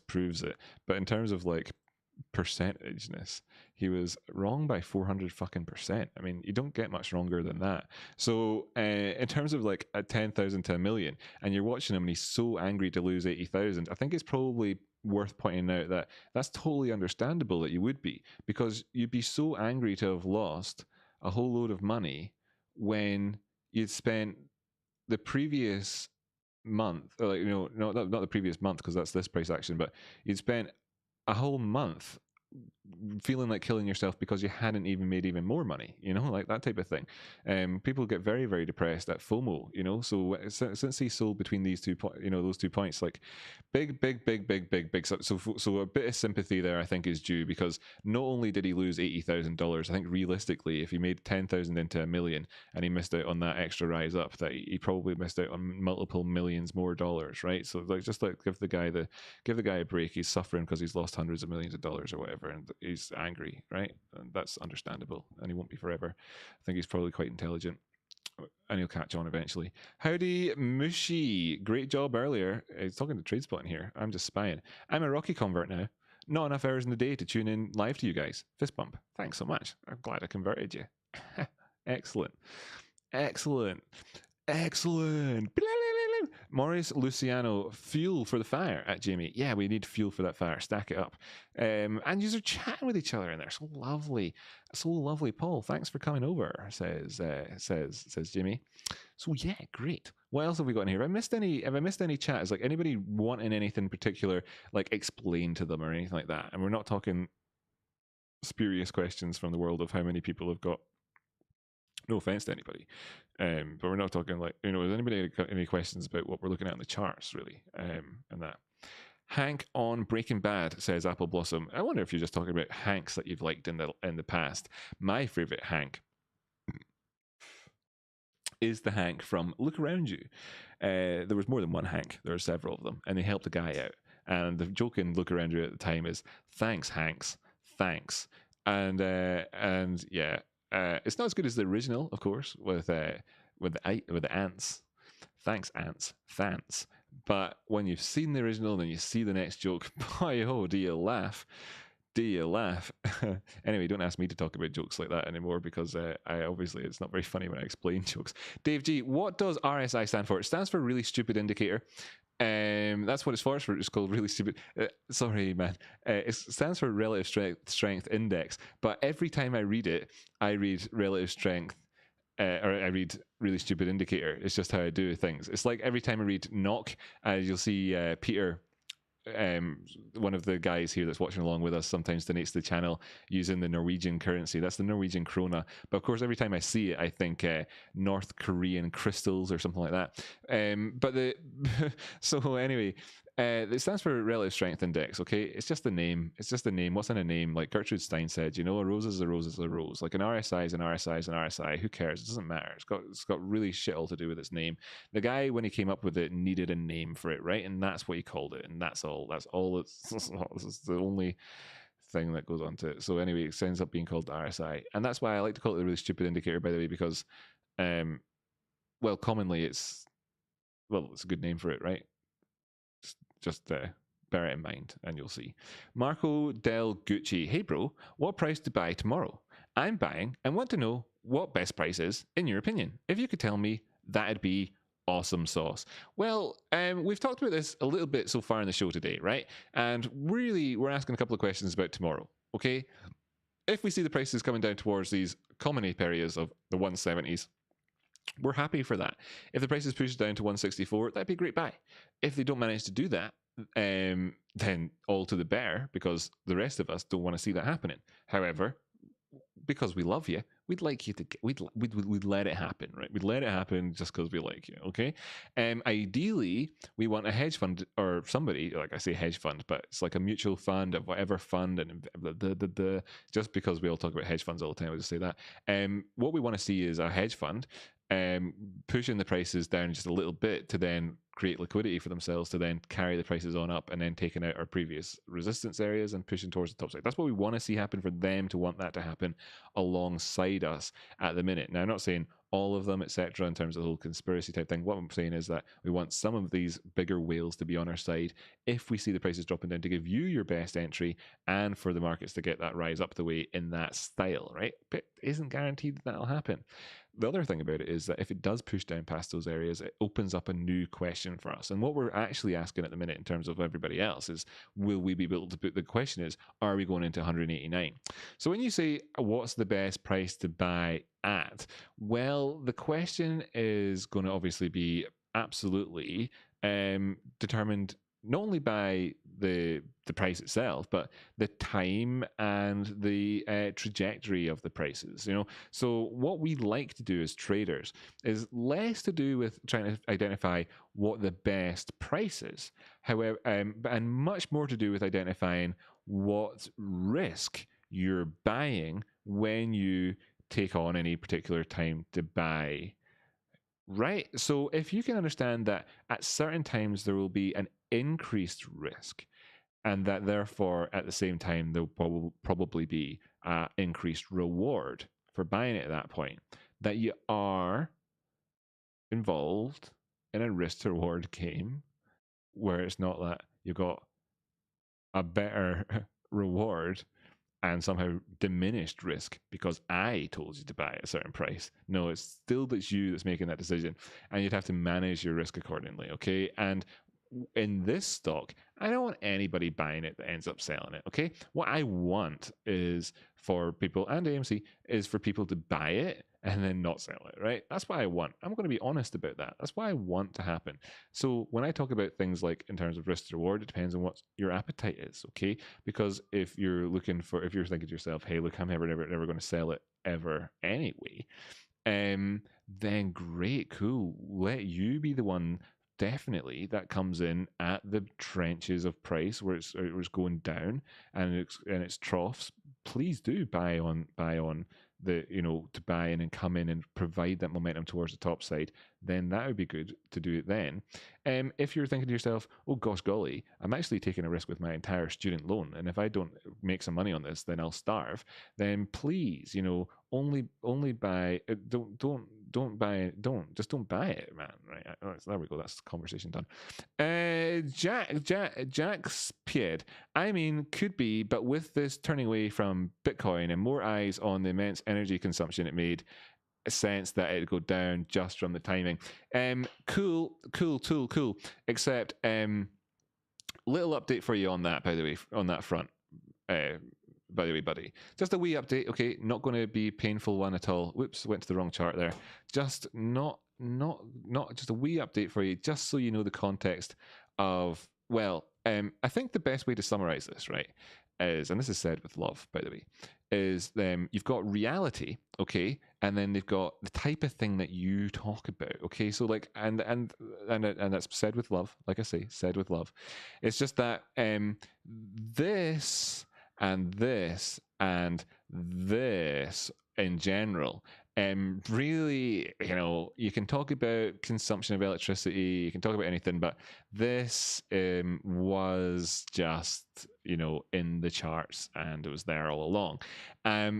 proves it. But in terms of like percentageness, he was wrong by 400%. I mean, you don't get much wronger than that. So in terms of like a 10,000 to $1 million, and you're watching him and he's so angry to lose 80,000, I think it's probably worth pointing out that that's totally understandable that you would be, because you'd be so angry to have lost a whole load of money when you'd spent the previous month, or like, you know, not the previous month, because that's this price action, but you'd spent a whole month feeling like killing yourself because you hadn't even made even more money, you know, like that type of thing. People get very, very depressed at FOMO, you know. So since he sold between these two, those 2 points, like big. So a bit of sympathy there, I think, is due, because not only did he lose $80,000, I think realistically, if he made 10,000 into $1 million and he missed out on that extra rise up, that he probably missed out on multiple millions more dollars, right? So like, just like give the guy a break. He's suffering because he's lost hundreds of millions of dollars or whatever, and he's angry, right? And that's understandable, and he won't be forever. I think he's probably quite intelligent, and he'll catch on eventually. Howdy, Mushi. Great job earlier. He's talking to TradeSpotting here. I'm just spying. I'm a Rocky convert now. Not enough hours in the day to tune in live to you guys. Fist bump. Thanks so much. I'm glad I converted you. Excellent. Maurice Luciano, fuel for the fire at GME. Yeah, we need fuel for that fire. Stack it up. And you're chatting with each other in there. So lovely. Paul, thanks for coming over, says Jimmy. So yeah, great. What else have we got in here? Have I missed any chat? Is like anybody wanting anything particular, like explain to them or anything like that? And we're not talking spurious questions from the world of how many people have got No offense to anybody, but we're not talking like, you know, has anybody got any questions about what we're looking at in the charts, really, and that. Hank on Breaking Bad, says Apple Blossom. I wonder if you're just talking about Hanks that you've liked in the past. My favorite Hank is the Hank from Look Around You. There was more than one Hank. There were several of them, and they helped a guy out. And the joke in Look Around You at the time is, "Thanks, Hanks. Thanks." And yeah, it's not as good as the original, of course, with the ants. Thanks, ants. Thanks. But when you've seen the original and then you see the next joke, boy, oh, do you laugh? Do you laugh? Anyway, don't ask me to talk about jokes like that anymore because I obviously it's not very funny when I explain jokes. Dave G, what does RSI stand for? It stands for Really Stupid Indicator. That's what it's for. It's called Really Stupid. Sorry, man. It stands for Relative Strength Index. But every time I read it, I read Relative Strength. Or I read Really Stupid Indicator. It's just how I do things. It's like every time I read knock, you'll see Peter, one of the guys here that's watching along with us, sometimes donates to the channel using the Norwegian currency. That's the Norwegian krona. But of course, every time I see it, I think North Korean crystals or something like that. So anyway, it stands for Relative Strength Index, okay? It's just a name. It's just a name. What's in a name? Like Gertrude Stein said, you know, a rose is a rose is a rose. Like an RSI is an RSI is an RSI. Who cares? It doesn't matter. It's got really shit all to do with its name. The guy, when he came up with it, needed a name for it, right? And that's what he called it. And that's all. That's all. It's the only thing that goes on to it. So anyway, it ends up being called the RSI. And that's why I like to call it the Really Stupid Indicator, by the way, because, well, commonly it's a good name for it, right? Just bear it in mind and you'll see. Marco Del Gucci. Hey, bro, what price to buy tomorrow? I'm buying and want to know what best price is, in your opinion. If you could tell me, that'd be awesome sauce. Well, we've talked about this a little bit so far in the show today, right? And really, we're asking a couple of questions about tomorrow, okay? If we see the prices coming down towards these common ape areas of the 170s, we're happy for that. If the prices push down to 164, that'd be a great buy. If they don't manage to do that, then all to the better, because the rest of us don't want to see that happening. However, because we love you, we'd like you to we'd let it happen, right? We'd let it happen just because we like you, okay? Ideally, we want a hedge fund or somebody, like I say hedge fund, but it's like a mutual fund of whatever fund, and just because we all talk about hedge funds all the time, I'll just say that. What we want to see is a hedge fund pushing the prices down just a little bit to then create liquidity for themselves to then carry the prices on up and then taking out our previous resistance areas and pushing towards the top side. That's what we want to see happen, for them to want that to happen alongside us at the minute. Now, I'm not saying all of them, etc., in terms of the whole conspiracy type thing. What I'm saying is that we want some of these bigger whales to be on our side if we see the prices dropping down, to give you your best entry and for the markets to get that rise up the way in that style, right? But it isn't guaranteed that that'll happen. The other thing about it is that if it does push down past those areas, it opens up a new question for us. And what we're actually asking at the minute in terms of everybody else is, will we be able to put, the question is, are we going into 189? So when you say, what's the best price to buy at? Well, the question is going to obviously be absolutely determined not only by the price itself, but the time and the trajectory of the prices. You know, so what we like to do as traders is less to do with trying to identify what the best price is, however, and much more to do with identifying what risk you're buying when you take on any particular time to buy. Right. So if you can understand that at certain times there will be an increased risk, and that therefore at the same time there will probably be increased reward for buying it at that point, that you are involved in a risk to reward game where it's not that you've got a better reward and somehow diminished risk because I told you to buy at a certain price. No, it's still that's you that's making that decision, and you'd have to manage your risk accordingly, okay? And in this stock, I don't want anybody buying it that ends up selling it, okay? What I want is for people, and AMC, is for people to buy it and then not sell it, right? That's what I want. I'm going to be honest about that. That's what I want to happen. So when I talk about things like in terms of risk to reward, it depends on what your appetite is, okay? Because if you're thinking to yourself, hey, look, I'm never going to sell it ever anyway, then great, cool. Let you be the one definitely that comes in at the trenches of price where it's going down and its troughs. Please do buy on the, to buy in and come in and provide that momentum towards the top side. Then that would be good to do it then. If you're thinking to yourself, oh gosh golly, I'm actually taking a risk with my entire student loan, and if I don't make some money on this, then I'll starve. Then please, only buy. Don't buy it. Just don't buy it, man. Right? There we go. That's the conversation done. Jack's Pied. I mean, could be, but with this turning away from Bitcoin and more eyes on the immense energy consumption it made, a sense that it'd go down just from the timing. Cool. Except, little update for you on that, by the way, on that front. By the way, buddy, just a wee update. Okay, not going to be painful one at all. Whoops, went to the wrong chart there. Just not just a wee update for you, just so you know the context of. Well, I think the best way to summarize this, right, is, and this is said with love, by the way, is you've got reality, okay, and then they've got the type of thing that you talk about, okay. So like, and that's said with love, like I say, said with love. It's just that this and this and this in general, really, you can talk about consumption of electricity, you can talk about anything, but this was just, in the charts, and it was there all along.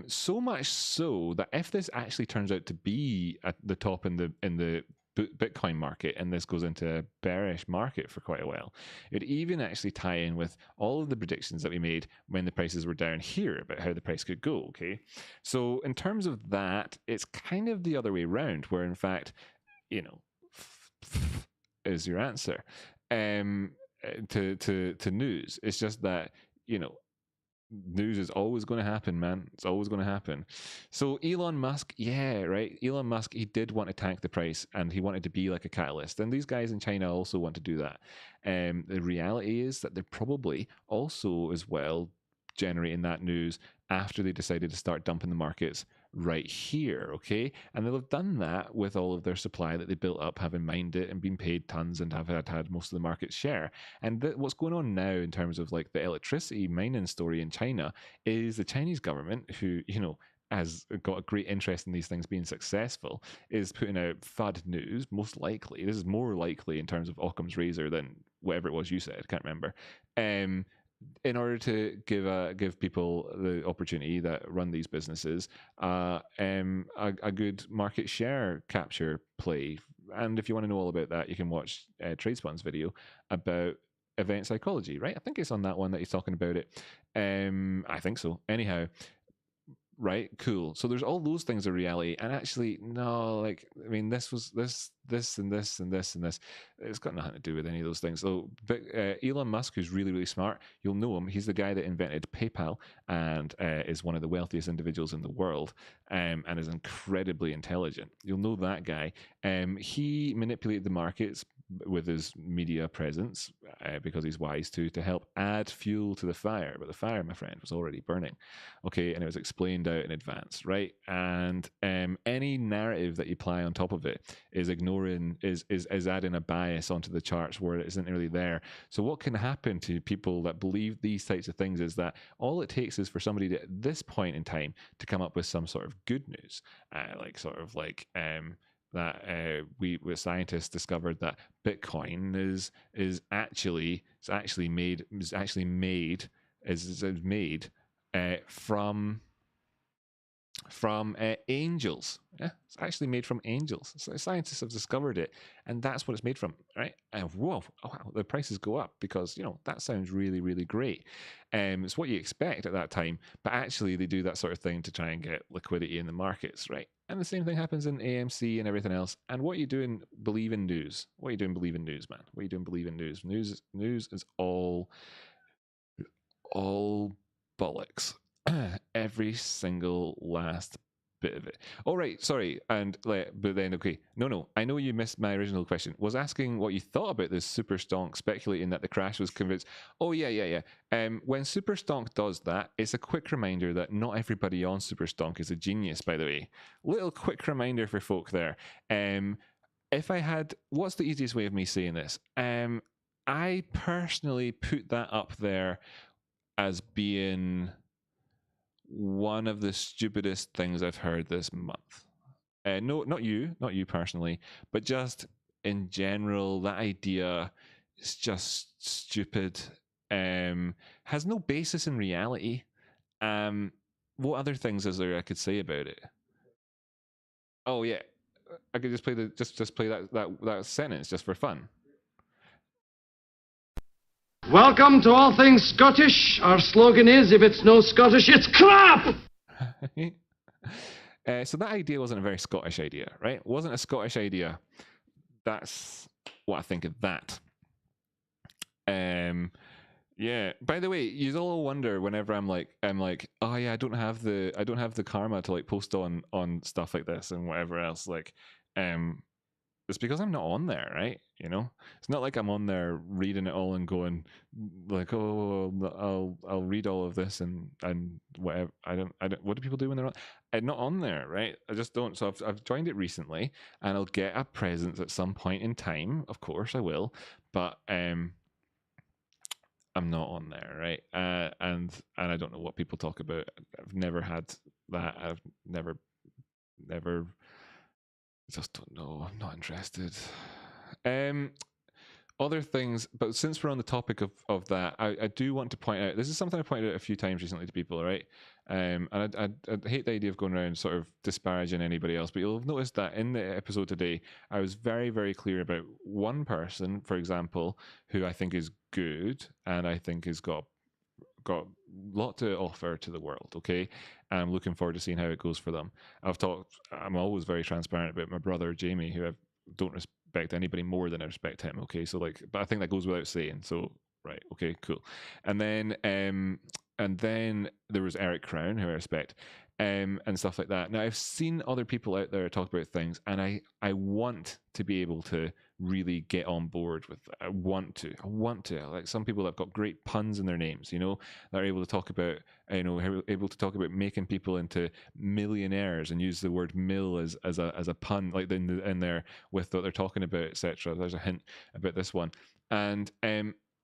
So much so that if this actually turns out to be at the top in the Bitcoin market, and this goes into a bearish market for quite a while, it even actually tie in with all of the predictions that we made when the prices were down here about how the price could go. Okay, so in terms of that, it's kind of the other way around, where in fact, is your answer to news. It's just that news is always going to happen, man. It's always going to happen. So Elon Musk, yeah, right. Elon Musk, he did want to tank the price, and he wanted to be like a catalyst. And these guys in China also want to do that. The reality is that they're probably also as well generating that news after they decided to start dumping the markets right here, okay? And they'll have done that with all of their supply that they built up, having mined it and been paid tons and have had most of the market share. And what's going on now in terms of like the electricity mining story in China is the Chinese government, who, has got a great interest in these things being successful, is putting out FUD news, most likely. This is more likely in terms of Occam's razor than whatever it was you said, can't remember. In order to give people the opportunity that run these businesses a good market share capture play. And if you want to know all about that, you can watch TradeSpun's video about event psychology, right? I think it's on that one that he's talking about it. I think so. Anyhow, right, cool. So there's all those things of reality, and actually, no, like, I mean, this was this and this and this and this. It's got nothing to do with any of those things. So, but Elon Musk, who's really, really smart, you'll know him. He's the guy that invented PayPal and is one of the wealthiest individuals in the world, and is incredibly intelligent. You'll know that guy. He manipulated the markets with his media presence because he's wise to help add fuel to the fire. But the fire, my friend, was already burning. Okay, and it was explained out in advance, right? And any narrative that you apply on top of it is adding a bias onto the charts where it isn't really there. So what can happen to people that believe these types of things is that all it takes is for somebody to, at this point in time, to come up with some sort of good news, that we scientists discovered that Bitcoin is actually made from angels. Yeah, it's actually made from angels. So scientists have discovered it, and that's what it's made from, right? And whoa, oh, wow, the prices go up because that sounds really, really great. It's what you expect at that time, but actually they do that sort of thing to try and get liquidity in the markets, right? And the same thing happens in AMC and everything else. And what are you doing? Believe in news. What are you doing? Believe in news, man. What are you doing? Believe in news. News is all bollocks. Every single last bit of it. All right, sorry, and but then okay, no, I know you missed my original question. Was asking what you thought about this super stonk speculating that the crash was convinced. Oh yeah. When super stonk does that, it's a quick reminder that not everybody on super stonk is a genius. By the way, little quick reminder for folk there. If I had, what's the easiest way of me saying this? I personally put that up there as being one of the stupidest things I've heard this month. No, not you personally, but just in general, that idea is just stupid. Has no basis in reality. What other things is there I could say about it? Oh yeah, I could just play just play that sentence just for fun. Welcome to All Things Scottish. Our slogan is, if it's no Scottish, it's crap! So that idea wasn't a very Scottish idea, right? It wasn't a Scottish idea. That's what I think of that. Yeah. By the way, you all wonder whenever I'm like, oh yeah, I don't have the karma to like post on stuff like this and whatever else. Like, it's because I'm not on there, right? You know, it's not like I'm on there reading it all and going like, oh, I'll read all of this and whatever. I don't. What do people do when they're on? I'm not on there, right? I just don't. So I've joined it recently, and I'll get a presence at some point in time. Of course, I will, but I'm not on there, right? And I don't know what people talk about. I've never had that. I've never. Just don't know. I'm not interested. Other things, but since we're on the topic of that, I do want to point out, this is something I pointed out a few times recently to people, right? And I hate the idea of going around sort of disparaging anybody else, but you'll have noticed that in the episode today, I was very, very clear about one person, for example, who I think is good and I think has got a lot to offer to the world, okay? And I'm looking forward to seeing how it goes for them. I'm always very transparent about my brother Jamie, who I don't respect anybody more than I respect him, okay? So like, but I think that goes without saying. So right, okay, cool. And then there was Eric Crown, who I respect, and stuff like that. Now I've seen other people out there talk about things, and I want to be able to really get on board with that. I want to. Like some people have got great puns in their names, you know, they're able to talk about, able to talk about making people into millionaires and use the word mill as a pun, like in there with what they're talking about, etc. There's a hint about this one, and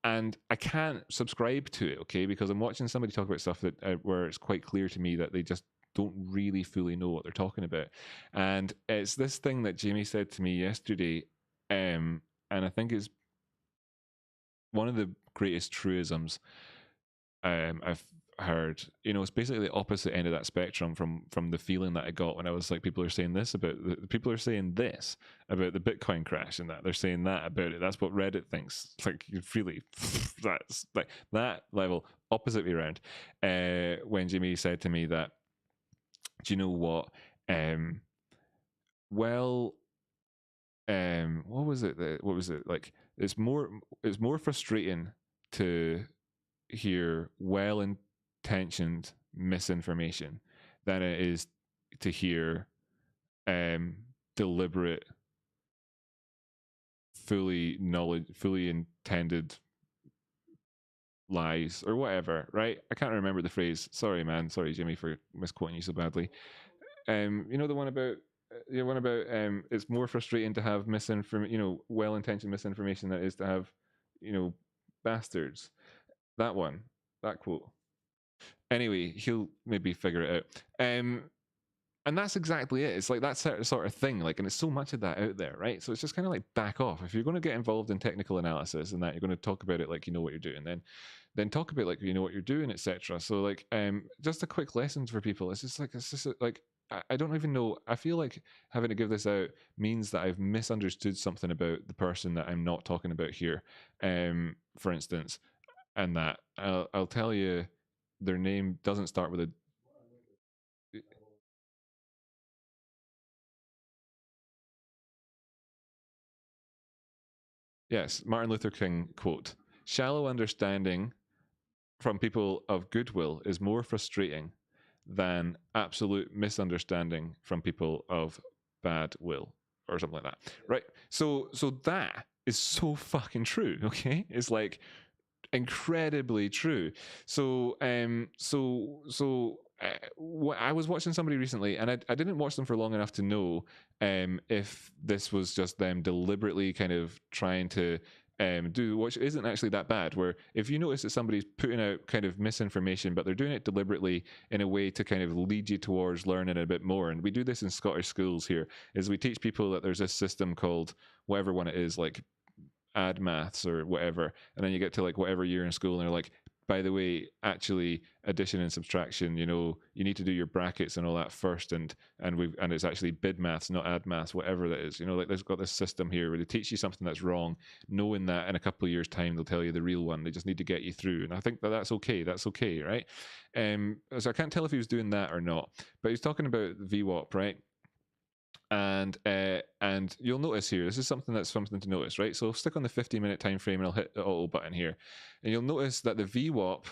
I can't subscribe to it, okay, because I'm watching somebody talk about stuff that where it's quite clear to me that they just don't really fully know what they're talking about. And it's this thing that Jamie said to me yesterday, and I think it's one of the greatest truisms I've heard. You know, it's basically the opposite end of that spectrum from the feeling that I got when I was like, people are saying this about the Bitcoin crash, and that they're saying that about it. That's what Reddit thinks. It's like, you really, that's like that level, opposite way around. When Jamie said to me that, do you know what? What was it? Like, it's more frustrating to hear well-intentioned misinformation than it is to hear deliberate, fully intended lies or whatever, right? I can't remember the phrase. Sorry, man. Sorry, Jimmy, for misquoting you so badly. You know the one about it's more frustrating to have well-intentioned misinformation than it is to have, bastards. That one, that quote. Anyway, he'll maybe figure it out. And that's exactly it. It's like that sort of thing. Like, and it's so much of that out there, right? So it's just kind of like, back off. If you're going to get involved in technical analysis and that, you're going to talk about it like you know what you're doing, then talk about like you know what you're doing, etc. So like, just a quick lesson for people. It's just like I don't even know. I feel like having to give this out means that I've misunderstood something about the person that I'm not talking about here. For instance, and that I'll tell you, their name doesn't start with a. Yes, Martin Luther King quote: "Shallow understanding from people of goodwill is more frustrating than absolute misunderstanding from people of bad will or something like that, right? So that is so fucking true. Okay, it's like incredibly true. So I was watching somebody recently, and I didn't watch them for long enough to know if this was just them deliberately kind of trying to do, which isn't actually that bad, where if you notice that somebody's putting out kind of misinformation, but they're doing it deliberately in a way to kind of lead you towards learning a bit more. And we do this in Scottish schools here, is we teach people that there's this system called whatever one it is, like add maths or whatever, and then you get to like whatever year in school and they're like, by the way, actually addition and subtraction, you know, you need to do your brackets and all that first, and it's actually bid maths, not add maths, whatever that is. You know, like they've got this system here where they teach you something that's wrong, knowing that in a couple of years' time they'll tell you the real one. They just need to get you through, and I think that that's okay. That's okay, right? So I can't tell if he was doing that or not, but he's talking about VWAP, right? And you'll notice here, this is something to notice, right? So I'll stick on the 50-minute time frame and I'll hit the auto button here, and you'll notice that the VWAP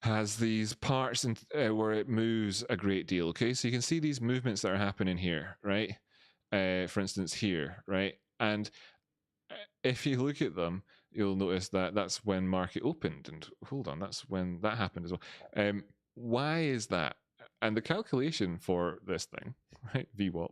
has these parts where it moves a great deal. Okay, so you can see these movements that are happening here, right? For instance, here, right? And if you look at them, you'll notice that that's when market opened, and hold on, that's when that happened as well. Why is that? And the calculation for this thing, right, VWAP,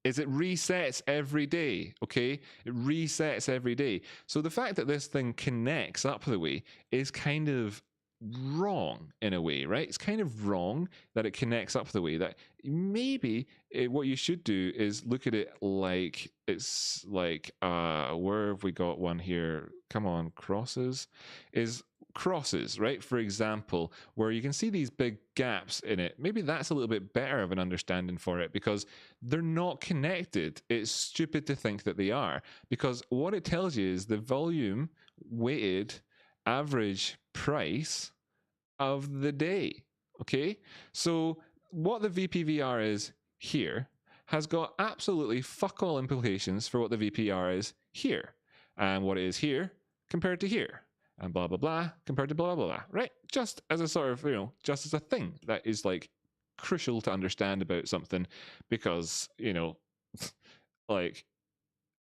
is it resets every day, okay? It resets every day. So the fact that this thing connects up the way is kind of wrong in a way, right? It's kind of wrong that it connects up the way. That maybe what you should do is look at it like it's like, where have we got one here? Come on, crosses, right? For example, where you can see these big gaps in it. Maybe that's a little bit better of an understanding for it, because they're not connected. It's stupid to think that they are, because what it tells you is the volume weighted average price of the day. Okay, so what the VPVR is here has got absolutely fuck all implications for what the VPR is here, and what it is here compared to here, and blah blah blah compared to blah blah blah, right? Just as a sort of, you know, just as a thing that is like crucial to understand about something, because, you know, like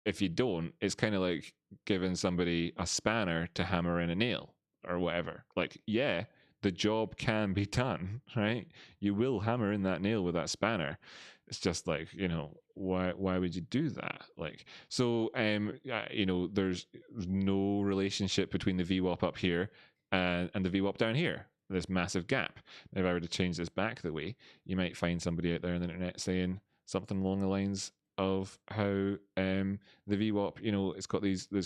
if you don't, it's kind of like giving somebody a spanner to hammer in a nail or whatever. Like, yeah, the job can be done, right? You will hammer in that nail with that spanner. It's just like, you know, why would you do that? Like, so, you know, there's no relationship between the VWAP up here and the VWAP down here. This massive gap. If I were to change this back the way, you might find somebody out there on the internet saying something along the lines of how the VWAP, you know, there's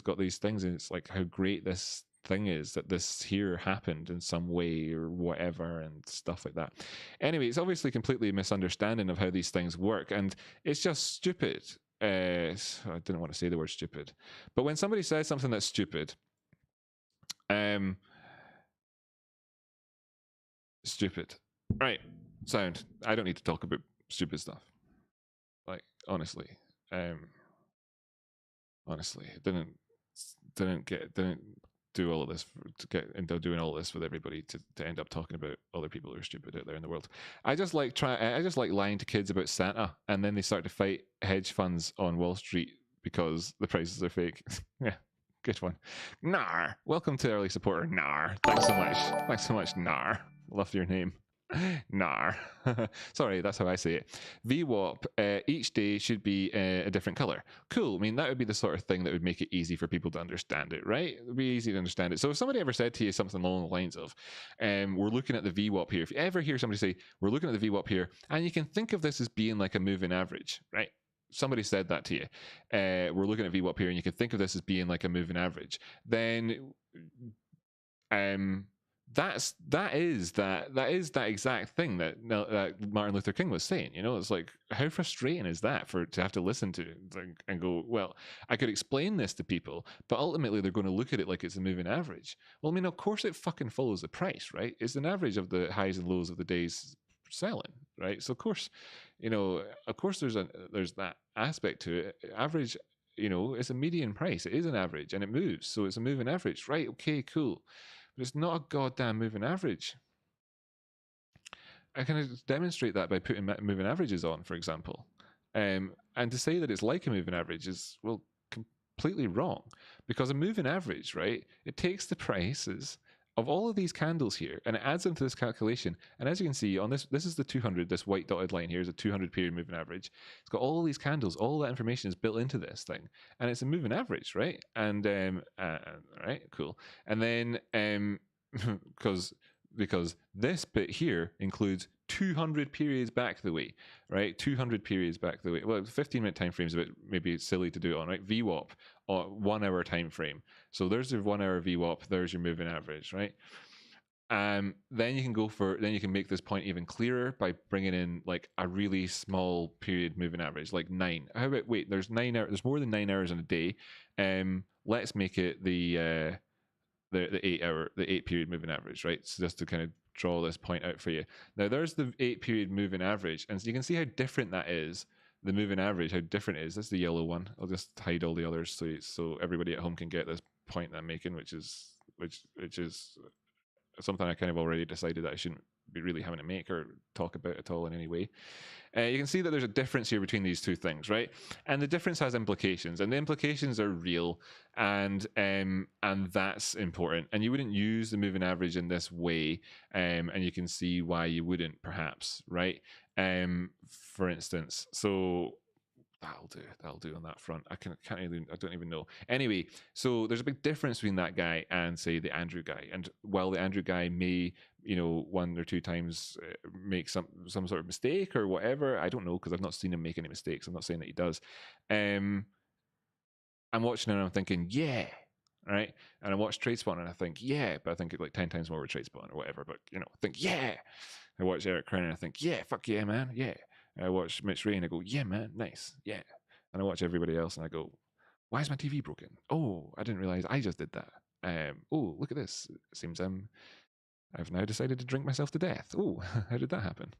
got these things, and it's like how great this thing is that this here happened in some way or whatever and stuff like that. Anyway, it's obviously completely a misunderstanding of how these things work, and it's just stupid. I didn't want to say the word stupid, but when somebody says something that's stupid, stupid, right? Sound. I don't need to talk about stupid stuff. Like, honestly, didn't do all of this to get into doing all this with everybody to end up talking about other people who are stupid out there in the world. I just like lying to kids about Santa, and then they start to fight hedge funds on Wall Street because the prices are fake. Yeah, good one. Nar, welcome to early supporter Nar. Thanks so much, Nar. Love your name. Nar. Sorry, that's how I say it. VWAP, each day should be a different color. Cool. I mean, that would be the sort of thing that would make it easy for people to understand it, right? It would be easy to understand it. So if somebody ever said to you something along the lines of, we're looking at the VWAP here. If you ever hear somebody say, we're looking at the VWAP here, and you can think of this as being like a moving average, right? Somebody said that to you. We're looking at VWAP here, and you can think of this as being like a moving average. Then, that is that exact thing that Martin Luther King was saying. You know, it's like, how frustrating is that to have to listen to and go, well, I could explain this to people, but ultimately they're going to look at it like it's a moving average. Well, I mean, of course it fucking follows the price, right? It's an average of the highs and lows of the day's selling, right? So of course, you know, there's that aspect to it. Average, you know, it's a median price. It is an average and it moves, so it's a moving average, right? Okay, cool. But it's not a goddamn moving average. I kind of demonstrate that by putting moving averages on, for example. And to say that it's like a moving average is, well, completely wrong, because a moving average, right, it takes the prices of all of these candles here and it adds them to this calculation. And as you can see on this is the 200, this white dotted line here is a 200 period moving average. It's got all these candles, all that information is built into this thing, and it's a moving average, right? And right, cool. And then because this bit here includes 200 periods back the way, right? 200 periods back the way. Well, 15-minute time frames a bit maybe silly to do it on, right? VWAP, or 1 hour time frame. So there's your 1 hour VWAP. There's your moving average, right? Then you can make this point even clearer by bringing in like a really small period moving average, like 9. How about, wait, there's 9 hours. There's more than 9 hours in a day. Let's make it the 8 period moving average, right? So just to kind of draw this point out for you. Now there's the 8 period moving average, and so you can see how different that is. The moving average, how different it is. That's the yellow one. I'll just hide all the others so everybody at home can get this point that I'm making, which is something I kind of already decided that I shouldn't be really having to make or talk about at all in any way. You can see that there's a difference here between these two things, right? And the difference has implications, and the implications are real, and that's important. And you wouldn't use the moving average in this way, and you can see why you wouldn't, perhaps, right? For instance, so that'll do on that front. I don't even know. Anyway, so there's a big difference between that guy and say the Andrew guy. And while the Andrew guy may, 1 or 2 times make some sort of mistake or whatever, I don't know, because I've not seen him make any mistakes. I'm not saying that he does. I'm watching it and I'm thinking, yeah, right? And I watch TradeSpawn and I think, yeah, but I think it like 10 times more with TradeSpawn or whatever. But I think, yeah. I watch Eric Crown and I think, yeah, fuck yeah, man, yeah. I watch Mitch Ray and I go, yeah, man, nice, yeah. And I watch everybody else and I go, why is my TV broken? Oh, I didn't realize I just did that. Oh, look at this. It seems I've now decided to drink myself to death. Oh, how did that happen?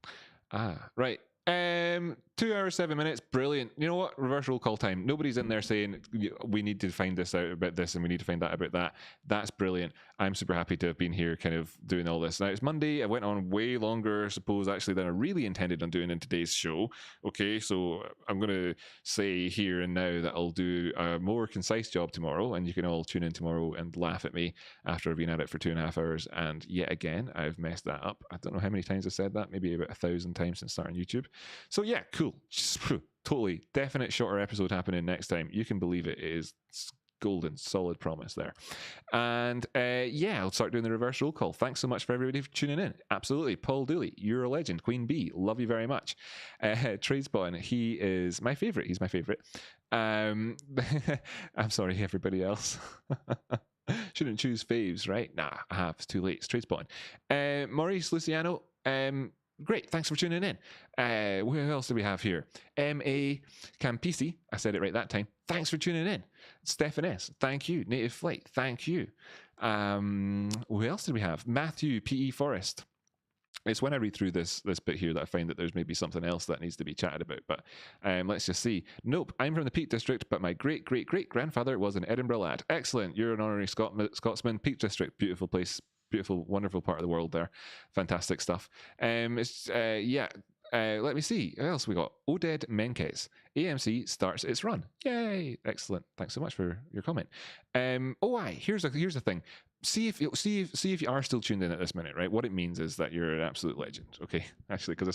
Right. 2 hours, 7 minutes. Brilliant. You know what? Reverse roll call time. Nobody's in there saying we need to find this out about this and we need to find that about that. That's brilliant. I'm super happy to have been here kind of doing all this. Now it's Monday. I went on way longer, I suppose, actually, than I really intended on doing in today's show. Okay, so I'm going to say here and now that I'll do a more concise job tomorrow, and you can all tune in tomorrow and laugh at me after I've been at it for 2.5 hours. And yet again, I've messed that up. I don't know how many times I've said that, maybe about 1,000 times since starting YouTube. So yeah, cool. Totally definite shorter episode happening next time. You can believe it. It is golden, solid promise there. And yeah, I'll start doing the reverse roll call. Thanks so much for everybody for tuning in. Absolutely. Paul Dooley, you're a legend. Queen Bee, love you very much. Tradespawn, he is my favorite. He's my favorite. I'm sorry, everybody else. Shouldn't choose faves, right? Nah, I have. It's too late. It's Tradespawn. Maurice Luciano, great, thanks for tuning in. Who else do we have here? M.A. Campisi, I said it right that time. Thanks for tuning in. Stefan S., thank you. Native Flight, thank you. Who else did we have? Matthew P.E. Forrest. It's when I read through this bit here that I find that there's maybe something else that needs to be chatted about. But let's just see. Nope, I'm from the Peak District, but my great-great-great-grandfather was an Edinburgh lad. Excellent, you're an honorary Scotsman. Peak District, beautiful place. Beautiful, wonderful part of the world there. Fantastic stuff. Let me see. What else we got? Oded Menkes. AMC starts its run. Yay! Excellent. Thanks so much for your comment. Here's the thing. See if you are still tuned in at this minute, right? What it means is that you're an absolute legend. Okay, actually, because I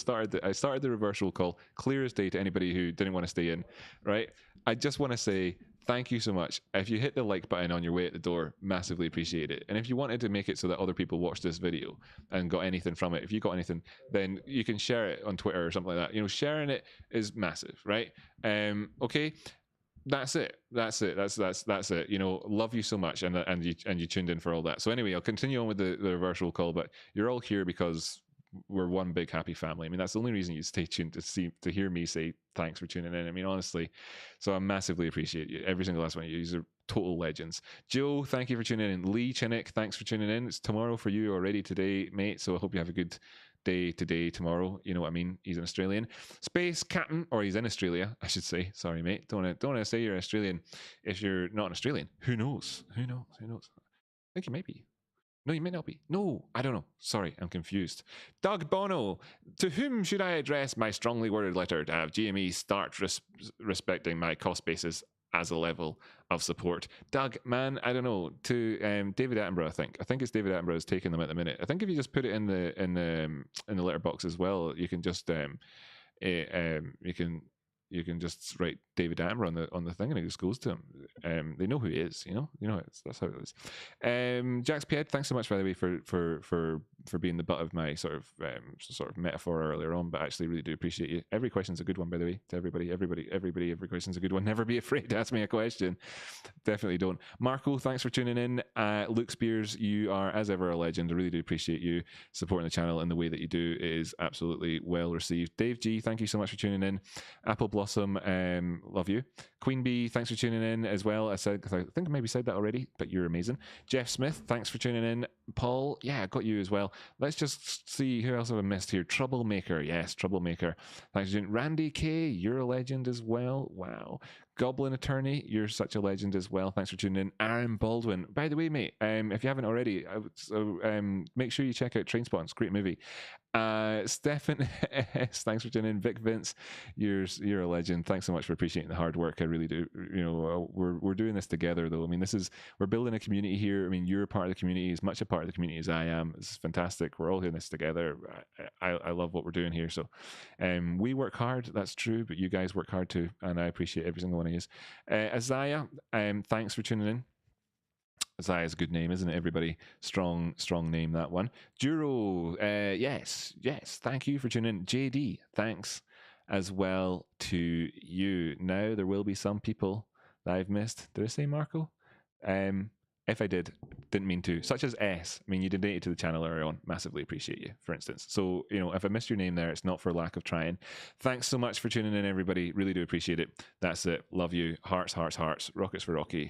started the reverse roll call clear as day to anybody who didn't want to stay in, right? I just want to say thank you so much. If you hit the like button on your way at the door, massively appreciate it. And if you wanted to make it so that other people watch this video and got anything from it, if you got anything, then you can share it on Twitter or something like that. Sharing it is massive, right? Okay. That's it. That's it. Love you so much, and you tuned in for all that. So anyway, I'll continue on with the reverse roll call, but you're all here because we're one big happy family. I mean, that's the only reason you stay tuned to hear me say thanks for tuning in. I mean, honestly, so I massively appreciate you. Every single last one of you. These are total legends. Joe, thank you for tuning in. Lee Chinnick, thanks for tuning in. It's tomorrow for you already today, mate. So I hope you have a good day today, tomorrow. You know what I mean? He's an Australian. Space Captain, or he's in Australia, I should say. Sorry, mate. Don't want to say you're Australian if you're not an Australian. Who knows? I think you might be. No, you may not be. No, I don't know. Sorry, I'm confused. Doug Bono, to whom should I address my strongly worded letter to have GME start respecting my cost basis as a level of support? Doug, man, I don't know. To David Attenborough, I think it's David Attenborough is taking them at the minute. I think if you just put it in the letterbox as well, you can just you can just write David Attenborough on the thing, and it just goes to him. They know who he is, you know. That's how it is. Jax Pied, thanks so much, by the way, for being the butt of my sort of metaphor earlier on. But I actually really do appreciate you. Every question's a good one, by the way, to everybody. Every question's a good one. Never be afraid to ask me a question. Definitely don't. Marco, thanks for tuning in. Luke Spears, you are as ever a legend. I really do appreciate you supporting the channel in the way that you do. It is absolutely well received. Dave G, thank you so much for tuning in. Apple Blossom, love you. Queen Bee, thanks for tuning in as well. I think I maybe said that already, but you're amazing. Jeff Smith, thanks for tuning in. Paul, yeah, I got you as well. Let's just see who else have I missed here. Troublemaker, yes, Troublemaker. Thanks for tuning in. Randy K, you're a legend as well. Wow. Goblin Attorney, you're such a legend as well. Thanks for tuning in. Aaron Baldwin, by the way, mate, if you haven't already, make sure you check out Trainspotting. It's a great movie. Stefan S, thanks for tuning in. Vic Vince, you're a legend. Thanks so much for appreciating the hard work. I really do. You know, we're doing this together, though. I mean, we're building a community here. I mean, you're a part of the community, as much a part of the community as I am. It's fantastic. We're all doing this together. I love what we're doing here. So, we work hard. That's true, but you guys work hard too, and I appreciate every single one of you. Isaiah, thanks for tuning in. Isaiah's a good name, isn't it, everybody? Strong name, that one. Duro, yes, thank you for tuning in. JD, thanks as well to you. Now, there will be some people that I've missed. Did I say Marco? If I didn't mean to. Such as S. I mean, you donated to the channel earlier on. Massively appreciate you, for instance. So, you know, if I missed your name there, it's not for lack of trying. Thanks so much for tuning in, everybody. Really do appreciate it. That's it. Love you. Hearts. Rockets for Rocky.